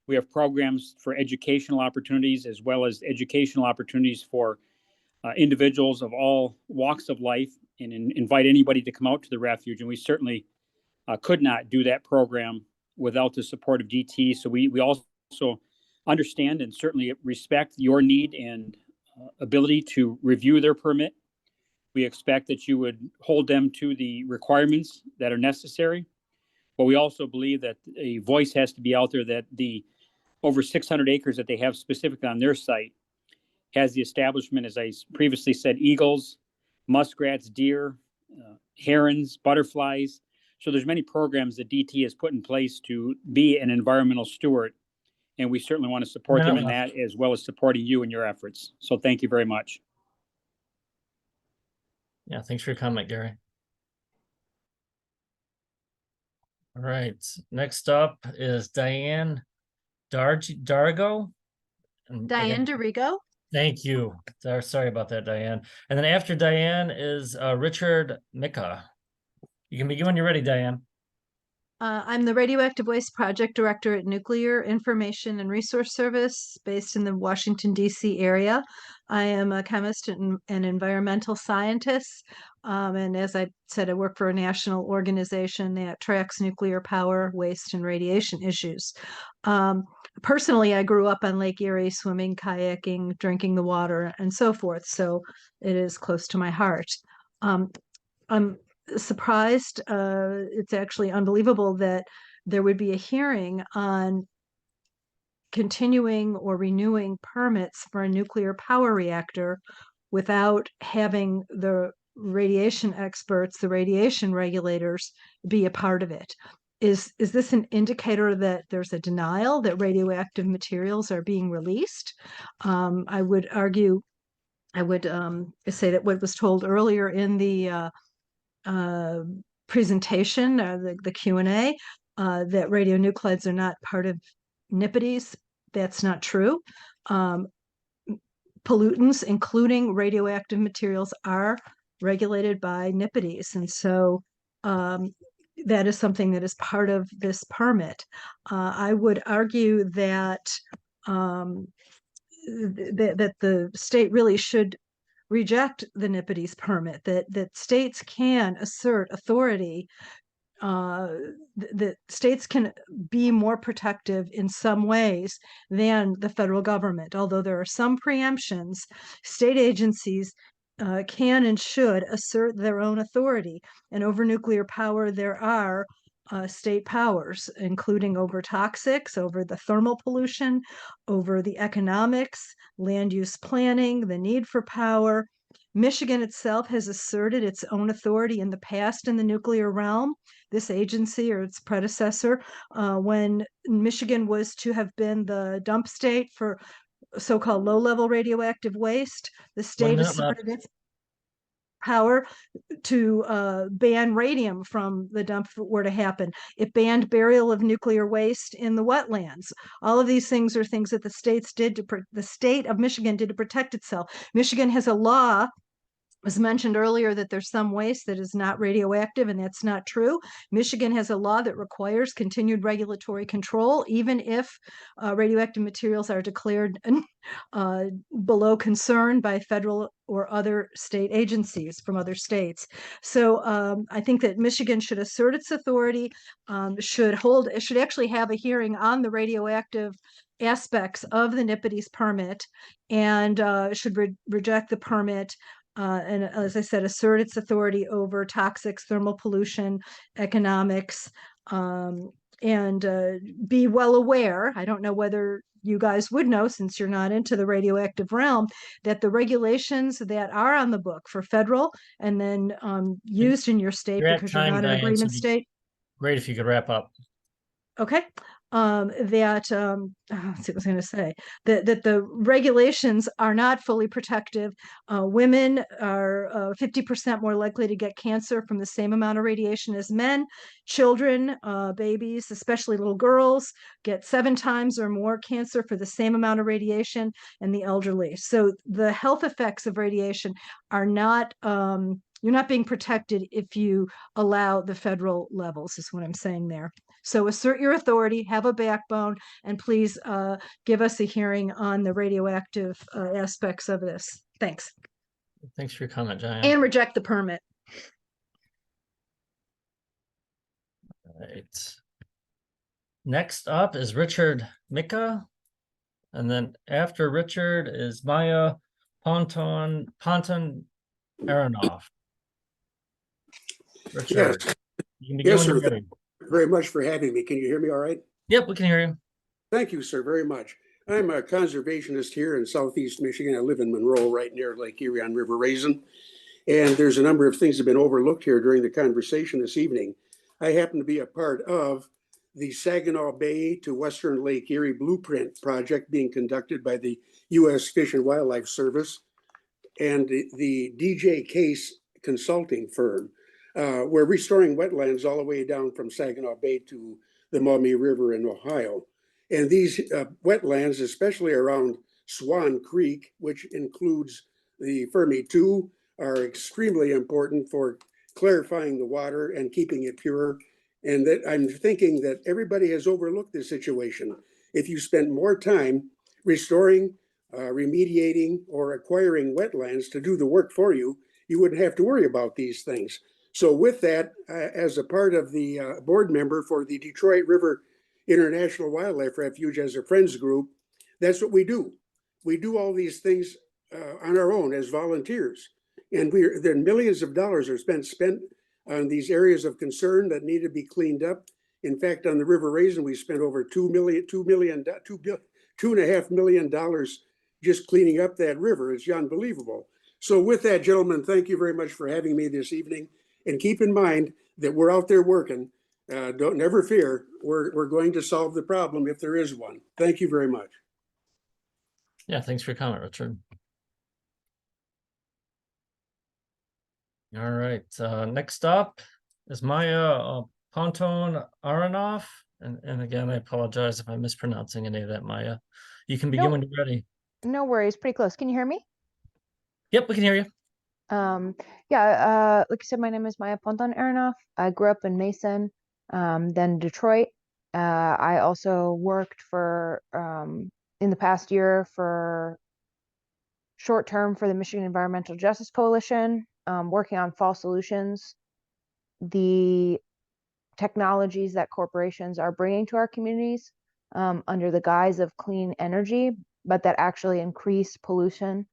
We have programs for educational opportunities as well as educational opportunities for individuals of all walks of life, and invite anybody to come out to the refuge. And we certainly could not do that program without the support of DTE. So we also understand and certainly respect your need and ability to review their permit. We expect that you would hold them to the requirements that are necessary. But we also believe that a voice has to be out there that the over 600 acres that they have specifically on their site has the establishment, as I previously said, eagles, muskrats, deer, herons, butterflies. So there's many programs that DT has put in place to be an environmental steward. And we certainly want to support them in that, as well as supporting you in your efforts. So thank you very much. Yeah, thanks for your comment, Gary. All right, next up is Diane Dargo. Diane Dorigo. Thank you. Sorry about that, Diane. And then after Diane is Richard Micka. You can begin when you're ready, Diane. I'm the Radioactive Waste Project Director at Nuclear Information and Resource Service based in the Washington, D.C. area. I am a chemist and an environmental scientist. And as I said, I work for a national organization that tracks nuclear power, waste, and radiation issues. Personally, I grew up on Lake Erie, swimming, kayaking, drinking the water, and so forth. So it is close to my heart. I'm surprised. It's actually unbelievable that there would be a hearing on continuing or renewing permits for a nuclear power reactor without having the radiation experts, the radiation regulators, be a part of it. Is this an indicator that there's a denial that radioactive materials are being released? I would argue, I would say that what was told earlier in the presentation, the Q&A, that radionuclides are not part of NPDES that's not true. Pollutants, including radioactive materials, are regulated by NPDES. And so that is something that is part of this permit. I would argue that that the state really should reject the NPDES permit, that states can assert authority, that states can be more protective in some ways than the federal government. Although there are some preemptions, state agencies can and should assert their own authority. And over nuclear power, there are state powers, including over toxics, over the thermal pollution, over the economics, land use planning, the need for power. Michigan itself has asserted its own authority in the past in the nuclear realm. This agency or its predecessor, when Michigan was to have been the dump state for so-called low-level radioactive waste, the state asserted its power to ban radium from the dump if it were to happen. It banned burial of nuclear waste in the wetlands. All of these things are things that the state of Michigan did to protect itself. Michigan has a law. It was mentioned earlier that there's some waste that is not radioactive, and that's not true. Michigan has a law that requires continued regulatory control, even if radioactive materials are declared below concern by federal or other state agencies from other states. So I think that Michigan should assert its authority, should actually have a hearing on the radioactive aspects of the NPDES permit, and should reject the permit. And as I said, assert its authority over toxics, thermal pollution, economics, and be well aware. I don't know whether you guys would know, since you're not into the radioactive realm, that the regulations that are on the book for federal and then used in your state, because you're not an agreement state. Great if you could wrap up. Okay. Let's see what I was going to say, that the regulations are not fully protective. Women are 50% more likely to get cancer from the same amount of radiation as men. Children, babies, especially little girls, get 7 times or more cancer for the same amount of radiation, and the elderly. So the health effects of radiation are not, you're not being protected if you allow the federal levels, is what I'm saying there. So assert your authority, have a backbone, and please give us a hearing on the radioactive aspects of this. Thanks. Thanks for your comment, Diane. And reject the permit. All right. Next up is Richard Mika. And then after Richard is Maya Ponton Aronoff. Richard, yes, you can begin yes, when sir. you're ready. Thank you very much for having me. Can you hear me all right? Yep, we can hear you. Thank you, sir, very much. I'm a conservationist here in Southeast Michigan. I live in Monroe, right near Lake Erie on River Raisin. And there's a number of things that have been overlooked here during the conversation this evening. I happen to be a part of the Saginaw Bay to Western Lake Erie Blueprint project being conducted by the U.S. Fish and Wildlife Service and the DJ Case consulting firm. We're restoring wetlands all the way down from Saginaw Bay to the Maumee River in Ohio. And these wetlands, especially around Swan Creek, which includes the Fermi 2, are extremely important for clarifying the water and keeping it pure. And that I'm thinking that everybody has overlooked this situation. If you spent more time restoring, remediating, or acquiring wetlands to do the work for you, you wouldn't have to worry about these things. So with that, as a part of the board member for the Detroit River International Wildlife Refuge as a friends group, that's what we do. We do all these things on our own as volunteers. And there millions of dollars are spent on these areas of concern that need to be cleaned up. In fact, on the River Raisin, we spent over $2.5 million just cleaning up that river. It's unbelievable. So with that, gentlemen, thank you very much for having me this evening. And keep in mind that we're out there working. Don't never fear. We're going to solve the problem if there is one. Thank you very much. Yeah, thanks for your comment, Richard. All right, next up is Maya Ponton Aronoff. And again, I apologize if I'm mispronouncing any of that, Maya. You can begin when you're ready. No worries, pretty close. Can you hear me? Yep, we can hear you. Like I said, my name is Maya Ponton Aronoff. I grew up in Mason, then Detroit. I also worked for, in the past year for short term for the Michigan Environmental Justice Coalition, working on fall solutions, the technologies that corporations are bringing to our communities under the guise of clean energy, but that actually increase pollution,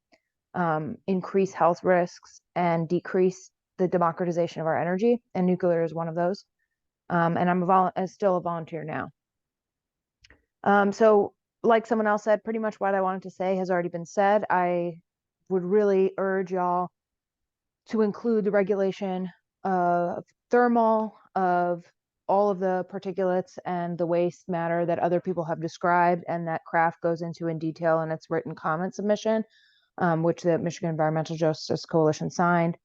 increase health risks, and decrease the democratization of our energy. And nuclear is one of those. And I'm still a volunteer now. So like someone else said, pretty much what I wanted to say has already been said. I would really urge y'all to include the regulation of thermal, of all of the particulates and the waste matter that other people have described and that Kraft goes into in detail in its written comment submission, which the Michigan Environmental Justice Coalition signed.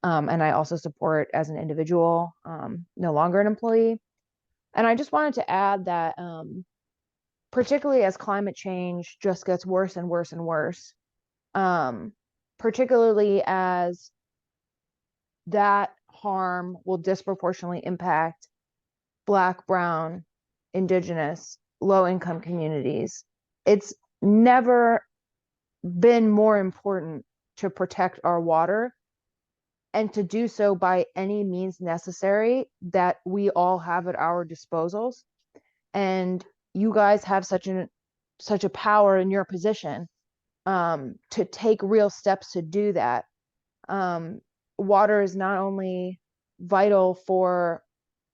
And I also support as an individual, no longer an employee. And I just wanted to add that particularly as climate change just gets worse and worse and worse, particularly as that harm will disproportionately impact Black, Brown, Indigenous, low-income communities. It's never been more important to protect our water and to do so by any means necessary that we all have at our disposals. And you guys have such a power in your position to take real steps to do that. Water is not only vital for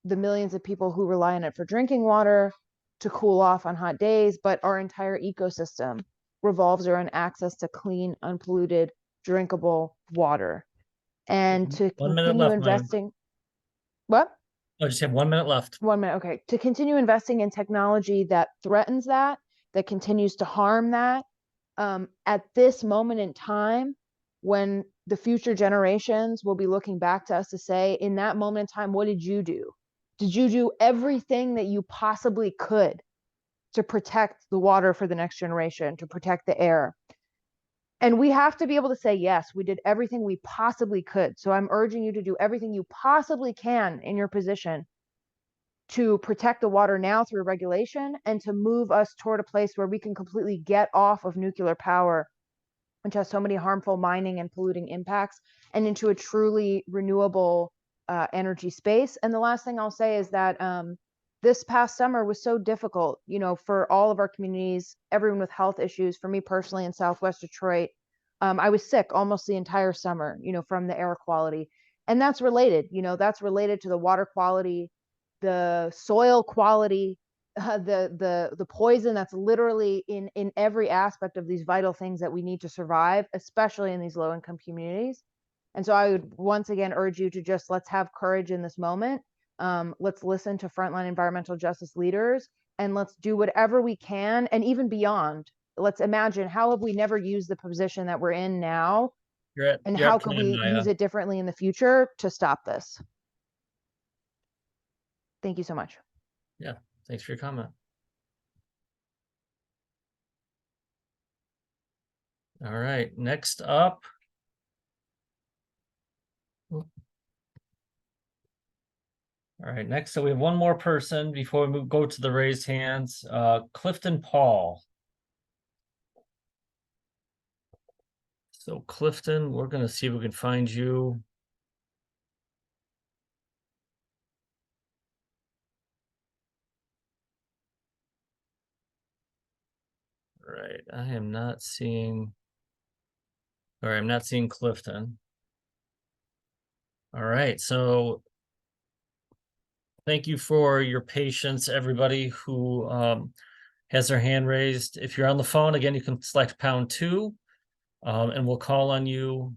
the millions of people who rely on it for drinking water, to cool off on hot days, but our entire ecosystem revolves around access to clean, unpolluted, drinkable water. And to 1 minute continue left, investing. What? I just have 1 minute left. 1 minute, okay. To continue investing in technology that threatens that continues to harm that, at this moment in time, when the future generations will be looking back to us to say, in that moment in time, what did you do? Did you do everything that you possibly could to protect the water for the next generation, to protect the air? And we have to be able to say, yes, we did everything we possibly could. So I'm urging you to do everything you possibly can in your position to protect the water now through regulation and to move us toward a place where we can completely get off of nuclear power, which has so many harmful mining and polluting impacts, and into a truly renewable energy space. And the last thing I'll say is that this past summer was so difficult, for all of our communities, everyone with health issues. For me personally in Southwest Detroit, I was sick almost the entire summer, from the air quality. And that's related, that's related to the water quality, the soil quality, the poison that's literally in every aspect of these vital things that we need to survive, especially in these low-income communities. And so I would once again urge you to let's have courage in this moment. Let's listen to frontline environmental justice leaders, and let's do whatever we can, and even beyond. Let's imagine, how have we never used the position that we're in now? And how can we use it differently in the future to stop this? Thank you so much. Yeah, thanks for your comment. All right, next up. All right, next, so we have one more person before we go to the raised hands. Clifton Paul. So Clifton, we're going to see if we can find you. Right, I am not seeing. All right, I'm not seeing Clifton. All right, so thank you for your patience, everybody who has their hand raised. If you're on the phone, again, you can select #2, and we'll call on you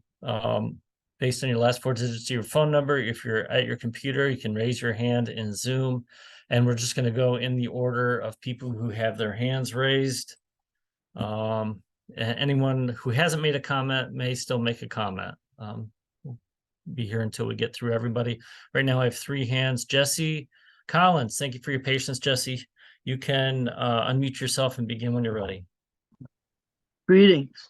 based on your last 4 digits of your phone number. If you're at your computer, you can raise your hand in Zoom, and we're just going to go in the order of people who have their hands raised. Anyone who hasn't made a comment may still make a comment. We'll be here until we get through everybody. Right now I have 3 hands: Jesse, Collins, thank you for your patience, Jesse. You can unmute yourself and begin when you're ready. Greetings.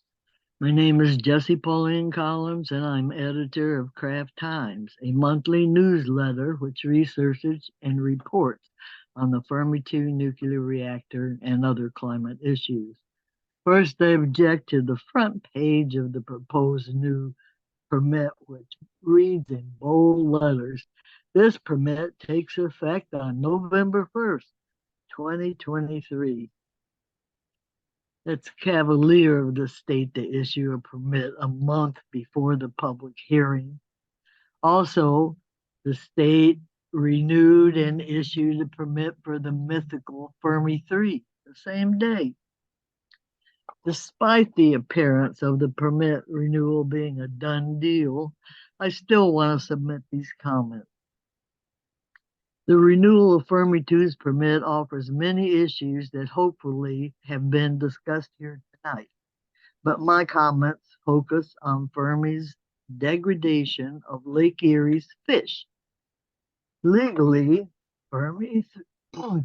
My name is Jesse Pauline Collins, and I'm editor of Craft Times, a monthly newsletter which researches and reports on the Fermi 2 nuclear reactor and other climate issues. First, I object to the front page of the proposed new permit, which reads in bold letters, "This permit takes effect on November 1st, 2023. It's cavalier of the state to issue a permit a month before the public hearing. Also, the state renewed and issued a permit for the mythical Fermi 3 the same day. Despite the appearance of the permit renewal being a done deal, I still want to submit these comments. The renewal of Fermi 2's permit offers many issues that hopefully have been discussed here tonight, but my comments focus on Fermi's degradation of Lake Erie's fish. Legally, Fermi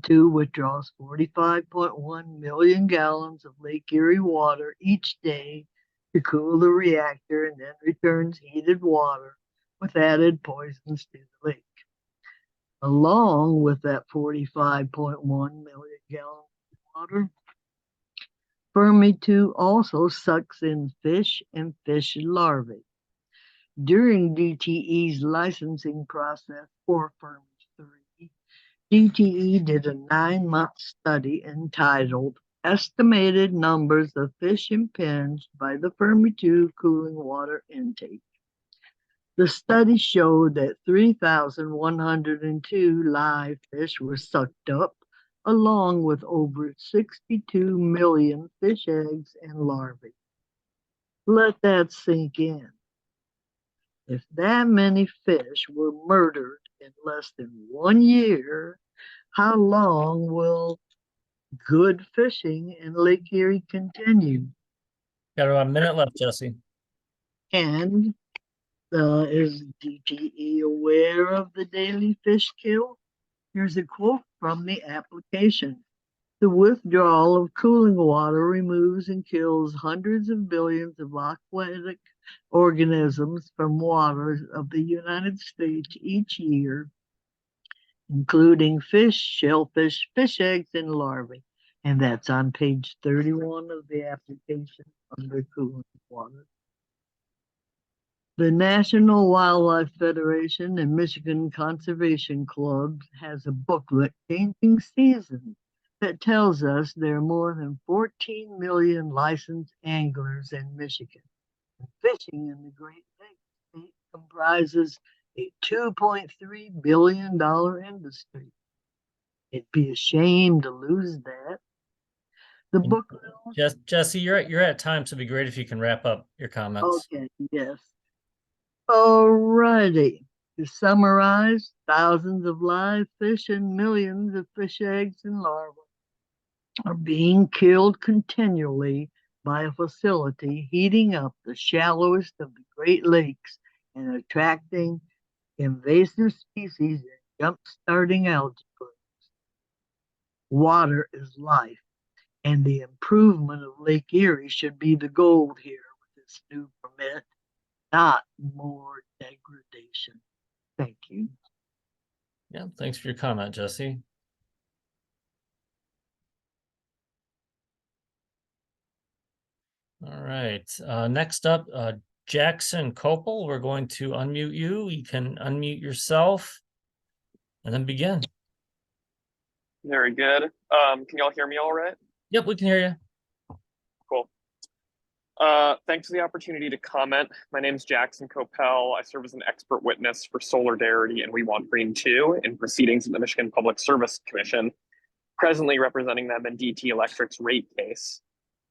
2 withdraws 45.1 million gallons of Lake Erie water each day to cool the reactor and then returns heated water with added poisons to the lake. Along with that 45.1 million gallons of water, Fermi 2 also sucks in fish and fish larvae. During DTE's licensing process for Fermi 3, DTE did a 9-month study entitled Estimated Numbers of Fish Impinged by the Fermi 2 Cooling Water Intake. The study showed that 3,102 live fish were sucked up, along with over 62 million fish eggs and larvae. Let that sink in. If that many fish were murdered in less than 1 year, how long will good fishing in Lake Erie continue? Got about a minute left, Jesse. And is DTE aware of the daily fish kill? Here's a quote from the application. The withdrawal of cooling water removes and kills hundreds of billions of aquatic organisms from waters of the United States each year, including fish, shellfish, fish eggs, and larvae. And that's on page 31 of the application under cooling water. The National Wildlife Federation and Michigan Conservation Club has a booklet, Changing Seasons, that tells us there are more than 14 million licensed anglers in Michigan. Fishing in the Great Lakes comprises a $2.3 billion industry. It'd be a shame to lose that. The booklet. Jesse, you're at time, so it'd be great if you can wrap up your comments. Okay, yes. Alrighty. To summarize, thousands of live fish and millions of fish eggs and larvae are being killed continually by a facility heating up the shallowest of the Great Lakes and attracting invasive species and jump-starting algae blooms. Water is life, and the improvement of Lake Erie should be the goal here with this new permit, not more degradation. Thank you. Yeah, thanks for your comment, Jesse. All right, next up, Jackson Copel. We're going to unmute you. You can unmute yourself and then begin. Very good. Can y'all hear me all right? Yep, we can hear you. Cool. Thanks for the opportunity to comment. My name is Jackson Copel. I serve as an expert witness for Solidarity and We Want Green 2 in proceedings of the Michigan Public Service Commission, presently representing them in DT Electric's rate case.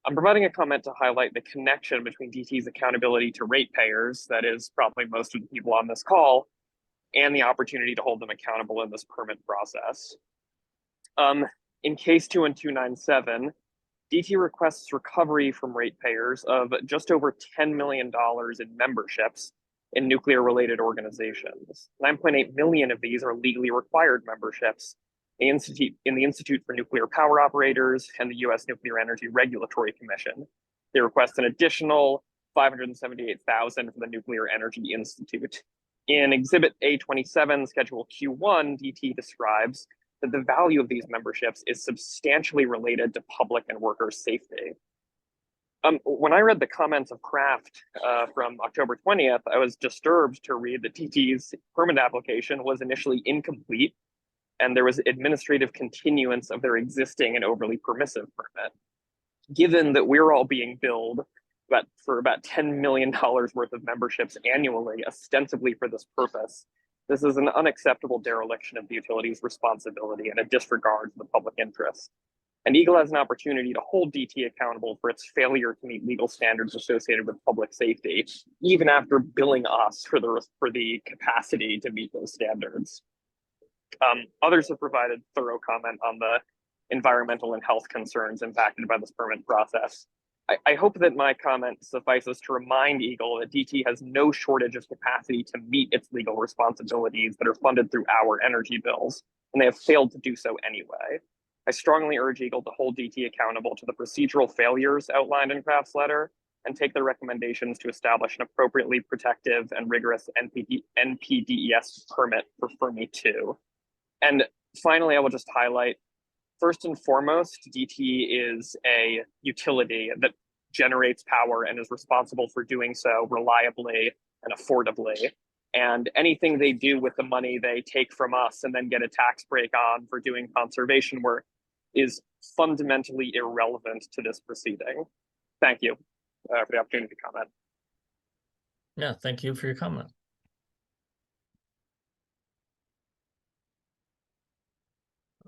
I'm providing a comment to highlight the connection between DT's accountability to ratepayers, that is probably most of the people on this call, and the opportunity to hold them accountable in this permit process. In case 21297, DT requests recovery from ratepayers of just over $10 million in memberships in nuclear-related organizations. 9.8 million of these are legally required memberships in the Institute for Nuclear Power Operators and the U.S. Nuclear Energy Regulatory Commission. They request an additional 578,000 for the Nuclear Energy Institute. In Exhibit A27, Schedule Q1, DTE describes that the value of these memberships is substantially related to public and worker safety. When I read the comments of Kraft from October 20th, I was disturbed to read that DTE's permit application was initially incomplete and there was administrative continuance of their existing and overly permissive permit. Given that we're all being billed for about $10 million worth of memberships annually, ostensibly for this purpose, this is an unacceptable dereliction of the utility's responsibility and a disregard for the public interest. And EGLE has an opportunity to hold DTE accountable for its failure to meet legal standards associated with public safety, even after billing us for the capacity to meet those standards. Others have provided thorough comment on the environmental and health concerns impacted by this permit process. I hope that my comment suffices to remind EGLE that DTE has no shortage of capacity to meet its legal responsibilities that are funded through our energy bills, and they have failed to do so anyway. I strongly urge EGLE to hold DTE accountable to the procedural failures outlined in Kraft's letter and take their recommendations to establish an appropriately protective and rigorous NPDES permit for Fermi 2. And finally, I will just highlight, first and foremost, DTE is a utility that generates power and is responsible for doing so reliably and affordably. And anything they do with the money they take from us and then get a tax break on for doing conservation work is fundamentally irrelevant to this proceeding. Thank you for the opportunity to comment. Yeah, thank you for your comment.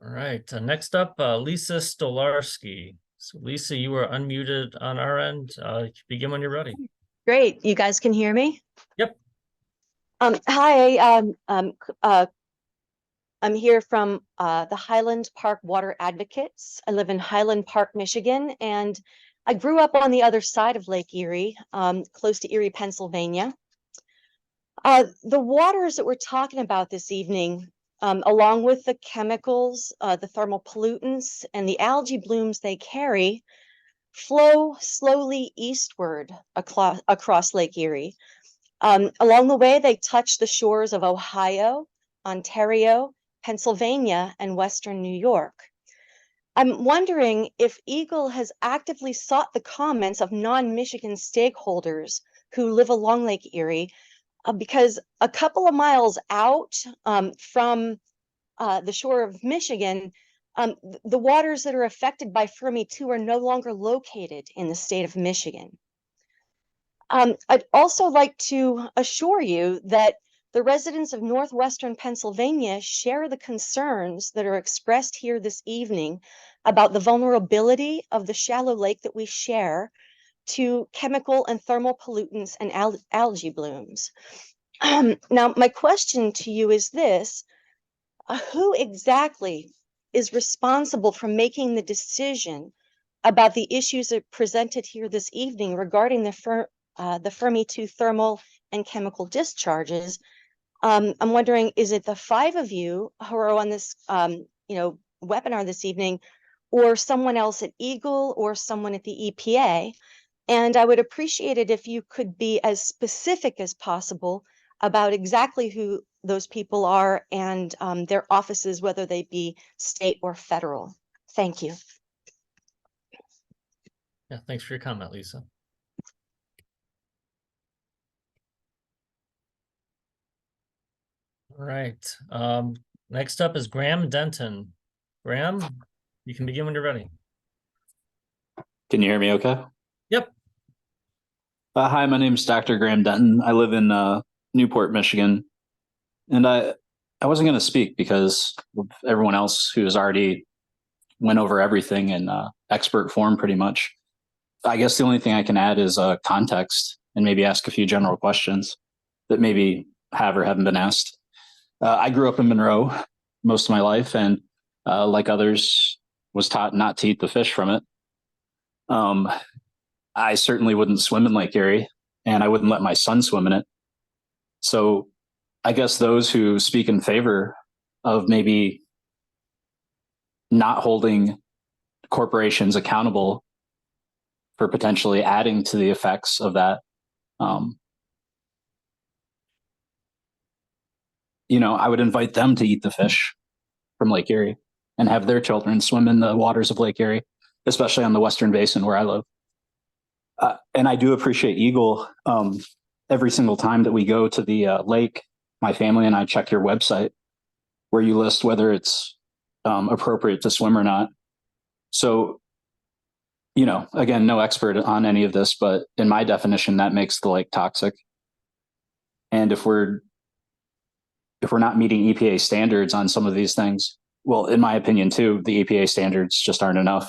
All right, next up, Lisa Stolarski. So Lisa, you are unmuted on our end. Begin when you're ready. Great, you guys can hear me? Yep. Hi, I'm here from the Highland Park Water Advocates. I live in Highland Park, Michigan, and I grew up on the other side of Lake Erie, close to Erie, Pennsylvania. The waters that we're talking about this evening, along with the chemicals, the thermal pollutants, and the algae blooms they carry, flow slowly eastward across Lake Erie. Along the way, they touch the shores of Ohio, Ontario, Pennsylvania, and Western New York. I'm wondering if EGLE has actively sought the comments of non-Michigan stakeholders who live along Lake Erie, because a couple of miles out from the shore of Michigan, the waters that are affected by Fermi 2 are no longer located in the state of Michigan. I'd also like to assure you that the residents of northwestern Pennsylvania share the concerns that are expressed here this evening about the vulnerability of the shallow lake that we share to chemical and thermal pollutants and algae blooms. Now, my question to you is this: who exactly is responsible for making the decision about the issues that are presented here this evening regarding the Fermi 2 thermal and chemical discharges? I'm wondering, is it the 5 of you who are on this webinar this evening, or someone else at EGLE, or someone at the EPA? And I would appreciate it if you could be as specific as possible about exactly who those people are and their offices, whether they be state or federal. Thank you. Yeah, thanks for your comment, Lisa. All right. Next up is Graham Denton. Graham, you can begin when you're ready. Can you hear me okay? Yep. Hi, my name is Dr. Graham Denton. I live in Newport, Michigan. And I wasn't going to speak because of everyone else who has already went over everything in expert form pretty much. I guess the only thing I can add is context and maybe ask a few general questions that maybe have or haven't been asked. I grew up in Monroe most of my life, and like others, was taught not to eat the fish from it. I certainly wouldn't swim in Lake Erie, and I wouldn't let my son swim in it. So I guess those who speak in favor of maybe not holding corporations accountable for potentially adding to the effects of that, I would invite them to eat the fish from Lake Erie and have their children swim in the waters of Lake Erie, especially on the Western Basin where I live. And I do appreciate Eagle. Every single time that we go to the lake, my family and I check your website where you list whether it's appropriate to swim or not. So, again, no expert on any of this, but in my definition, that makes the lake toxic. And if we're not meeting EPA standards on some of these things, well, in my opinion too, the EPA standards just aren't enough.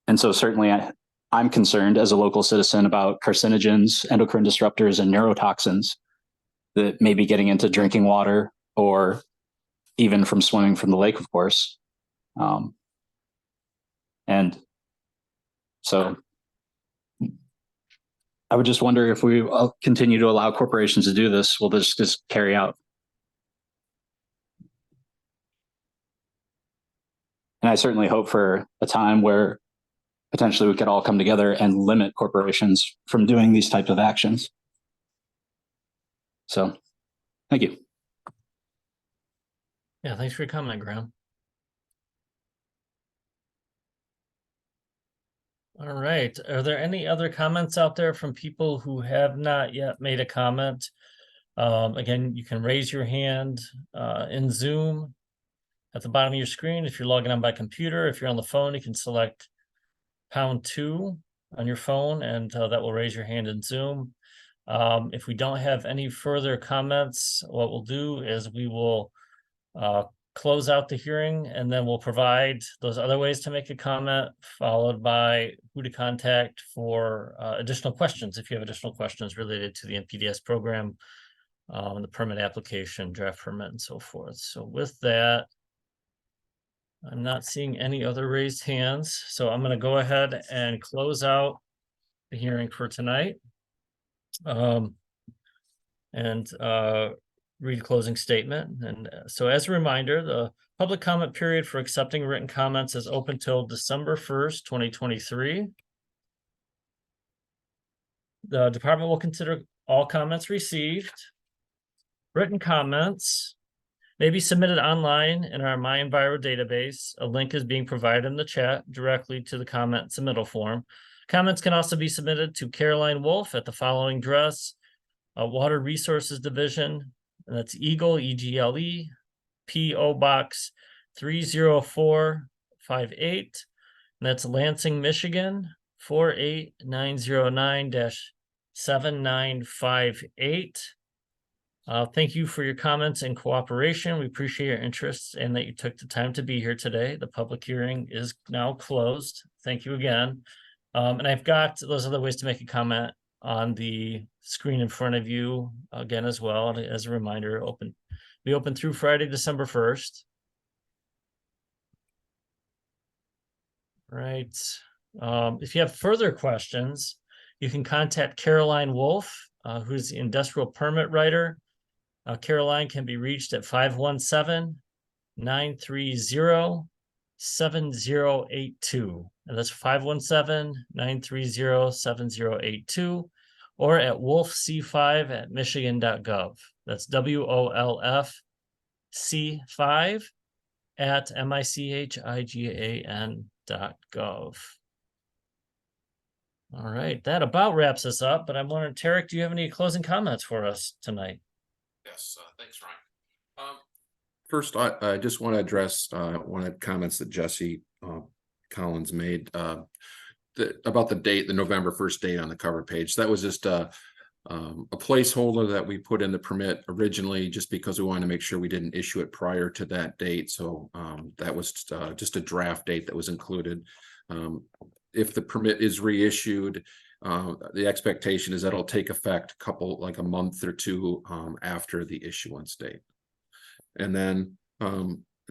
And so certainly I'm concerned as a local citizen about carcinogens, endocrine disruptors, and neurotoxins that may be getting into drinking water or even from swimming from the lake, of course. And so I would just wonder if we continue to allow corporations to do this, will this just carry out? And I certainly hope for a time where potentially we could all come together and limit corporations from doing these types of actions. So, thank you. Yeah, thanks for your comment, Graham. All right. Are there any other comments out there from people who have not yet made a comment? Again, you can raise your hand in Zoom at the bottom of your screen. If you're logging on by computer, if you're on the phone, you can select #2 on your phone, and that will raise your hand in Zoom. If we don't have any further comments, what we'll do is we will close out the hearing, and then we'll provide those other ways to make a comment, followed by who to contact for additional questions, if you have additional questions related to the NPDES program, the permit application, draft permit, and so forth. So with that, I'm not seeing any other raised hands, so I'm going to go ahead and close out the hearing for tonight. Read closing statement. And so as a reminder, the public comment period for accepting written comments is open till December 1st, 2023. The department will consider all comments received. Written comments may be submitted online in our MI0037028 database. A link is being provided in the chat directly to the comment submittal form. Comments can also be submitted to Caroline Wolf at the following address: Water Resources Division, and that's Eagle, EGLE, P.O. Box 30458. And that's Lansing, Michigan, 48909-7958. Thank you for your comments and cooperation. We appreciate your interest and that you took the time to be here today. The public hearing is now closed. Thank you again. And I've got those other ways to make a comment on the screen in front of you again as well. As a reminder, be open through Friday, December 1st. Right. If you have further questions, you can contact Caroline Wolf, who's the industrial permit writer. Caroline can be reached at 517-930-7082. And that's 517-930-7082, or at wolfc5@michigan.gov. That's WOLFC5@michigan.gov. All right, that about wraps us up, but I'm wondering, Tarek, do you have any closing comments for us tonight? Yes, thanks, Ryan. First, I just want to address one of the comments that Jesse Collins made about the date, the November 1st date on the cover page. That was just a placeholder that we put in the permit originally, just because we wanted to make sure we didn't issue it prior to that date. So that was just a draft date that was included. If the permit is reissued, the expectation is that it'll take effect like a month or two after the issuance date. And then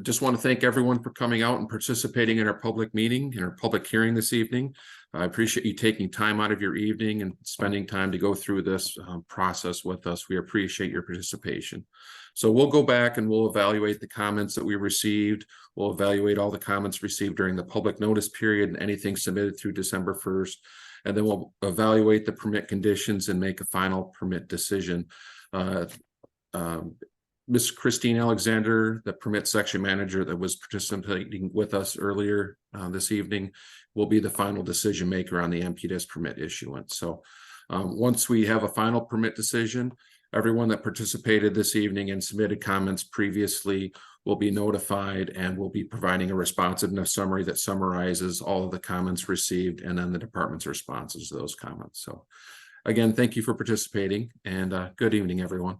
just want to thank everyone for coming out and participating in our public meeting, in our public hearing this evening. I appreciate you taking time out of your evening and spending time to go through this process with us. We appreciate your participation. So we'll go back and we'll evaluate the comments that we received. We'll evaluate all the comments received during the public notice period and anything submitted through December 1st. And then we'll evaluate the permit conditions and make a final permit decision. Ms. Christine Alexander, the permit section manager that was participating with us earlier this evening, will be the final decision maker on the NPDES permit issuance. So once we have a final permit decision, everyone that participated this evening and submitted comments previously will be notified, and we'll be providing a responsiveness summary that summarizes all of the comments received and then the department's responses to those comments. So again, thank you for participating, and good evening, everyone.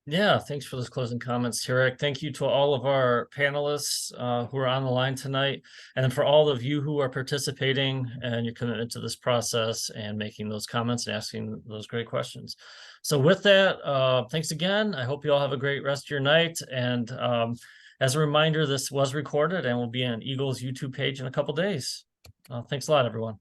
Yeah, thanks for those closing comments, Tarek. Thank you to all of our panelists who are on the line tonight, and then for all of you who are participating and your commitment to this process and making those comments and asking those great questions. So with that, thanks again. I hope you all have a great rest of your night. And as a reminder, this was recorded and will be on Eagle's YouTube page in a couple days. Thanks a lot, everyone.